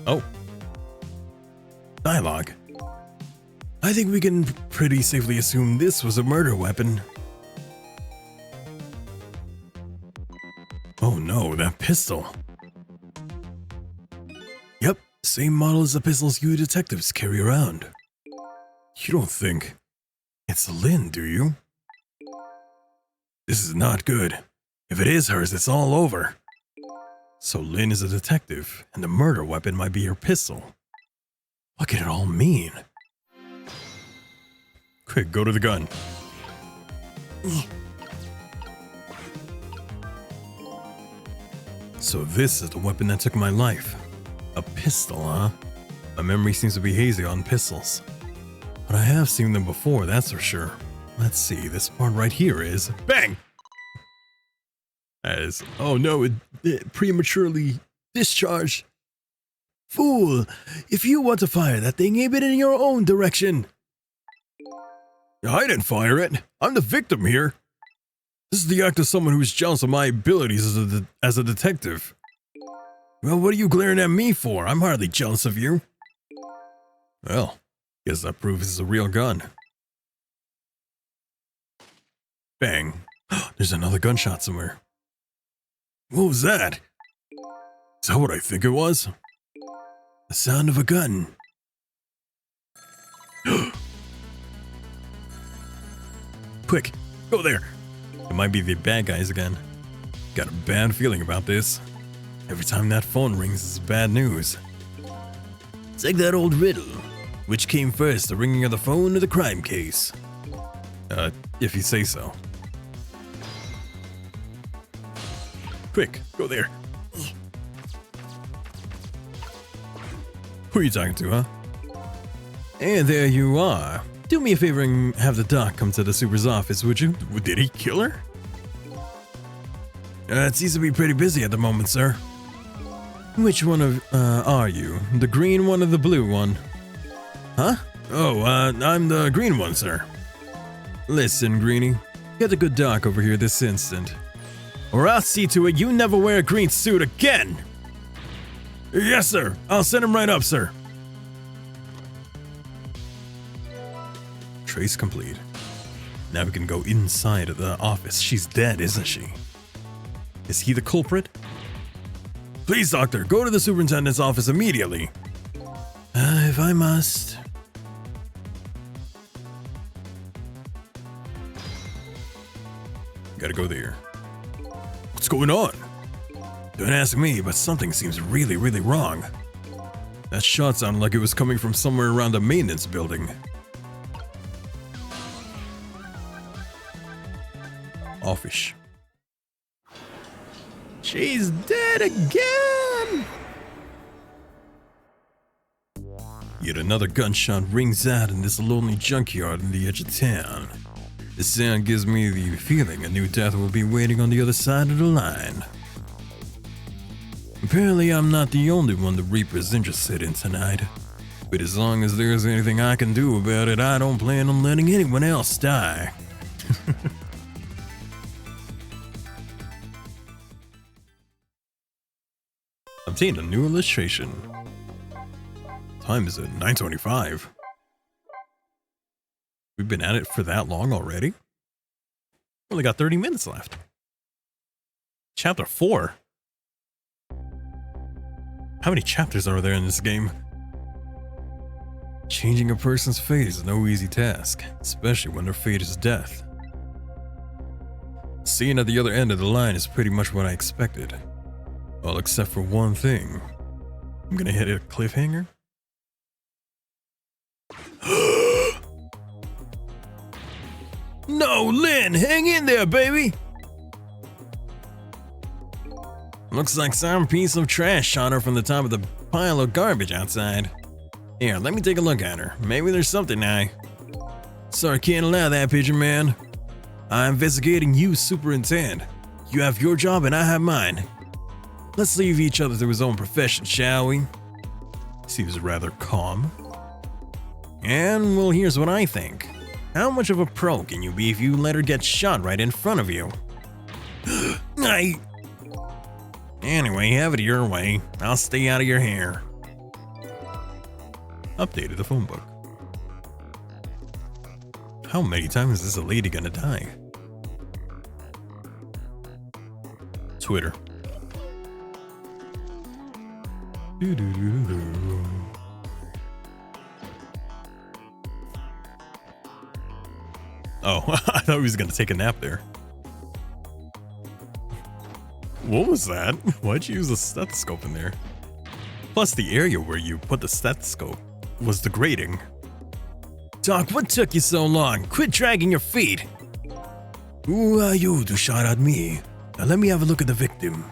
Oh. Dialogue. I think we can pretty safely assume this was a murder weapon. Oh no, that pistol. Yep, same model as the pistols you detectives carry around. You don't think it's Lynn, do you? This is not good. If it is hers, it's all over. So Lynn is a detective, and the murder weapon might be her pistol. What can it all mean? Quick, go to the gun. So this is the weapon that took my life. A pistol, huh? My memory seems to be hazy on pistols. But I have seen them before, that's for sure. Let's see, this part right here is... Bang! As... Oh no, it prematurely discharged. Fool! If you want to fire that thing, aim it in your own direction. I didn't fire it. I'm the victim here. This is the act of someone who's jealous of my abilities as a detective. Well, what are you glaring at me for? I'm hardly jealous of you. Well, guess that proves it's a real gun. Bang. There's another gunshot somewhere. What was that? Is that what I think it was? The sound of a gun. Quick, go there. It might be the bad guys again. Got a bad feeling about this. Every time that phone rings, it's bad news. It's like that old riddle. Which came first, the ringing of the phone or the crime case? If you say so. Quick, go there. Who are you talking to, huh? And there you are. Do me a favor and have the doc come to the super's office, would you? Did he kill her? It seems to be pretty busy at the moment, sir. Which one of, are you? The green one or the blue one? Huh? Oh, I'm the green one, sir. Listen, Greenie. Get the good doc over here this instant. Or I'll see to it you never wear a green suit again! Yes, sir. I'll send him right up, sir. Trace complete. Now we can go inside of the office. She's dead, isn't she? Is he the culprit? Please, doctor, go to the superintendent's office immediately. If I must. Gotta go there. What's going on? Don't ask me, but something seems really, really wrong. That shot sounded like it was coming from somewhere around the maintenance building. Office. She's dead again! Yet another gunshot rings out in this lonely junkyard in the edge of town. This sound gives me the feeling a new death will be waiting on the other side of the line. Apparently I'm not the only one the Reaper's interested in tonight. But as long as there's anything I can do about it, I don't plan on letting anyone else die. Obtained a new illustration. Time is at 9:25. We've been at it for that long already? Only got 30 minutes left. Chapter 4? How many chapters are there in this game? Changing a person's fate is no easy task, especially when their fate is death. Seeing at the other end of the line is pretty much what I expected. Well, except for one thing. I'm gonna hit a cliffhanger. No, Lynn, hang in there, baby! Looks like some piece of trash shot her from the top of the pile of garbage outside. Here, let me take a look at her. Maybe there's something Sorry, can't allow that, Pigeon Man. I'm investigating you, Superintendent. You have your job and I have mine. Let's leave each other to his own profession, shall we? Seems rather calm. And, well, here's what I think. How much of a pro can you be if you let her get shot right in front of you? Anyway, have it your way. I'll stay out of your hair. Updated the phone book. How many times is a lady gonna die? Twitter. Oh, I thought he was gonna take a nap there. What was that? Why'd you use a stethoscope in there? Plus, the area where you put the stethoscope was degrading. Doc, what took you so long? Quit dragging your feet. Who are you to shout at me? Now let me have a look at the victim.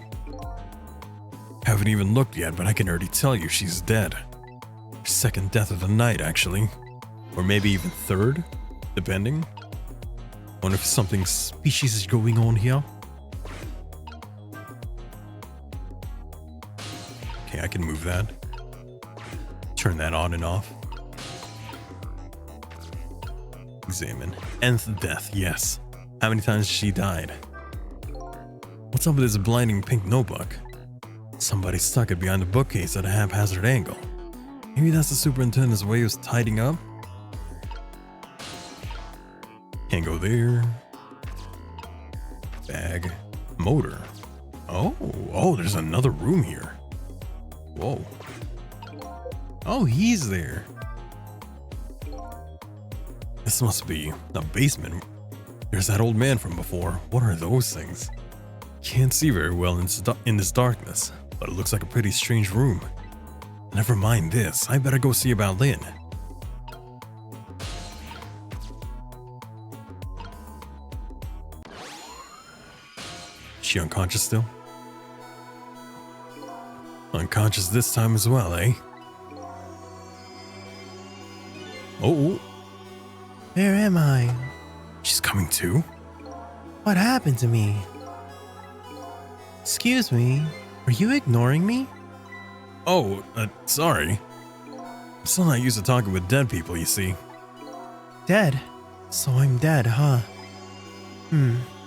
Haven't even looked yet, but I can already tell you she's dead. Second death of the night, actually. Or maybe even third, depending. Wonder if something species is going on here. Okay, I can move that. Turn that on and off. Examine. Nth death, yes. How many times she died? What's up with this blinding pink notebook? Somebody stuck it behind the bookcase at a haphazard angle. Maybe that's the superintendent's way of tidying up? Can't go there. Bag. Motor. Oh, there's another room here. Whoa. Oh, he's there. This must be a basement. There's that old man from before. What are those things? Can't see very well in this darkness, but it looks like a pretty strange room. Never mind this. I better go see about Lynn. She unconscious still? Unconscious this time as well, eh? Oh. Where am I? She's coming too? What happened to me? Excuse me, are you ignoring me? Oh, sorry. I'm still not used to talking with dead people, you see. Dead? So I'm dead, huh?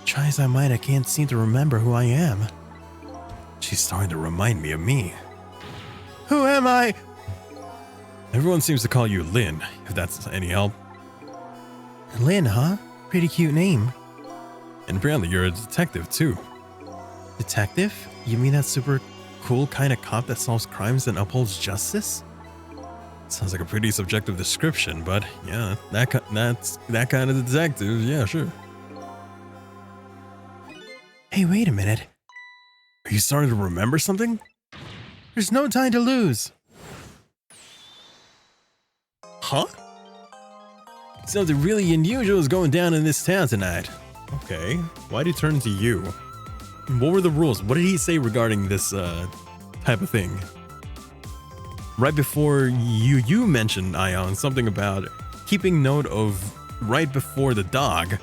Try as I might, I can't seem to remember who I am. She's starting to remind me of me. Who am I? Everyone seems to call you Lynn, if that's any help. Lynn, huh? Pretty cute name. And apparently you're a detective too. Detective? You mean that super cool kind of cop that solves crimes and upholds justice? Sounds like a pretty subjective description, but yeah, that's that kind of detective, yeah, sure. Hey, wait a minute. Are you starting to remember something? There's no time to lose. Huh? Something really unusual is going down in this town tonight. Okay, why'd he turn to you? What were the rules? What did he say regarding this type of thing? Right before you mentioned, Ion, something about keeping note of right before the dog.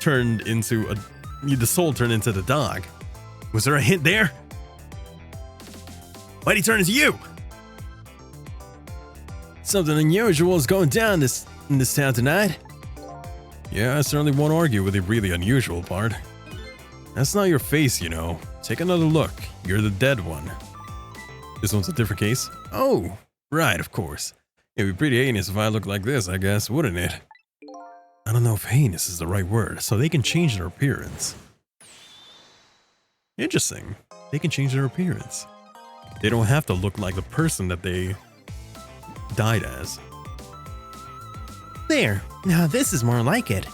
turned into the soul turned into the dog. Was there a hint there? Why'd he turn into you? Something unusual is going down in this town tonight. Yeah, I certainly won't argue with the really unusual part. That's not your face, you know. Take another look. You're the dead one. This one's a different case? Oh, right, of course. It'd be pretty heinous if I looked like this, I guess, wouldn't it? I don't know if heinous is the right word, so they can change their appearance. Interesting. They can change their appearance. They don't have to look like the person that they died as. There. Now this is more like it.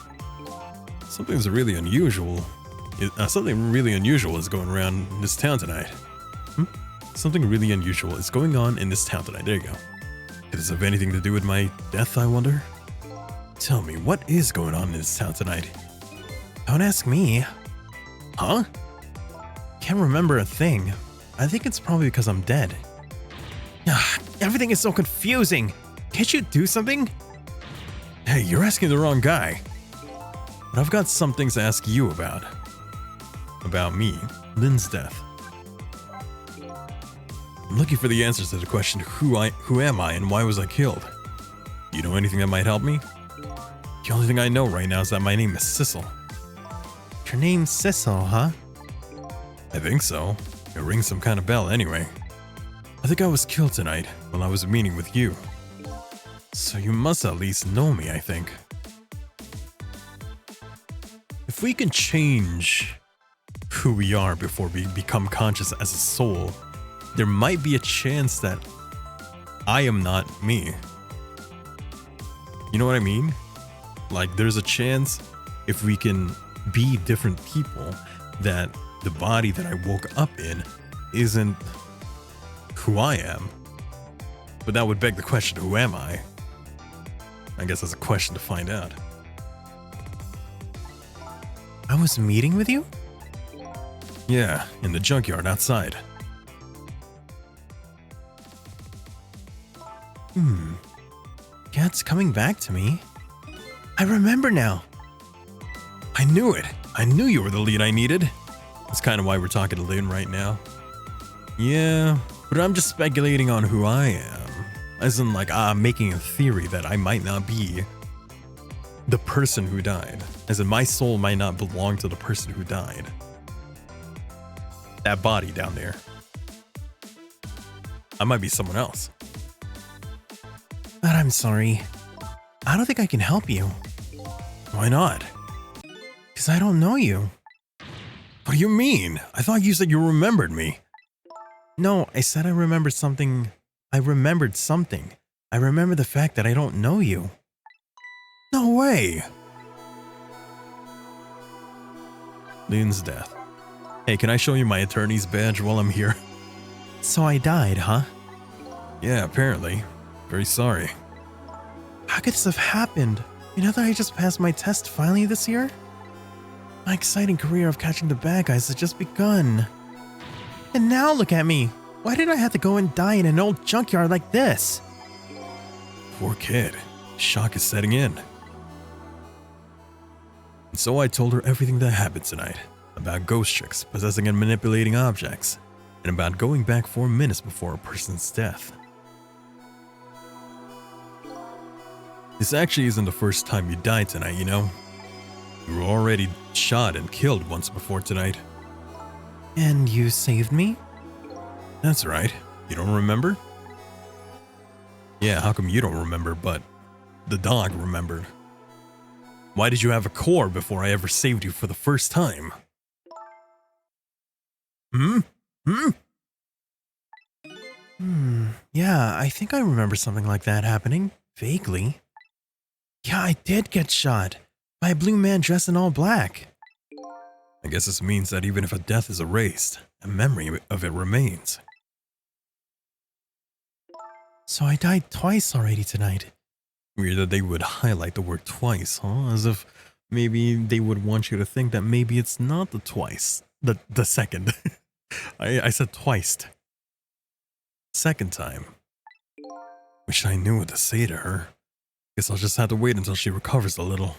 Something really unusual is going around in this town tonight. Something really unusual is going on in this town tonight. There you go. Does this have anything to do with my death, I wonder? Tell me, what is going on in this town tonight? Don't ask me. Huh? Can't remember a thing. I think it's probably because I'm dead. Everything is so confusing. Can't you do something? Hey, you're asking the wrong guy. But I've got some things to ask you about. About me, Lynn's death. I'm looking for the answers to the question, who am I and why was I killed? Do you know anything that might help me? The only thing I know right now is that my name is Sissel. Your name's Sissel, huh? I think so. It rings some kind of bell anyway. I think I was killed tonight while I was meeting with you. So you must at least know me, I think. If we can change who we are before we become conscious as a soul, there might be a chance that I am not me. You know what I mean? Like, there's a chance if we can be different people that the body that I woke up in isn't who I am. But that would beg the question, who am I? I guess that's a question to find out. I was meeting with you? Yeah, in the junkyard outside. Yeah, it's coming back to me. I remember now. I knew it. I knew you were the lead I needed. That's kind of why we're talking to Lynn right now. Yeah, but I'm just speculating on who I am. As in, like, I'm making a theory that I might not be the person who died. As in, my soul might not belong to the person who died. That body down there. I might be someone else. But I'm sorry. I don't think I can help you. Why not? Because I don't know you. What do you mean? I thought you said you remembered me. No, I said I remembered something. I remembered something. I remember the fact that I don't know you. No way. Lynn's death. Hey, can I show you my attorney's badge while I'm here? So I died, huh? Yeah, apparently. Very sorry. How could this have happened? You know that I just passed my test finally this year? My exciting career of catching the bad guys has just begun. And now look at me. Why did I have to go and die in an old junkyard like this? Poor kid. Shock is setting in. And so I told her everything that happened tonight. About ghost chicks, possessing and manipulating objects. And about going back 4 minutes before a person's death. This actually isn't the first time you died tonight, you know? You were already shot and killed once before tonight. And you saved me? That's right. You don't remember? Yeah, how come you don't remember, but the dog remembered? Why did you have a core before I ever saved you for the first time? Yeah, I think I remember something like that happening. Vaguely. Yeah, I did get shot. By a blue man dressed in all black. I guess this means that even if a death is erased, a memory of it remains. So I died twice already tonight. Weird that they would highlight the word twice, huh? As if maybe they would want you to think that maybe it's not the twice. The second. I said twice. Second time. Wish I knew what to say to her. Guess I'll just have to wait until she recovers a little.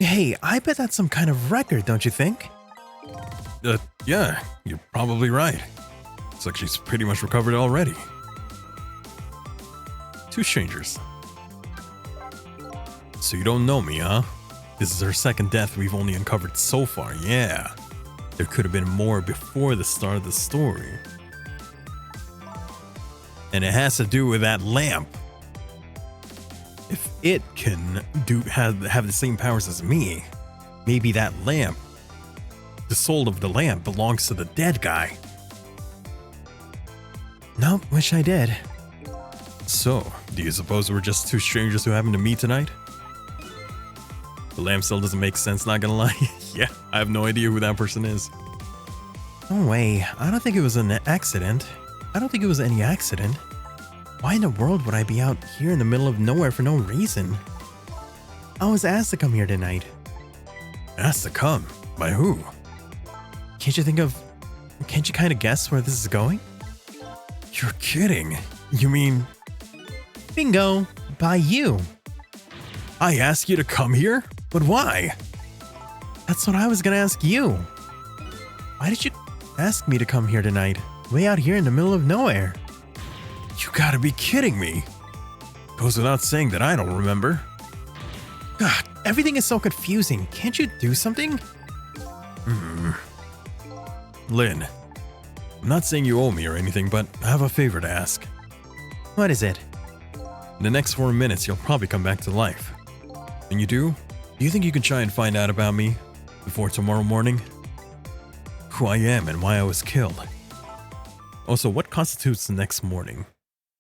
Hey, I bet that's some kind of record, don't you think? Yeah, you're probably right. Looks like she's pretty much recovered already. Two strangers. So you don't know me, huh? This is her second death we've only uncovered so far, yeah. There could have been more before the start of the story. And it has to do with that lamp. If it can have the same powers as me, maybe that lamp, the soul of the lamp, belongs to the dead guy. Nope, wish I did. So, do you suppose we're just two strangers who happened to meet tonight? The lamp still doesn't make sense, not gonna lie. Yeah, I have no idea who that person is. No way, I don't think it was an accident. I don't think it was any accident. Why in the world would I be out here in the middle of nowhere for no reason? I was asked to come here tonight. Asked to come? By who? Can't you kind of guess where this is going? You're kidding. You mean Bingo! By you. I asked you to come here? But why? That's what I was gonna ask you. Why did you ask me to come here tonight? Way out here in the middle of nowhere. You gotta be kidding me. Goes without saying that I don't remember. God, everything is so confusing. Can't you do something? Lynn, I'm not saying you owe me or anything, but I have a favor to ask. What is it? In the next 4 minutes, you'll probably come back to life. When you do you think you can try and find out about me before tomorrow morning? Who I am and why I was killed. Also, what constitutes the next morning?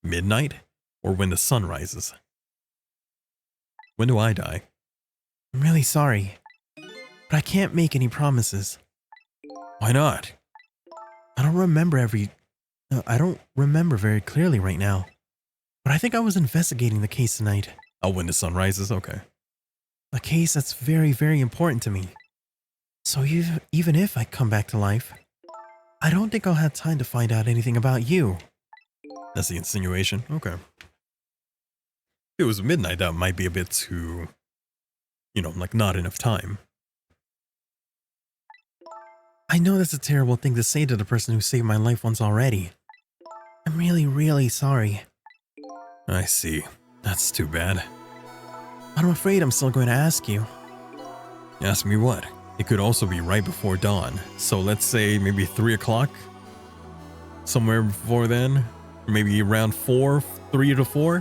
Midnight? Or when the sun rises? When do I die? I'm really sorry, but I can't make any promises. Why not? I don't remember very clearly right now, but I think I was investigating the case tonight. Oh, when the sun rises? Okay. A case that's very, very important to me. So even if I come back to life, I don't think I'll have time to find out anything about you. That's the insinuation? Okay. If it was midnight, that might be a bit too, like not enough time. I know that's a terrible thing to say to the person who saved my life once already. I'm really, really sorry. I see. That's too bad. But I'm afraid I'm still going to ask you. Ask me what? It could also be right before dawn. So let's say maybe 3 o'clock? Somewhere before then? Or maybe around 4, 3 to 4?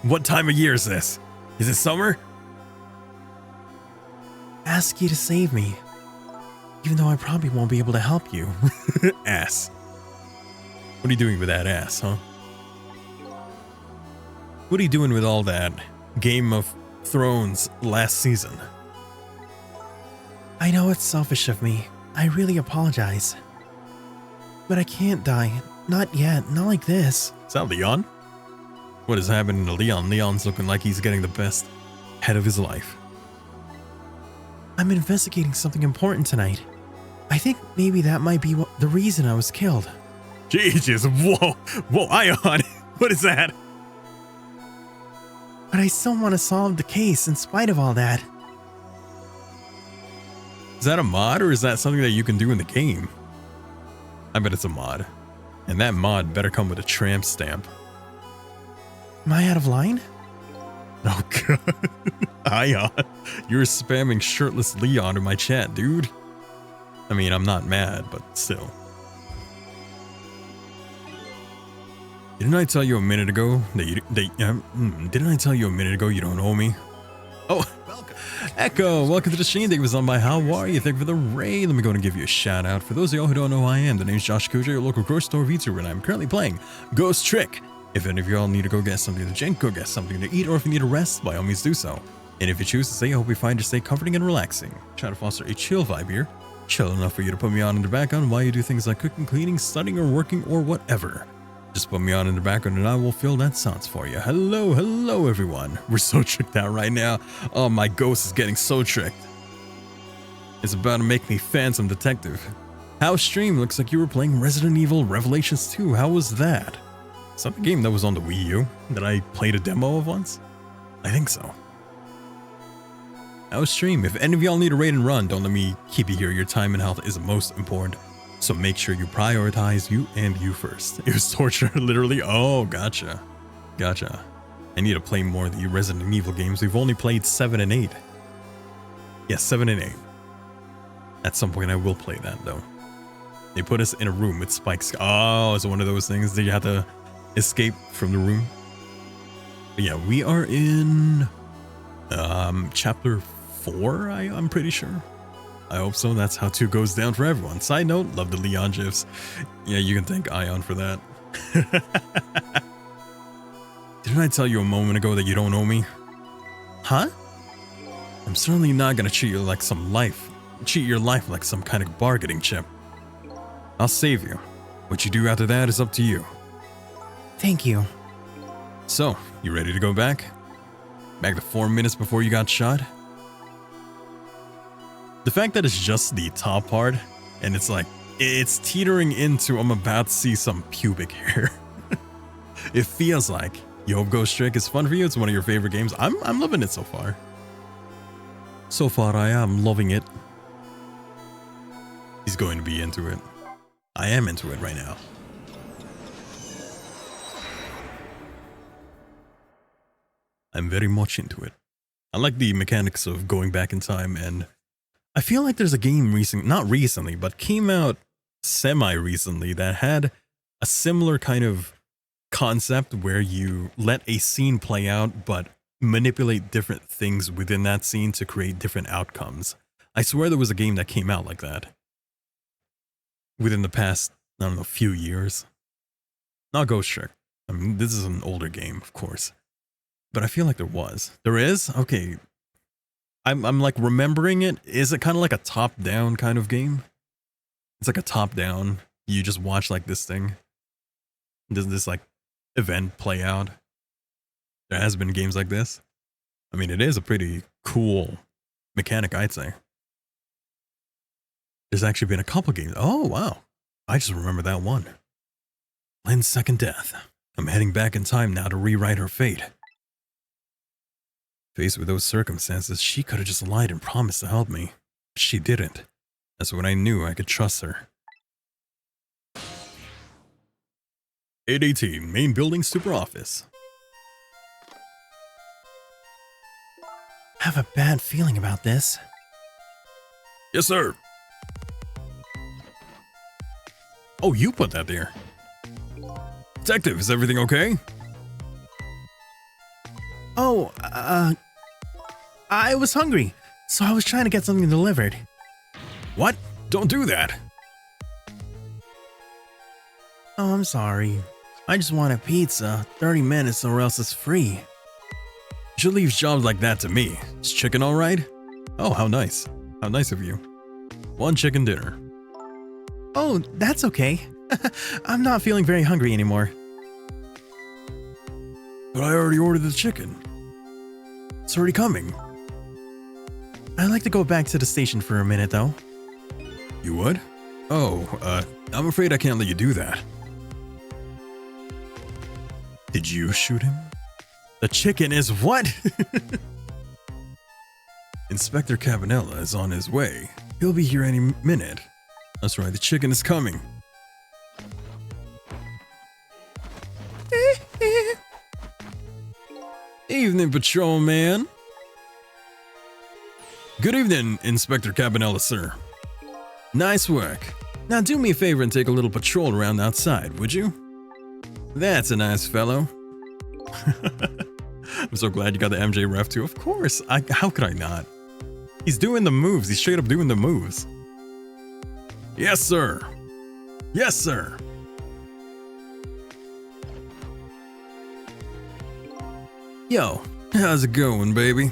What time of year is this? Is it summer? Ask you to save me. Even though I probably won't be able to help you. Ass. What are you doing with that ass, huh? What are you doing with all that Game of Thrones last season? I know it's selfish of me. I really apologize. But I can't die. Not yet. Not like this. Is that Leon? What is happening to Leon? Leon's looking like he's getting the best head of his life. I'm investigating something important tonight. I think maybe that might be the reason I was killed. Jesus, whoa, Ion, what is that? But I still want to solve the case in spite of all that. Is that a mod or is that something that you can do in the game? I bet it's a mod. And that mod better come with a tramp stamp. Am I out of line? Oh god. Ion, you're spamming shirtless Leon in my chat, dude. I mean, I'm not mad, but still. Didn't I tell you a minute ago didn't I tell you a minute ago you don't owe me? Oh, welcome. Echo, welcome to the stream. Thank you for stopping by. How are you? Thank you for the raid. Let me go and give you a shout out. For those of y'all who don't know who I am, the name's Josh Kuja, your local grocery store VTuber, and I'm currently playing Ghost Trick. If any of y'all need to go get something to drink, go get something to eat, or if you need to rest, by all means do so. And if you choose to stay, I hope you find your stay comforting and relaxing. Try to foster a chill vibe here. Chill enough for you to put me on in the background while you do things like cooking, cleaning, studying, or working, or whatever. Just put me on in the background and I will fill that sounds for you. Hello everyone. We're so tricked out right now. Oh, my ghost is getting so tricked. It's about to make me Phantom Detective. How stream? Looks like you were playing Resident Evil Revelations 2. How was that? Is that the game that was on the Wii U that I played a demo of once? I think so. Now stream. If any of y'all need a raid and run, don't let me keep you here. Your time and health is most important. So make sure you prioritize you and you first. It was torture, literally. Oh, gotcha. Gotcha. I need to play more of the Resident Evil games. We've only played 7 and 8. Yes, 7 and 8. At some point I will play that though. They put us in a room with spikes. Oh, it's one of those things that you have to escape from the room. But yeah, we are in chapter 4, I'm pretty sure. I hope so. That's how 2 goes down for everyone. Side note, love the Leon gifs. Yeah, you can thank Ion for that. Didn't I tell you a moment ago that you don't owe me? Huh? I'm certainly not gonna treat your life like some kind of bargaining chip. I'll save you. What you do after that is up to you. Thank you. So, you ready to go back? Back to 4 minutes before you got shot? The fact that it's just the top part, and it's like, it's teetering into I'm about to see some pubic hair. It feels like, you hope Ghost Trick is fun for you? It's one of your favorite games. I'm loving it so far. So far, I am loving it. He's going to be into it. I am into it right now. I'm very much into it. I like the mechanics of going back in time, and I feel like there's a game not recently, but came out semi-recently that had a similar kind of concept where you let a scene play out, but manipulate different things within that scene to create different outcomes. I swear there was a game that came out like that within the past, I don't know, few years. Not Ghost Trick. I mean, this is an older game, of course. But I feel like there was. There is? Okay. I'm like remembering it. Is it kind of like a top-down kind of game? It's like a top-down. You just watch like this thing. Does this like event play out? There has been games like this. I mean, it is a pretty cool mechanic, I'd say. There's actually been a couple games. Oh, wow. I just remember that one. Lynn's second death. I'm heading back in time now to rewrite her fate. Faced with those circumstances, she could have just lied and promised to help me. But she didn't. That's when I knew I could trust her. 818, main building, super office. I have a bad feeling about this. Yes, sir. Oh, you put that there. Detective, is everything okay? Oh, I was hungry, so I was trying to get something delivered. What? Don't do that. Oh, I'm sorry. I just want a pizza, 30 minutes or else it's free. You should leave jobs like that to me. Is chicken all right? Oh, how nice. How nice of you. 1 chicken dinner. Oh, that's okay. I'm not feeling very hungry anymore. But I already ordered the chicken. It's already coming. I'd like to go back to the station for a minute, though. You would? Oh, I'm afraid I can't let you do that. Did you shoot him? The chicken is what? Inspector Cabanella is on his way. He'll be here any minute. That's right, the chicken is coming. Evening, patrolman. Good evening, Inspector Cabanella, sir. Nice work. Now do me a favor and take a little patrol around outside, would you? That's a nice fellow. I'm so glad you got the MJ ref too. Of course. How could I not? He's doing the moves. He's straight up doing the moves. Yes, sir. Yes, sir. Yo, how's it going, baby?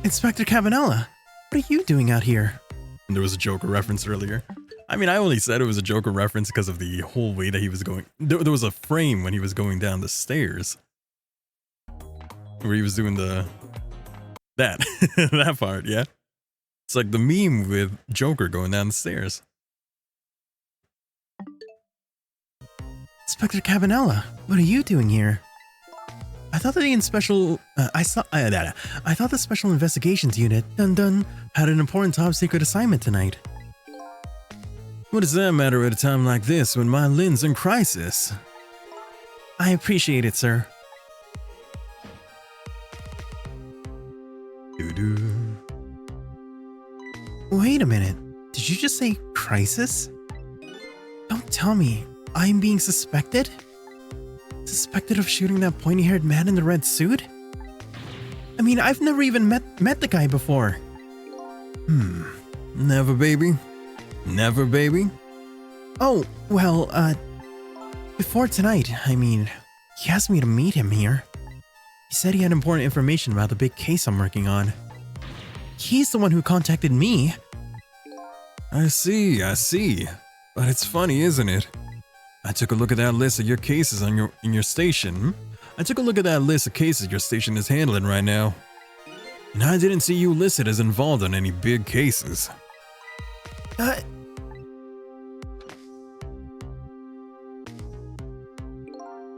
Inspector Cabanella, what are you doing out here? And there was a Joker reference earlier. I mean, I only said it was a Joker reference because of the whole way that he was going. There was a frame when he was going down the stairs where he was doing that that part, yeah. It's like the meme with Joker going down the stairs. Inspector Cabanella, what are you doing here? I thought the I thought the Special Investigations Unit had an important top secret assignment tonight. What does that matter at a time like this when my Lin's in crisis? I appreciate it, sir. Wait a minute. Did you just say crisis? Don't tell me I'm being suspected? Suspected of shooting that pointy-haired man in the red suit? I mean, I've never even met the guy before. Never, baby. Never, baby. Oh, well, before tonight, I mean, he asked me to meet him here. He said he had important information about the big case I'm working on. He's the one who contacted me. I see. But it's funny, isn't it? I took a look at that list of your cases in your station. I took a look at that list of cases your station is handling right now. And I didn't see you listed as involved in any big cases.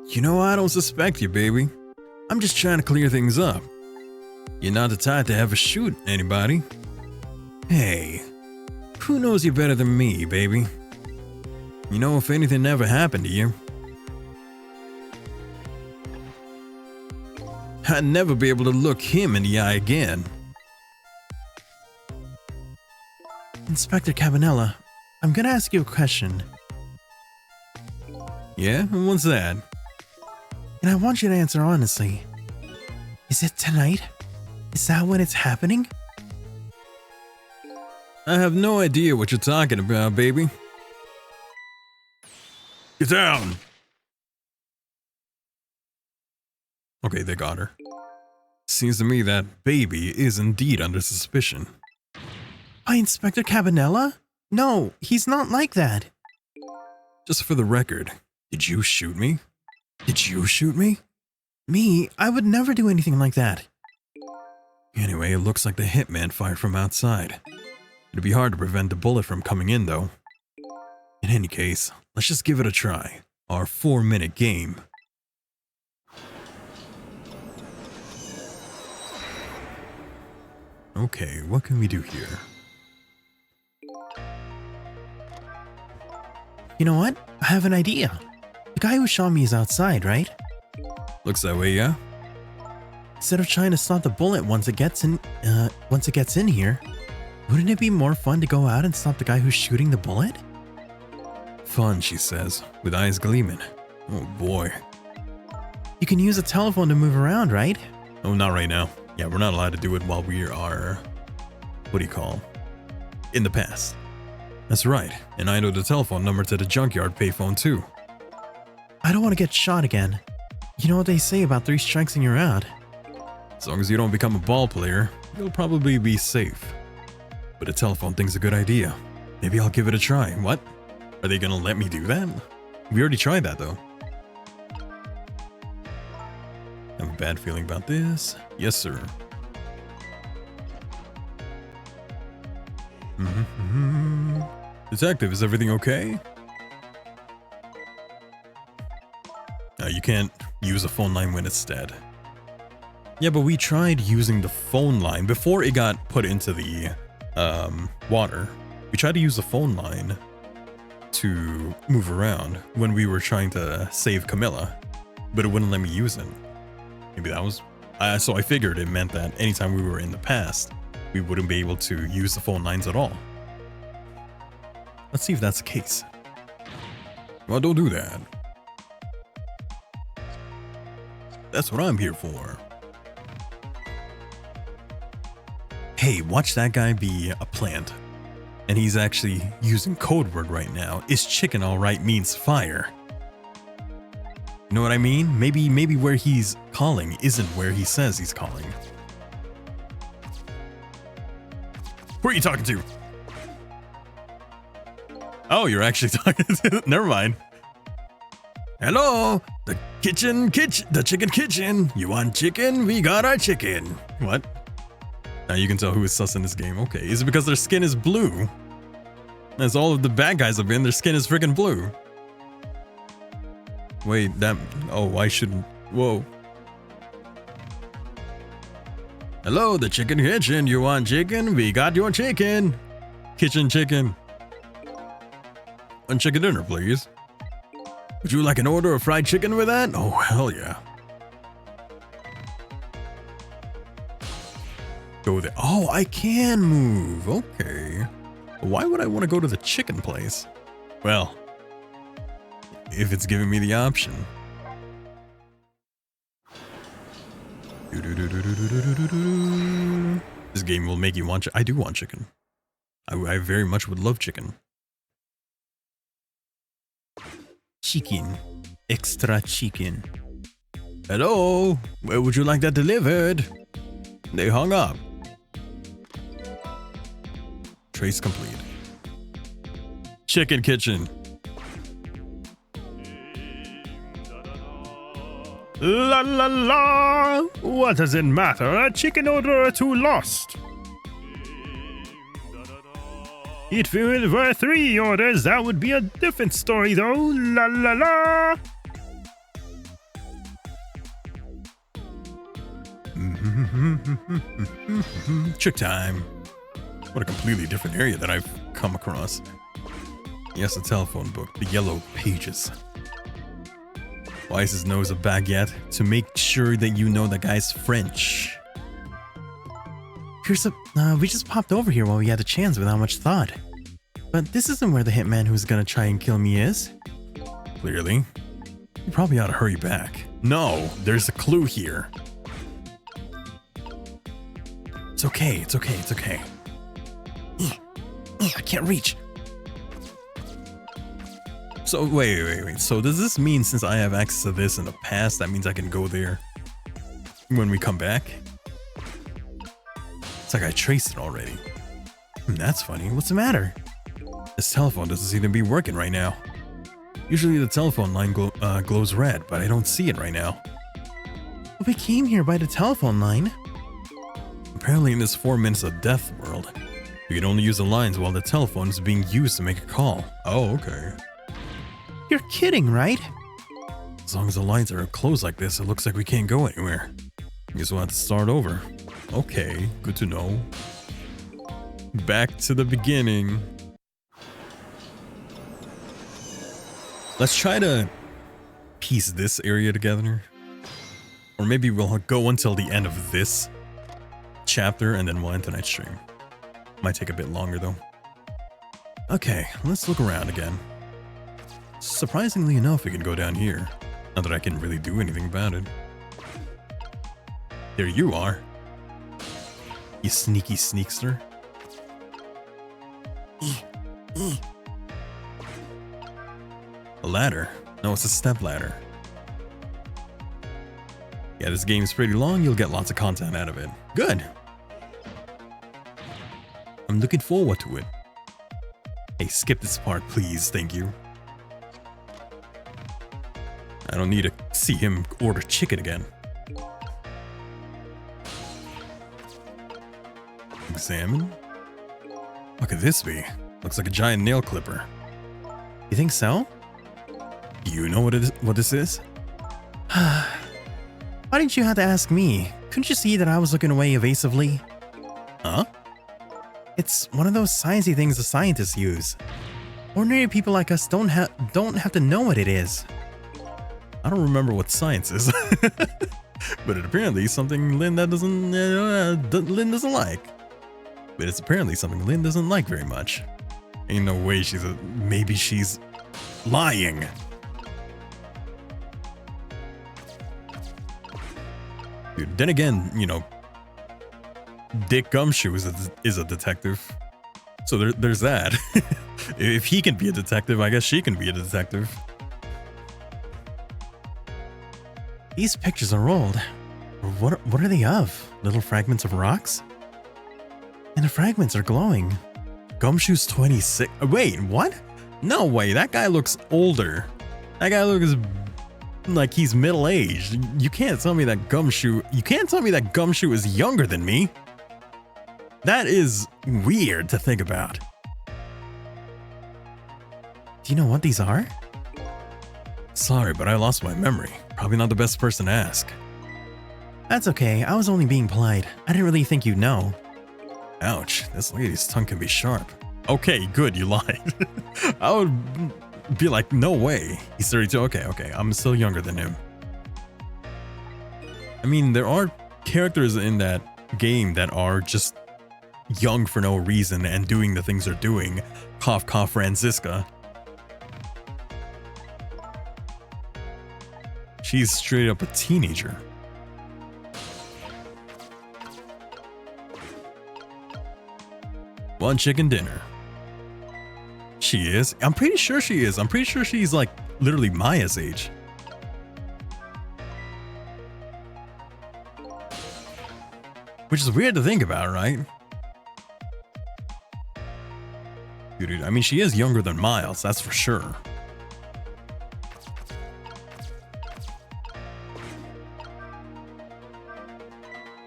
You know, I don't suspect you, baby. I'm just trying to clear things up. You're not the type to ever shoot anybody. Hey, who knows you better than me, baby? You know, if anything ever happened to you, I'd never be able to look him in the eye again. Inspector Cabanella, I'm gonna ask you a question. Yeah? And what's that? And I want you to answer honestly. Is it tonight? Is that when it's happening? I have no idea what you're talking about, baby. Get down! Okay, they got her. Seems to me that baby is indeed under suspicion. By Inspector Cabanella? No, he's not like that. Just for the record, did you shoot me? Did you shoot me? Me? I would never do anything like that. Anyway, it looks like the hitman fired from outside. It'd be hard to prevent the bullet from coming in, though. In any case, let's just give it a try. Our 4-minute game. Okay, what can we do here? You know what? I have an idea. The guy who shot me is outside, right? Looks that way, yeah? Instead of trying to stop the bullet once it gets in here, wouldn't it be more fun to go out and stop the guy who's shooting the bullet? Fun, she says, with eyes gleaming. Oh boy. You can use a telephone to move around, right? Oh, not right now. Yeah, we're not allowed to do it while we are, in the past. That's right, and I know the telephone number to the junkyard payphone too. I don't want to get shot again. You know what they say about 3 strikes and you're out. As long as you don't become a ball player, you'll probably be safe. But a telephone thing's a good idea. Maybe I'll give it a try. What? Are they gonna let me do that? We already tried that though. I have a bad feeling about this. Yes, sir. Detective, is everything okay? You can't use a phone line when it's dead. Yeah, but we tried using the phone line before it got put into the water. We tried to use the phone line to move around when we were trying to save Camilla, but it wouldn't let me use it. Maybe that was... so I figured it meant that anytime we were in the past, we wouldn't be able to use the phone lines at all. Let's see if that's the case. Well, don't do that. That's what I'm here for. Hey, watch that guy be a plant. And he's actually using code word right now. Is chicken alright means fire. You know what I mean? Maybe where he's calling isn't where he says he's calling. Who are you talking to? Oh, you're actually talking to... Never mind. Hello? The chicken kitchen. You want chicken? We got our chicken. What? Now you can tell who is sus in this game. Okay, is it because their skin is blue? As all of the bad guys have been, their skin is freaking blue. Wait, that... Oh, I shouldn't... Whoa. Hello, the chicken kitchen. You want chicken? We got your chicken. Kitchen chicken. One chicken dinner, please. Would you like an order of fried chicken with that? Oh, hell yeah. Go there. Oh, I can move. Okay. Why would I want to go to the chicken place? Well, if it's giving me the option. This game will make you want I do want chicken. I very much would love chicken. Chicken. Extra chicken. Hello? Where would you like that delivered? They hung up. Trace complete. Chicken kitchen. La la la! What does it matter? A chicken order or two lost. If it were 3 orders, that would be a different story though. La la la! Trick time. What a completely different area that I've come across. Yes, a telephone book. The yellow pages. Why is his nose a baguette? To make sure that you know the guy's French. Here's we just popped over here while we had a chance without much thought. But this isn't where the hitman who's gonna try and kill me is. Clearly. You probably ought to hurry back. No, there's a clue here. It's okay, it's okay, it's okay. I can't reach. So, wait. So does this mean since I have access to this in the past, that means I can go there when we come back? It's like I traced it already. That's funny. What's the matter? This telephone doesn't seem to be working right now. Usually the telephone line glows red, but I don't see it right now. We came here by the telephone line. Apparently in this 4 minutes of death world, you can only use the lines while the telephone is being used to make a call. Oh, okay. You're kidding, right? As long as the lines are closed like this, it looks like we can't go anywhere. Guess we'll have to start over. Okay, good to know. Back to the beginning. Let's try to piece this area together. Or maybe we'll go until the end of this chapter and then we'll end tonight's stream. Might take a bit longer though. Okay, let's look around again. Surprisingly enough, we can go down here. Not that I can really do anything about it. There you are. You sneaky sneakster. A ladder? No, it's a step ladder. Yeah, this game is pretty long. You'll get lots of content out of it. Good. I'm looking forward to it. Hey, skip this part, please. Thank you. I don't need to see him order chicken again. Examine. What could this be? Looks like a giant nail clipper. You think so? Do you know what this is? Why didn't you have to ask me? Couldn't you see that I was looking away evasively? Huh? It's one of those sciencey things the scientists use. Ordinary people like us don't have to know what it is. I don't remember what science is, but it apparently is something Lynn doesn't like. But it's apparently something Lynn doesn't like very much. Ain't no way maybe she's lying. Dude, then again, you know, Dick Gumshoe is a detective. So there's that. If he can be a detective, I guess she can be a detective. These pictures are old. What are they of? Little fragments of rocks? And the fragments are glowing. Gumshoe's 26. Wait, what? No way, that guy looks older. That guy looks like he's middle-aged. You can't tell me that Gumshoe is younger than me. That is weird to think about. Do you know what these are? Sorry, but I lost my memory. Probably not the best person to ask. That's okay, I was only being polite. I didn't really think you'd know. Ouch, this lady's tongue can be sharp. Okay, good, you lied. I would be like, no way. He's 32. Okay, I'm still younger than him. I mean, there are characters in that game that are just young for no reason and doing the things they're doing. Cough, cough, Franziska. She's straight up a teenager. One chicken dinner. She is. I'm pretty sure she is. I'm pretty sure she's like literally Maya's age. Which is weird to think about, right? Dude, I mean, she is younger than Miles, that's for sure.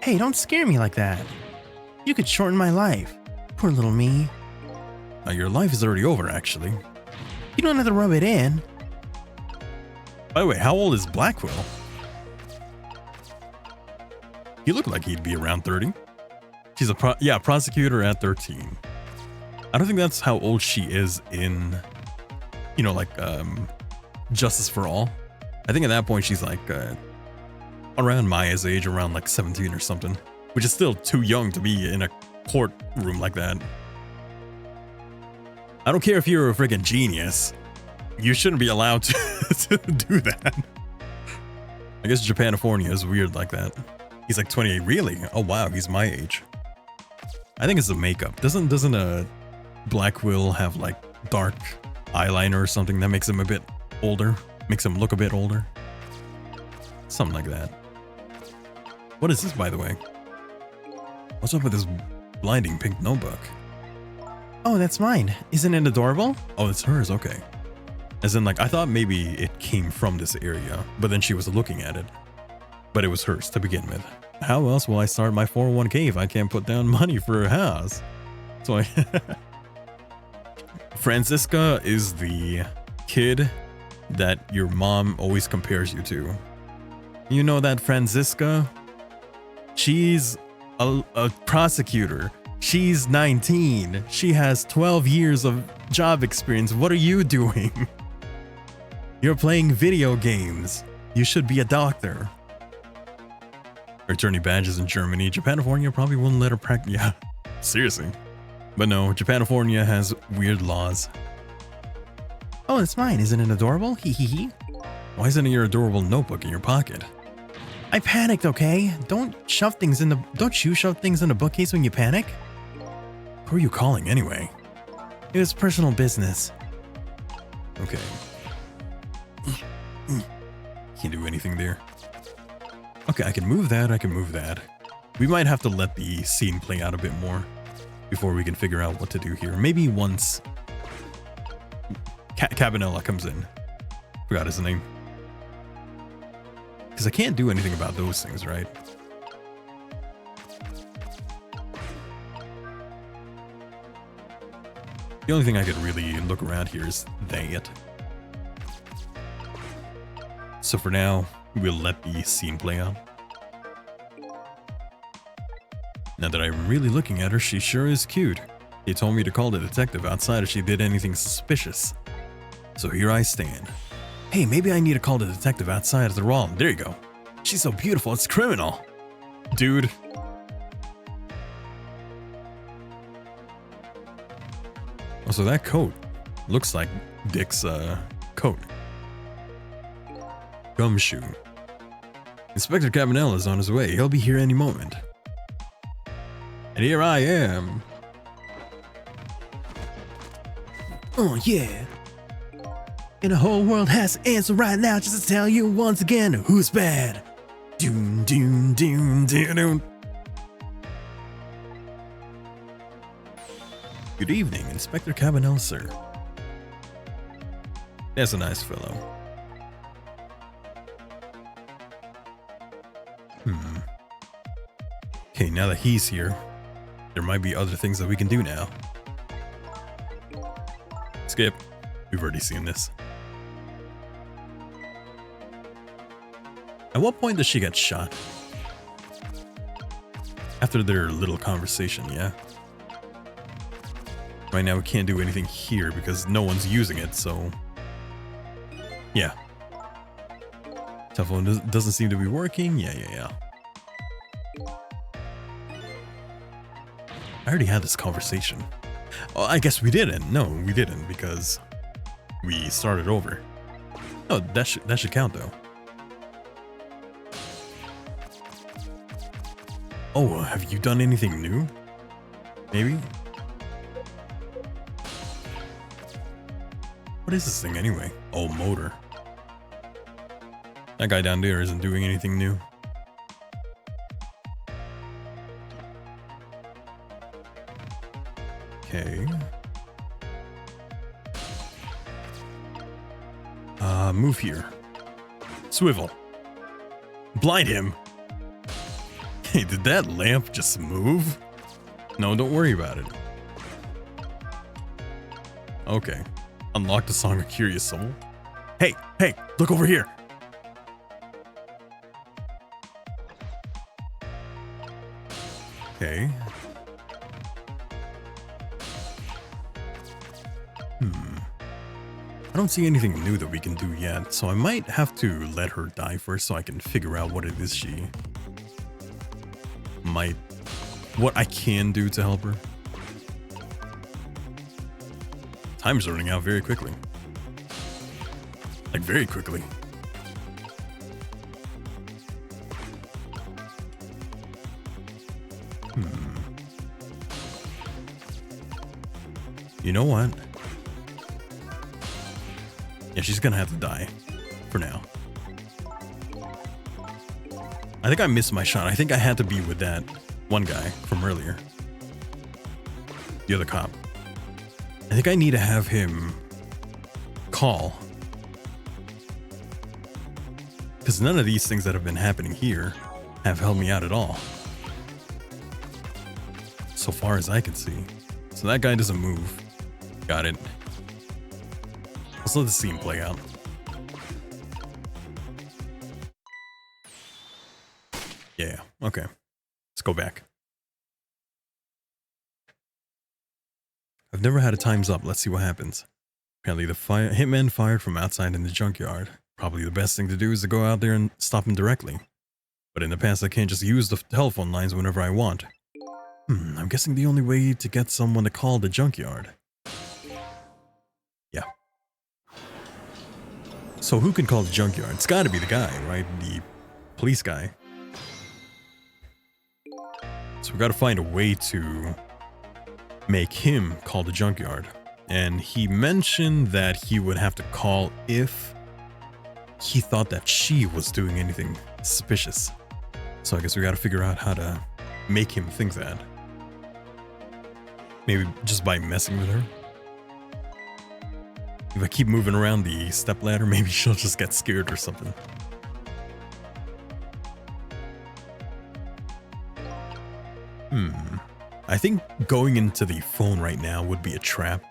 Hey, don't scare me like that. You could shorten my life. Poor little me. Now, your life is already over, actually. You don't have to rub it in. By the way, how old is Blackwell? He looked like he'd be around 30. She's a prosecutor at 13. I don't think that's how old she is in, you know, like Justice for All. I think at that point she's like around Maya's age, around like 17 or something, which is still too young to be in a courtroom like that. I don't care if you're a freaking genius. You shouldn't be allowed to do that. I guess Japanifornia is weird like that. He's like 28, really? Oh wow, he's my age. I think it's the makeup. Doesn't Blackwell have like dark eyeliner or something that makes him a bit older? Makes him look a bit older? Something like that. What is this, by the way? What's up with this blinding pink notebook? Oh, that's mine. Isn't it adorable? Oh, it's hers, okay. As in, like, I thought maybe it came from this area, but then she was looking at it. But it was hers to begin with. How else will I start my 401k if I can't put down money for a house? So Franziska is the kid that your mom always compares you to. You know that Franziska? She's a prosecutor. She's 19. She has 12 years of job experience. What are you doing? You're playing video games. You should be a doctor. Attorney badges in Germany. Japanifornia probably wouldn't let her practice. Yeah, seriously. But no, Japanifornia has weird laws. Oh, it's mine. Isn't it adorable? Hee hee hee. Why isn't your adorable notebook in your pocket? I panicked, okay? Don't you shove things in the bookcase when you panic? Who are you calling anyway? It was personal business. Okay. Can't do anything there. Okay, I can move that, I can move that. We might have to let the scene play out a bit more before we can figure out what to do here. Maybe once Cabanela comes in. Forgot his name. Because I can't do anything about those things, right? The only thing I could really look around here is that. So for now, we'll let the scene play out. Now that I'm really looking at her, she sure is cute. He told me to call the detective outside if she did anything suspicious. So here I stand. Hey, maybe I need to call the detective outside of the wall. There you go. She's so beautiful, it's criminal. Dude. Oh, so that coat looks like Dick's coat. Gumshoe. Inspector Cabanela is on his way. He'll be here any moment. And here I am. Oh, yeah. And the whole world has to answer right now just to tell you once again who's bad. Doom, doom, doom, doom, doom. Good evening, Inspector Cabanela, sir. That's a nice fellow. Okay, now that he's here, there might be other things that we can do now. Skip. We've already seen this. At what point does she get shot? After their little conversation, yeah. Right now we can't do anything here because no one's using it, so... Yeah. Telephone doesn't seem to be working. Yeah. I already had this conversation. Oh, I guess we didn't. No, we didn't because we started over. Oh, that should count though. Oh, have you done anything new? Maybe? What is this thing anyway? Oh, motor. That guy down there isn't doing anything new. Okay. Move here. Swivel. Blind him. Hey, did that lamp just move? No, don't worry about it. Okay. Unlock the Song of Curious Soul. Hey, look over here. Okay. I don't see anything new that we can do yet, so I might have to let her die first so I can figure out what it is she might... what I can do to help her. Time's running out very quickly. Like, very quickly. You know what? Yeah, she's gonna have to die. For now. I think I missed my shot. I think I had to be with that one guy from earlier. The other cop. I think I need to have him call. Because none of these things that have been happening here have helped me out at all. So far as I can see. So that guy doesn't move. Got it. Let's let the scene play out. Yeah, okay. Let's go back. I've never had a time's up. Let's see what happens. Apparently the hitman fired from outside in the junkyard. Probably the best thing to do is to go out there and stop him directly. But in the past I can't just use the telephone lines whenever I want. I'm guessing the only way to get someone to call the junkyard. Yeah. So who can call the junkyard? It's gotta be the guy, right? The police guy. So we gotta find a way to make him call the junkyard. And he mentioned that he would have to call if he thought that she was doing anything suspicious. So I guess we gotta figure out how to make him think that. Maybe just by messing with her. If I keep moving around the stepladder, maybe she'll just get scared or something. I think going into the phone right now would be a trap.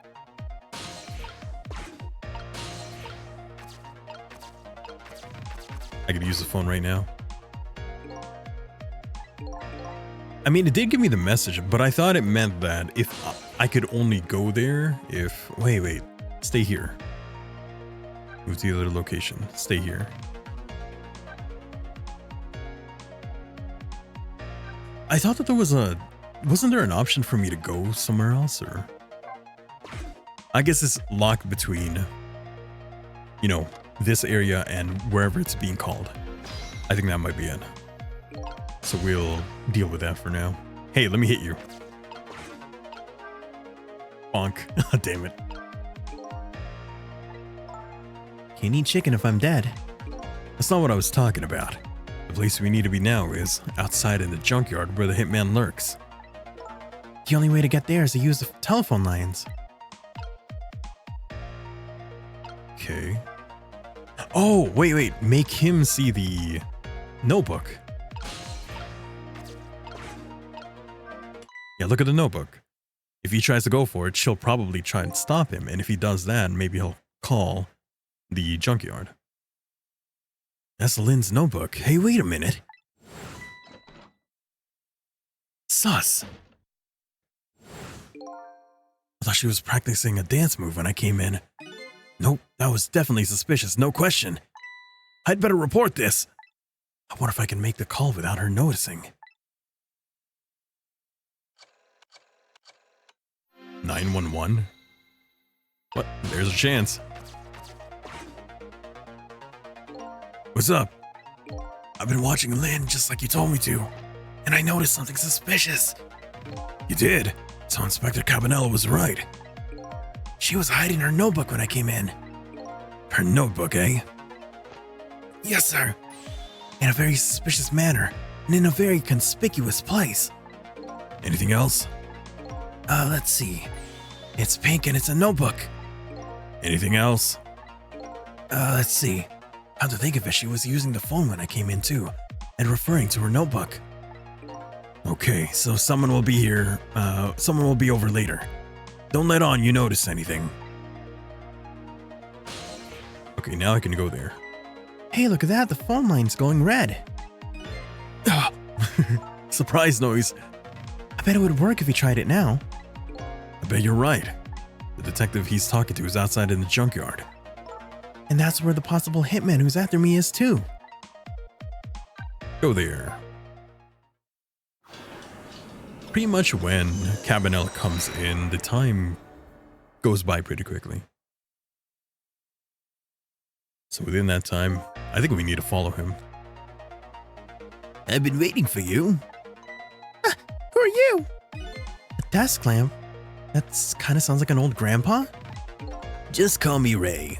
I could use the phone right now. I mean, it did give me the message, but I thought it meant that if I could only go there if... Wait. Stay here. Move to the other location. Stay here. I thought that there was a... Wasn't there an option for me to go somewhere else, or... I guess it's locked between, you know, this area and wherever it's being called. I think that might be it. So we'll deal with that for now. Hey, let me hit you. Bonk. Damn it. Can't eat chicken if I'm dead. That's not what I was talking about. The place we need to be now is outside in the junkyard where the hitman lurks. The only way to get there is to use the telephone lines. Okay. Oh, wait. Make him see the notebook. Yeah, look at the notebook. If he tries to go for it, she'll probably try and stop him. And if he does that, maybe he'll call the junkyard. That's Lynn's notebook. Hey, wait a minute. sus. I thought she was practicing a dance move when I came in. Nope, that was definitely suspicious, no question. I'd better report this. I wonder if I can make the call without her noticing. 911? What? There's a chance. What's up? I've been watching Lynn just like you told me to, and I noticed something suspicious. You did? So Inspector Cabanella was right. She was hiding her notebook when I came in. Her notebook, eh? Yes, sir. In a very suspicious manner, and in a very conspicuous place. Anything else? Let's see. It's pink and it's a notebook. Anything else? Let's see. Come to think of it, she was using the phone when I came in too, and referring to her notebook. Okay, so someone will be here, someone will be over later. Don't let on you notice anything. Okay, now I can go there. Hey, look at that. The phone line's going red. Surprise noise. I bet it would work if he tried it now. I bet you're right. The detective he's talking to is outside in the junkyard. And that's where the possible hitman who's after me is too. Go there. Pretty much when Cabanella comes in, the time goes by pretty quickly. So within that time, I think we need to follow him. I've been waiting for you. Who are you? A desk lamp? That kind of sounds like an old grandpa. Just call me Ray.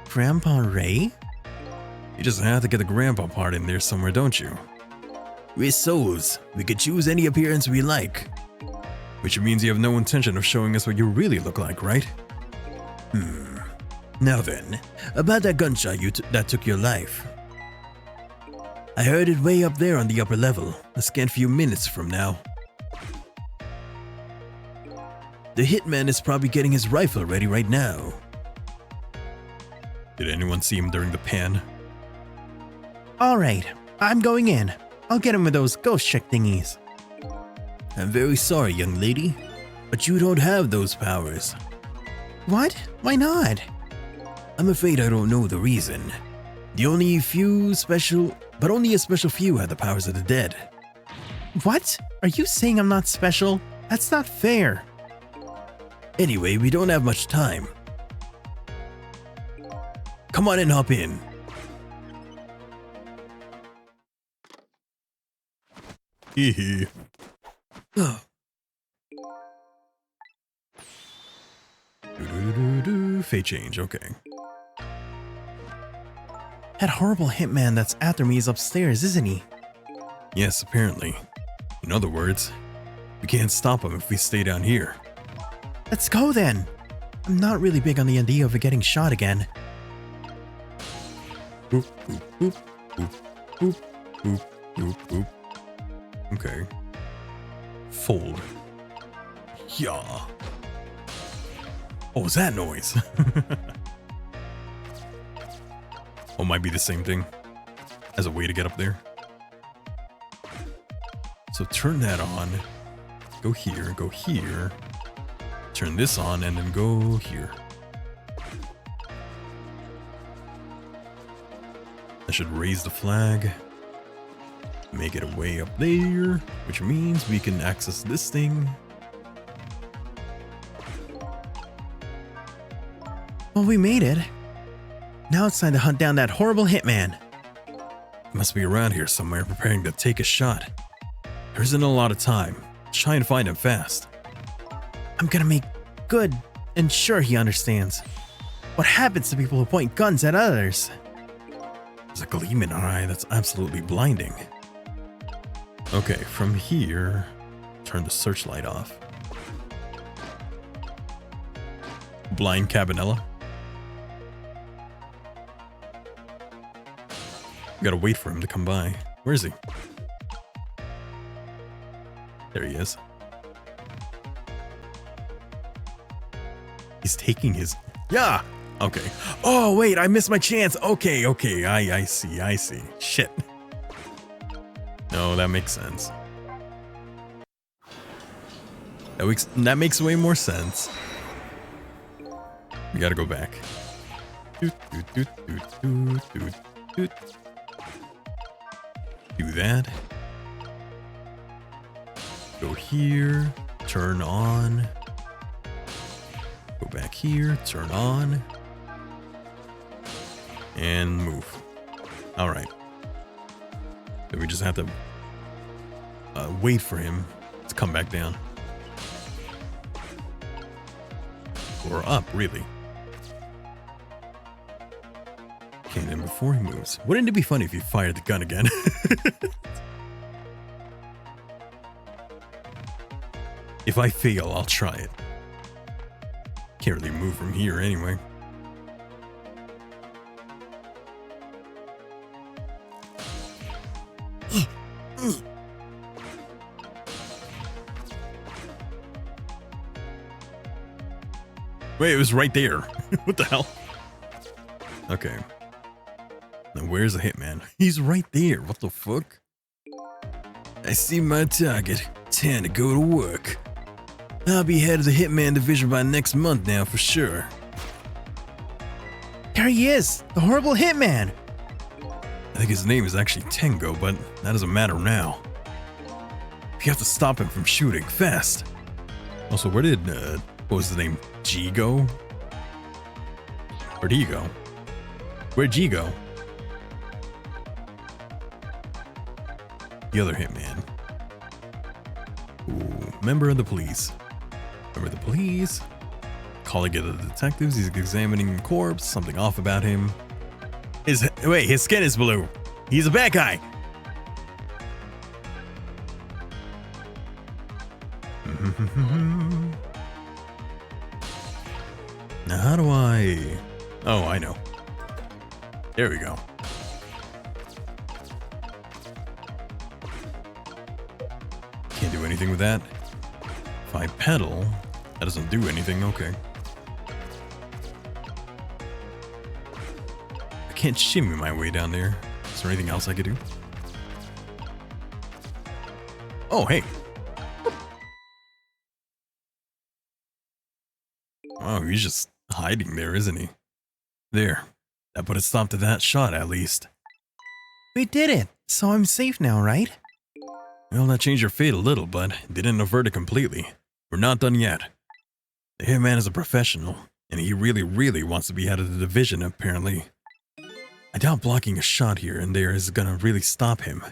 Grandpa Ray? You just have to get the grandpa part in there somewhere, don't you? We're souls. We could choose any appearance we like. Which means you have no intention of showing us what you really look like, right? Now then, about that gunshot that took your life. I heard it way up there on the upper level, a scant few minutes from now. The hitman is probably getting his rifle ready right now. Did anyone see him during the pan? Alright, I'm going in. I'll get him with those ghost check thingies. I'm very sorry, young lady, but you don't have those powers. What? Why not? I'm afraid I don't know the reason. Only a special few have the powers of the dead. What? Are you saying I'm not special? That's not fair. Anyway, we don't have much time. Come on and hop in. Hee Fate change, okay. That horrible hitman that's after me is upstairs, isn't he? Yes, apparently. In other words, we can't stop him if we stay down here. Let's go then. I'm not really big on the idea of it getting shot again. Boop, boop, boop, boop, boop, boop, boop, boop. Okay. Fold. Yeah. What was that noise? Oh, might be the same thing as a way to get up there. So turn that on. Go here, go here. Turn this on and then go here. I should raise the flag. Make it a way up there, which means we can access this thing. Well, we made it. Now it's time to hunt down that horrible hitman. He must be around here somewhere preparing to take a shot. There isn't a lot of time. Let's try and find him fast. I'm gonna make good and sure he understands. What happens to people who point guns at others? There's a gleam in our eye that's absolutely blinding. Okay, from here, turn the searchlight off. Blind Cabanella. We gotta wait for him to come by. Where is he? There he is. He's taking his... Yeah! Okay. Oh, wait, I missed my chance. Okay, I see. Shit. No, that makes sense. That makes way more sense. We gotta go back. Do that. Go here. Turn on. Go back here. Turn on. And move. Alright. So we just have to wait for him to come back down. Or up, really. Okay, then before he moves, wouldn't it be funny if he fired the gun again? If I fail, I'll try it. Can't really move from here anyway. Wait, it was right there. What the hell? Okay. Now where's the hitman? He's right there. What the fuck? I see my target. Time to go to work. I'll be head of the hitman division by next month now for sure. There he is, the horrible hitman. I think his name is actually Tango, but that doesn't matter now. We have to stop him from shooting fast. Also, where did, what was his name? G go? Where'd he go? Where'd G go? The other hitman. Ooh, member of the police. Member of the police. Calling it the detectives. He's examining the corpse. Something off about him. Wait, his skin is blue. He's a bad guy. Now how do I... Oh, I know. There we go. Can't do anything with that. If I pedal, that doesn't do anything. Okay. I can't shimmy my way down there. Is there anything else I could do? Oh, hey. Oh, he's just hiding there, isn't he? There. That put a stop to that shot, at least. We did it, so I'm safe now, right? Well, that changed your fate a little, but it didn't avert it completely. We're not done yet. The hitman is a professional, and he really, really wants to be head of the division, apparently. I doubt blocking a shot here and there is gonna really stop him.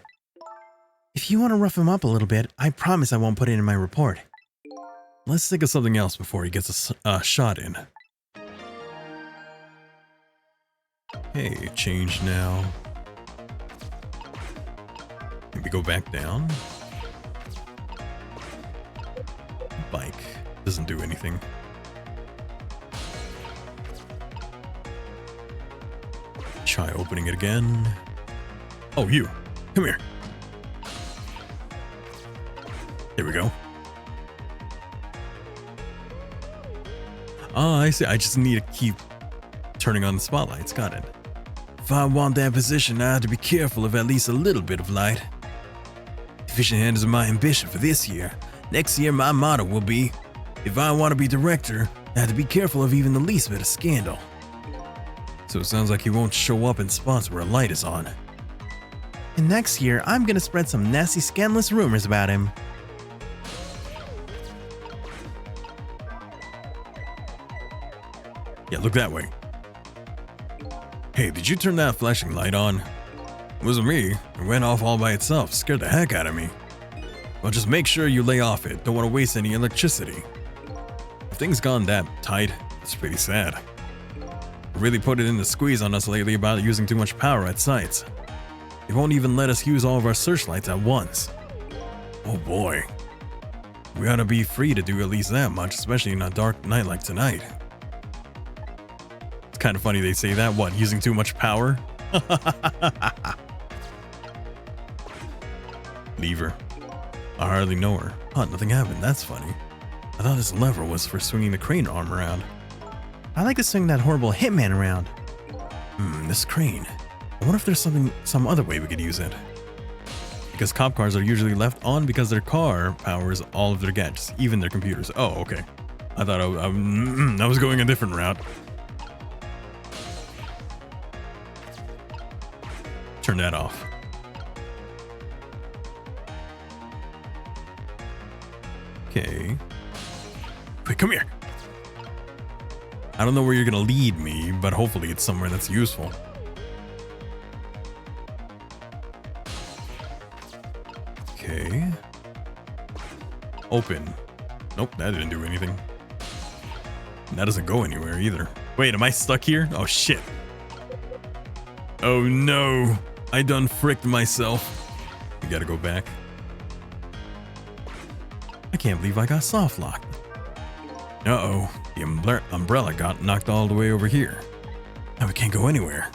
If you want to rough him up a little bit, I promise I won't put it in my report. Let's think of something else before he gets a shot in. Hey, change now. Maybe go back down. Bike. Doesn't do anything. Try opening it again. Oh, you. Come here. There we go. Oh, I see. I just need to keep turning on the spotlights. Got it. If I want that position, I have to be careful of at least a little bit of light. Division head is my ambition for this year. Next year, my motto will be, if I want to be director, I have to be careful of even the least bit of scandal. So it sounds like he won't show up in spots where a light is on. And next year, I'm gonna spread some nasty, scandalous rumors about him. Yeah, look that way. Hey, did you turn that flashing light on? It wasn't me. It went off all by itself. Scared the heck out of me. Well, just make sure you lay off it. Don't want to waste any electricity. If things gone that tight, it's pretty sad. Really put it in the squeeze on us lately about using too much power at sites. They won't even let us use all of our searchlights at once. Oh boy. We ought to be free to do at least that much, especially in a dark night like tonight. It's kind of funny they say that. What, using too much power? Leave her. I hardly know her. Huh, nothing happened. That's funny. I thought this lever was for swinging the crane arm around. I like to swing that horrible hitman around. This crane. I wonder if there's some other way we could use it. Because cop cars are usually left on because their car powers all of their gadgets, even their computers. Oh, okay. I thought I was going a different route. Turn that off. Okay. Wait, come here. I don't know where you're gonna lead me, but hopefully it's somewhere that's useful. Okay. Open. Nope, that didn't do anything. That doesn't go anywhere either. Wait, am I stuck here? Oh shit. Oh no. I done fricked myself. We gotta go back. I can't believe I got soft locked. Uh-oh. The umbrella got knocked all the way over here. Now we can't go anywhere.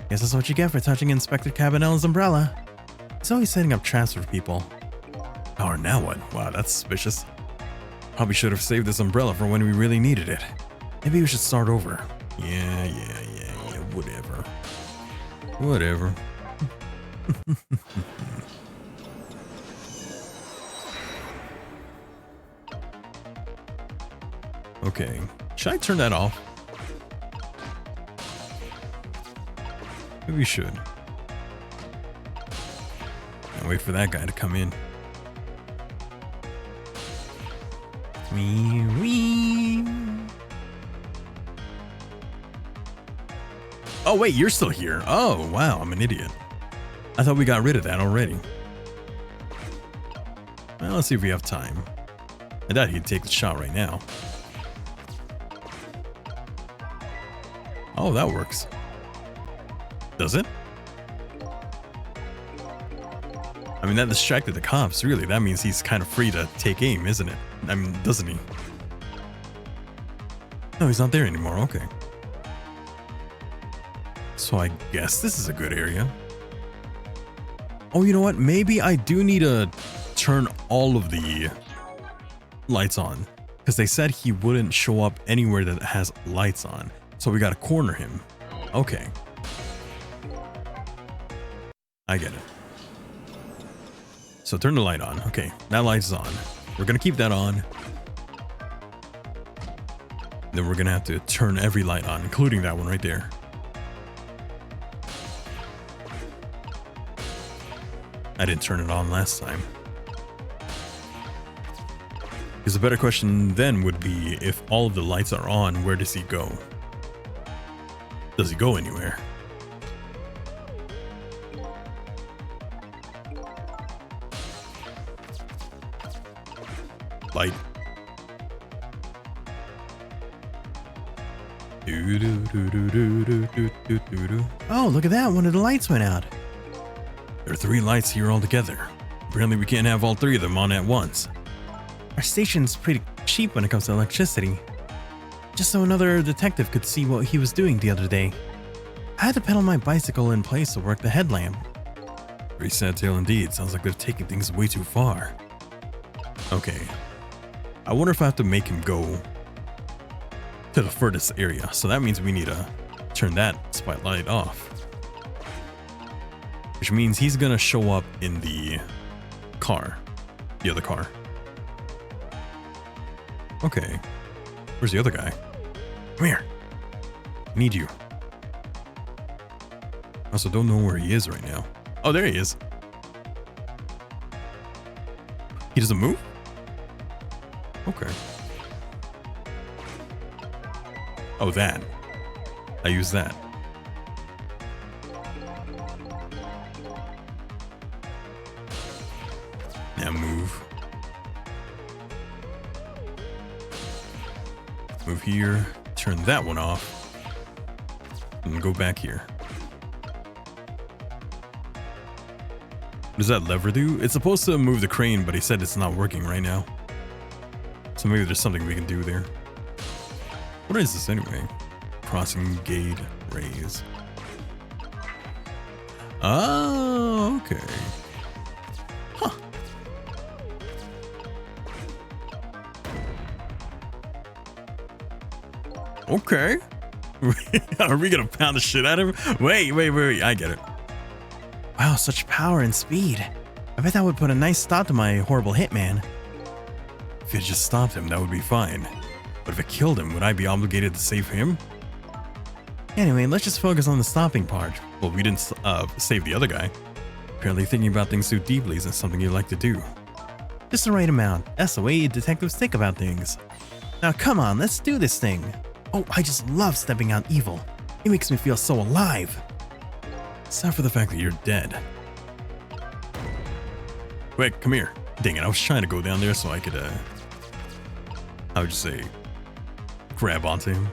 Guess that's what you get for touching Inspector Cabanel's umbrella. He's always setting up traps for people. Oh, now what? Wow, that's suspicious. Probably should have saved this umbrella for when we really needed it. Maybe we should start over. Yeah, whatever. Whatever. Okay, should I turn that off? Maybe we should. And wait for that guy to come in. Wee. Oh wait, you're still here. Oh wow, I'm an idiot. I thought we got rid of that already. Well, let's see if we have time. I doubt he'd take the shot right now. Oh, that works. Does it? I mean, that distracted the cops, really. That means he's kind of free to take aim, isn't it? I mean, doesn't he? No, he's not there anymore. Okay. So I guess this is a good area. Oh, you know what? Maybe I do need to turn all of the lights on. Because they said he wouldn't show up anywhere that has lights on. So we gotta corner him. Okay. I get it. So turn the light on. Okay, that light's on. We're gonna keep that on. Then we're gonna have to turn every light on, including that one right there. I didn't turn it on last time. Because the better question then would be, if all of the lights are on, where does he go? Does he go anywhere? Light. Oh, look at that. One of the lights went out. There are 3 lights here altogether. Apparently we can't have all 3 of them on at once. Our station's pretty cheap when it comes to electricity. Just so another detective could see what he was doing the other day. I had to pedal my bicycle in place to work the headlamp. Very sad tale indeed. Sounds like they're taking things way too far. Okay. I wonder if I have to make him go to the furthest area. So that means we need to turn that spotlight off. Which means he's gonna show up in the car. The other car. Okay. Where's the other guy? Come here. I need you. I also don't know where he is right now. Oh, there he is. He doesn't move? Okay. Oh, that. I use that. Now move. Move here. Turn that one off. And go back here. What does that lever do? It's supposed to move the crane, but he said it's not working right now. So maybe there's something we can do there. What is this anyway? Crossing gate raise. Oh, okay. Huh. Okay. Are we gonna pound the shit out of him? Wait. I get it. Wow, such power and speed. I bet that would put a nice stop to my horrible hitman. If it just stopped him, that would be fine. But if it killed him, would I be obligated to save him? Anyway, let's just focus on the stopping part. Well, we didn't save the other guy. Apparently thinking about things too deeply isn't something you like to do. Just the right amount. That's the way detectives think about things. Now come on, let's do this thing. Oh, I just love stepping out evil. It makes me feel so alive. Except for the fact that you're dead. Wait, come here. Dang it, I was trying to go down there so I could, how would you say, grab onto him.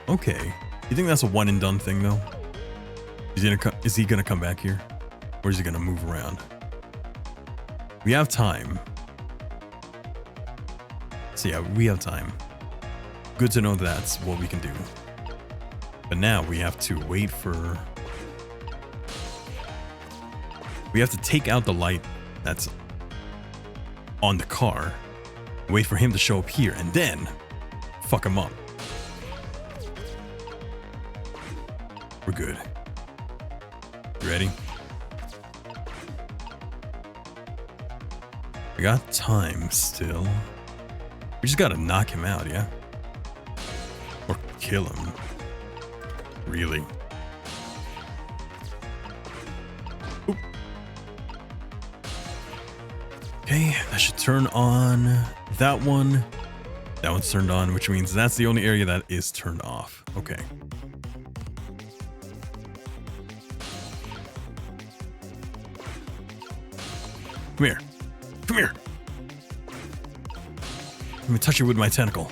Okay. You think that's a one and done thing though? Is he gonna come back here? Or is he gonna move around? We have time. So yeah, we have time. Good to know that's what we can do. But now we have to wait for... We have to take out the light that's on the car. Wait for him to show up here and then fuck him up. We're good. You ready? We got time still. We just gotta knock him out, yeah? Or kill him. Really? Oop. Okay, that should turn on that one. That one's turned on, which means that's the only area that is turned off. Okay. Come here. Come here. Let me touch you with my tentacle.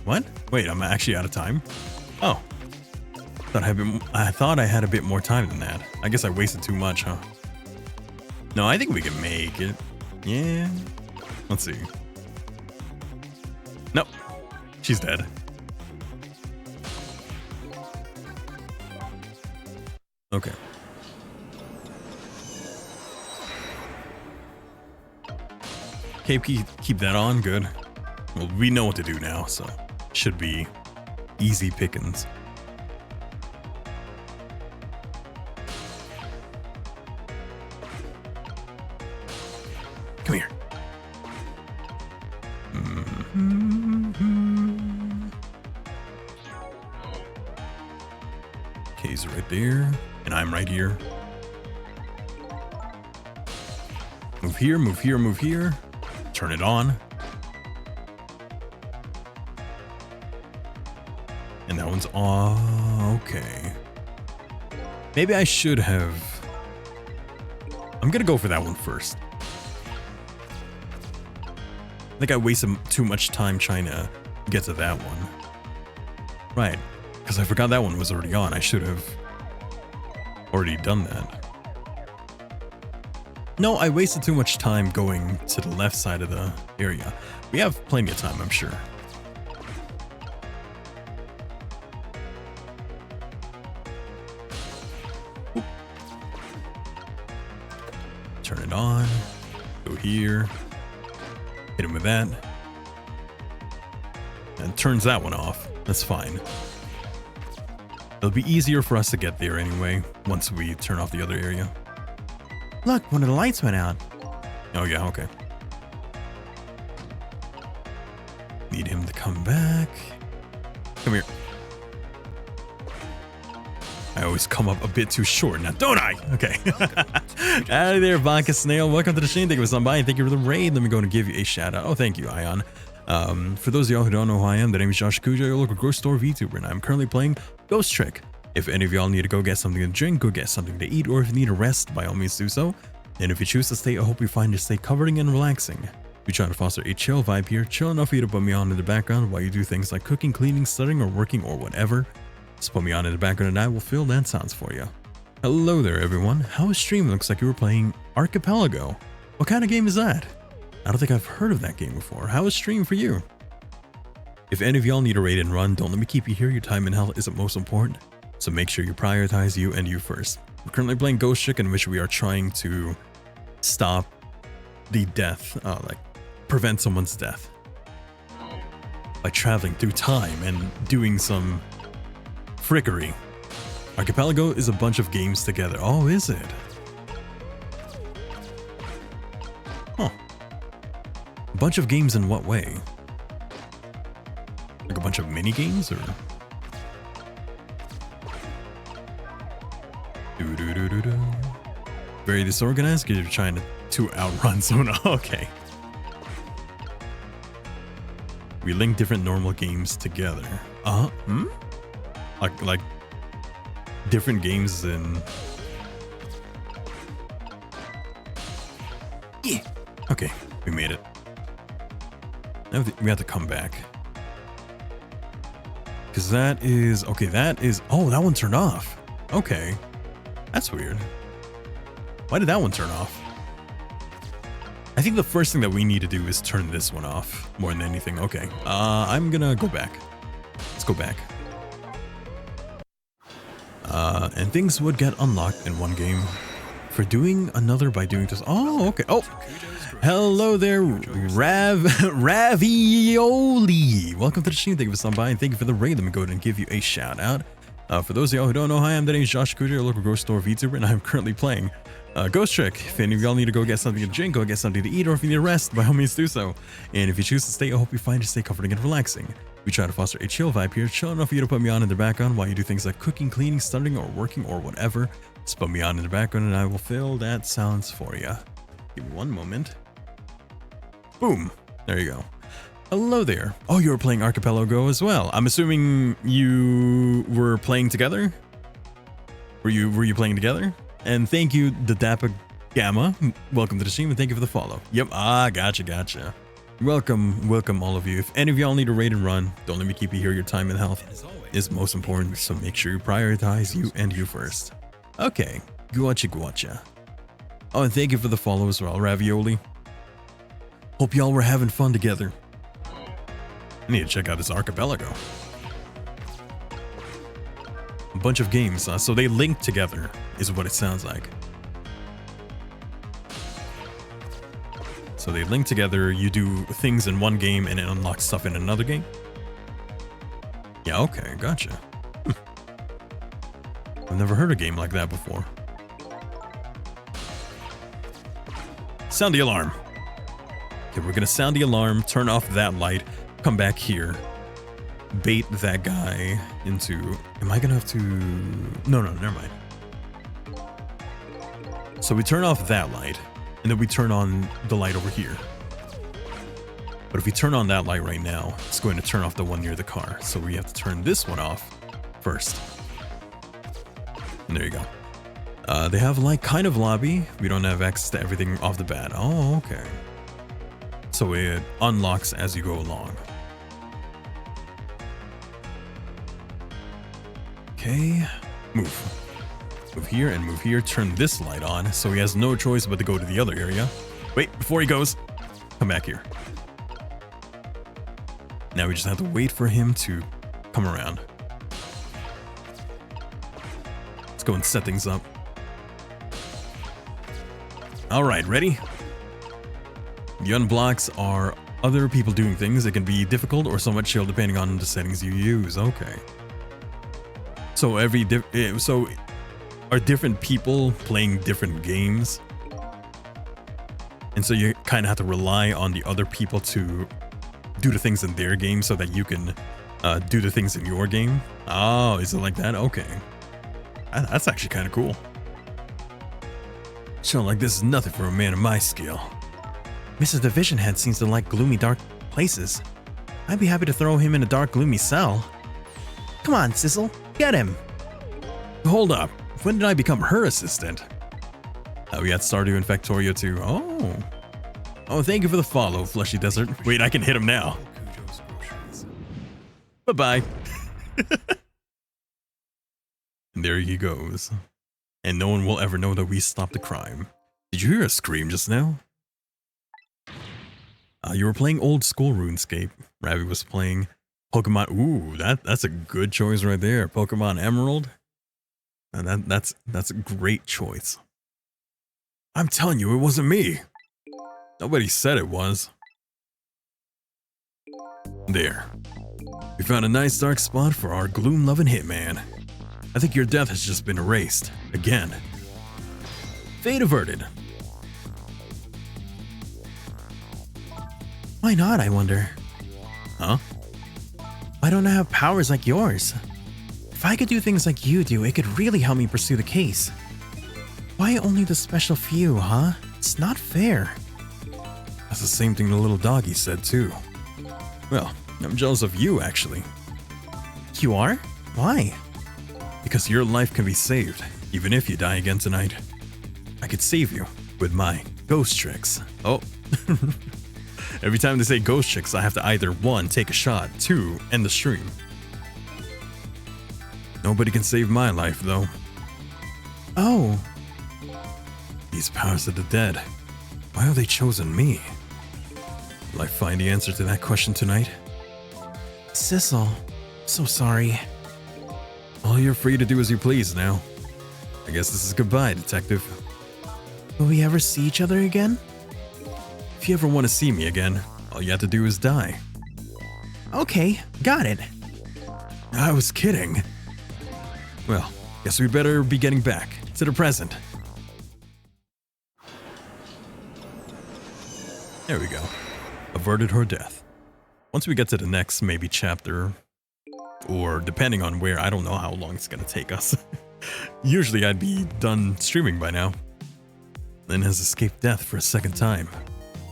What? Wait, I'm actually out of time? Oh. I thought I had a bit more time than that. I guess I wasted too much, huh? No, I think we can make it. Yeah. Let's see. Nope. She's dead. Okay. Okay, keep that on. Good. Well, we know what to do now, so should be easy pickings. Come here. Okay, he's right there, and I'm right here. Move here, move here, move here. Turn it on. And that one's on. Okay. Maybe I should have... I'm gonna go for that one first. I think I wasted too much time trying to get to that one. Right. Because I forgot that one was already on. I should have already done that. No, I wasted too much time going to the left side of the area. We have plenty of time, I'm sure. Oop. Turn it on. Go here. Hit him with that. And turns that one off. That's fine. It'll be easier for us to get there anyway, once we turn off the other area. Look, one of the lights went out. Oh yeah, okay. Need him to come back. Come here. I always come up a bit too short now, don't I? Okay. Hi there, Vodka Snail. Welcome to the stream. Thank you for stopping by and thank you for the raid. Let me go and give you a shout out. Oh, thank you, Ion. For those of y'all who don't know who I am, the name is Josh Kujo, your local grocery store VTuber, and I'm currently playing Ghost Trick. If any of y'all need to go get something to drink, go get something to eat, or if you need a rest, by all means do so. And if you choose to stay, I hope you find your stay comforting and relaxing. We try to foster a chill vibe here, chill enough for you to put me on in the background while you do things like cooking, cleaning, studying, or working, or whatever. Just put me on in the background and I will fill that sounds for you. Hello there, everyone. How was stream? Looks like you were playing Archipelago. What kind of game is that? I don't think I've heard of that game before. How was stream for you? If any of y'all need a raid and run, don't let me keep you here. Your time and health isn't most important. So make sure you prioritize you and you first. We're currently playing Ghost Trick, in which we are trying to stop the death, like prevent someone's death by traveling through time and doing some Frickery. Archipelago is a bunch of games together. Oh, is it? Huh. A bunch of games in what way? Like a bunch of mini games, or? Do. Very disorganized because you're trying to outrun someone. Okay. We link different normal games together. Like different games in. Yeah. Okay, we made it. Now we have to come back. Because that is okay. That is. Oh, that one turned off. Okay, that's weird. Why did that one turn off? I think the first thing that we need to do is turn this one off more than anything. Okay, I'm gonna go back. Let's go back. And things would get unlocked in one game for doing another by doing this. Oh, okay. Oh, hello there, Ravioli. Welcome to the stream. Thank you for stopping by, and thank you for the raid. Let me go ahead and give you a shout out. For those of y'all who don't know, hi, I'm the name is Josh Kujo, your local grocery store VTuber, and I'm currently playing Ghost Trick. If any of y'all need to go get something to drink, go get something to eat, or if you need a rest, by all means do so. And if you choose to stay, I hope you find your stay comforting and relaxing. We try to foster a chill vibe here, chill enough for you to put me on in the background while you do things like cooking, cleaning, studying, or working, or whatever. Just put me on in the background and I will fill that sounds for you. Give me one moment. Boom. There you go. Hello there. Oh, you were playing Archipelago as well. I'm assuming you were playing together? Were you playing together? And thank you, the Dappa Gamma. Welcome to the stream and thank you for the follow. Yep. Gotcha. Welcome all of you. If any of y'all need a raid and run, don't let me keep you here. Your time and health is most important, so make sure you prioritize you and you first. Okay. Guacha. Oh, and thank you for the follow as well, Ravioli. Hope y'all were having fun together. I need to check out this Archipelago. A bunch of games, so they link together, is what it sounds like. So they link together, you do things in one game and it unlocks stuff in another game? Yeah, okay, gotcha. I've never heard a game like that before. Sound the alarm. Okay, we're gonna sound the alarm, turn off that light, come back here, bait that guy into... Am I gonna have to... No, never mind. So we turn off that light, and then we turn on the light over here. But if we turn on that light right now, it's going to turn off the one near the car. So we have to turn this one off first. And there you go. They have like kind of lobby. We don't have access to everything off the bat. Oh, okay. So it unlocks as you go along. Okay, move here and move here, turn this light on, so he has no choice but to go to the other area. Wait, before he goes, come back here. Now we just have to wait for him to come around. Let's go and set things up. All right, ready? The unblocks are other people doing things. It can be difficult or somewhat chill depending on the settings you use. Okay. So are different people playing different games? And so you kind of have to rely on the other people to do the things in their game so that you can do the things in your game? Oh, is it like that? Okay. That's actually kind of cool. Show like this is nothing for a man of my skill. Mrs. Division Head seems to like gloomy, dark places. I'd be happy to throw him in a dark, gloomy cell. Come on, Sizzle, get him. Hold up. When did I become her assistant? We had Stardew and Factorio too. Oh, thank you for the follow, Fleshy Desert. Wait, I can hit him now. Bye-bye. And there he goes. And no one will ever know that we stopped the crime. Did you hear a scream just now? You were playing old school RuneScape. Ravi was playing Pokemon. Ooh, that's a good choice right there. Pokemon Emerald. And that's a great choice. I'm telling you, it wasn't me. Nobody said it was. There. We found a nice dark spot for our gloom-loving hitman. I think your death has just been erased. Again. Fate averted. Why not, I wonder? Huh? Why don't I have powers like yours? If I could do things like you do, it could really help me pursue the case. Why only the special few, huh? It's not fair. That's the same thing the little doggy said too. Well, I'm jealous of you actually. You are? Why? Because your life can be saved, even if you die again tonight. I could save you with my ghost tricks. Oh. Every time they say ghost tricks, I have to either 1, take a shot, 2, end the stream. Nobody can save my life though. Oh. These powers of the dead. Why have they chosen me? Will I find the answer to that question tonight? Sissel, so sorry. Well, you're free to do as you please now. I guess this is goodbye, detective. Will we ever see each other again? If you ever want to see me again, all you have to do is die. Okay, got it. I was kidding. Well, guess we better be getting back to the present. There we go. Averted her death. Once we get to the next, maybe chapter, or depending on where, I don't know how long it's gonna take us. Usually I'd be done streaming by now. Lynn has escaped death for a second time.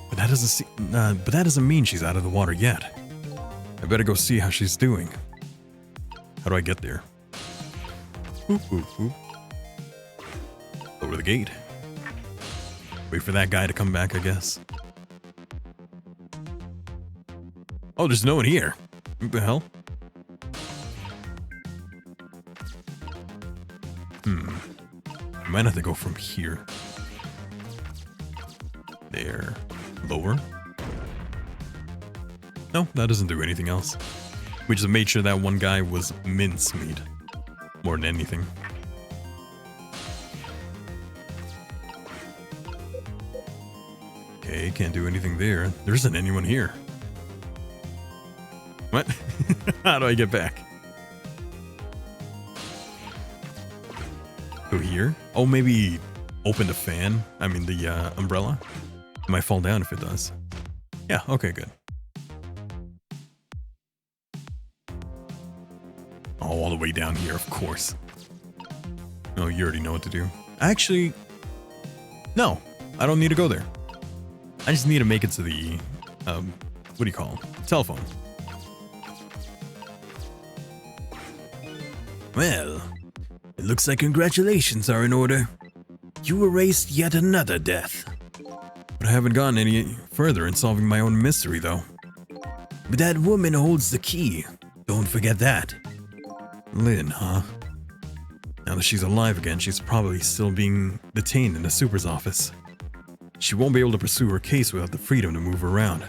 But that doesn't mean she's out of the water yet. I better go see how she's doing. How do I get there? Oop, oop, oop. Over the gate. Wait for that guy to come back, I guess. Oh, there's no one here. What the hell? I might have to go from here. There. Lower. No, that doesn't do anything else. We just made sure that one guy was mincemeat. More than anything. Okay, can't do anything there. There isn't anyone here. What? How do I get back? Go here? Oh, maybe open the fan? I mean the umbrella? It might fall down if it does. Yeah, okay, good. Oh, all the way down here, of course. Oh, you already know what to do. Actually, no, I don't need to go there. I just need to make it to the, what do you call it? Telephone. Well, it looks like congratulations are in order. You erased yet another death. But I haven't gotten any further in solving my own mystery, though. But that woman holds the key. Don't forget that. Lynn, huh? Now that she's alive again, she's probably still being detained in the super's office. She won't be able to pursue her case without the freedom to move around.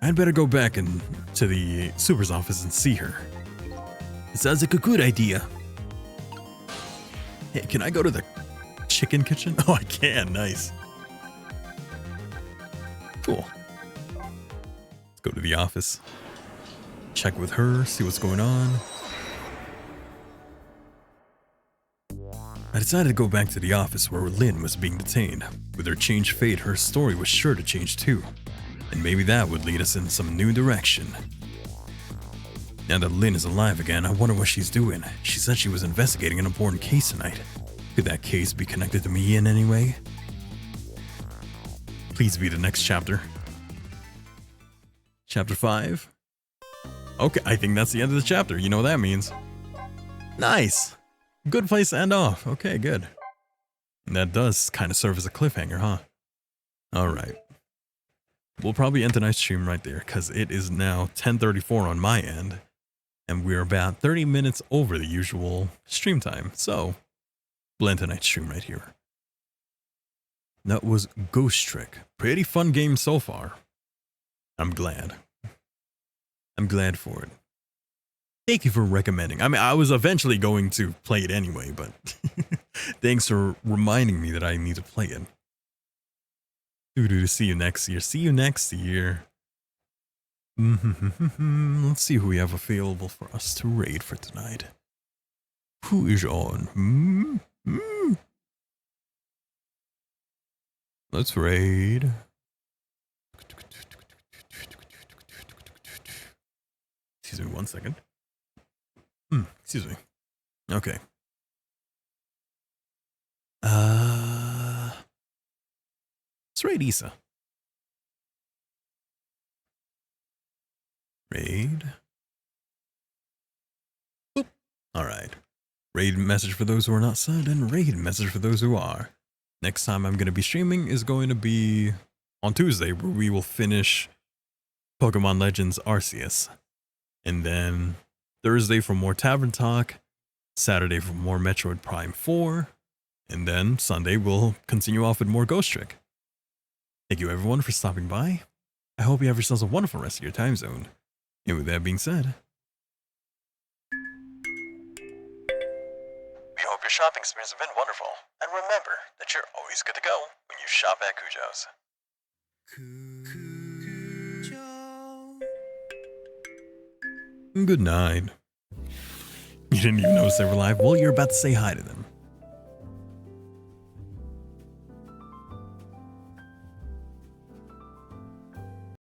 I'd better go back to the super's office and see her. It sounds like a good idea. Hey, can I go to the chicken kitchen? Oh, I can. Nice. Cool. Let's go to the office. Check with her, see what's going on. I decided to go back to the office where Lynn was being detained. With her changed fate, her story was sure to change too. And maybe that would lead us in some new direction. Now that Lynn is alive again, I wonder what she's doing. She said she was investigating an important case tonight. Could that case be connected to me in any way? Please be the next chapter. Chapter 5? Okay, I think that's the end of the chapter. You know what that means. Nice! Good place to end off. Okay, good. And that does kind of serve as a cliffhanger, huh? Alright. We'll probably end tonight's stream right there, because it is now 10:34 on my end. And we're about 30 minutes over the usual stream time. So, we'll end tonight's stream right here. That was Ghost Trick. Pretty fun game so far. I'm glad. I'm glad for it. Thank you for recommending. I mean, I was eventually going to play it anyway, but thanks for reminding me that I need to play it. See you next year. See you next year. Let's see who we have available for us to raid for tonight. Who is on? Let's raid. Excuse me 1 second. Excuse me. Okay. Let's raid Issa. Raid. Boop. All right. Raid message for those who are not subbed and raid message for those who are. Next time I'm going to be streaming is going to be on Tuesday, where we will finish Pokemon Legends Arceus. And then Thursday for more Tavern Talk, Saturday for more Metroid Prime 4, and then Sunday we'll continue off with more Ghost Trick. Thank you everyone for stopping by. I hope you have yourselves a wonderful rest of your time zone. And with that being said, We hope your shopping experience has been wonderful, and remember that you're always good to go when you shop at Cujo's. good night. You didn't even notice they were live? Well, you're about to say hi to them.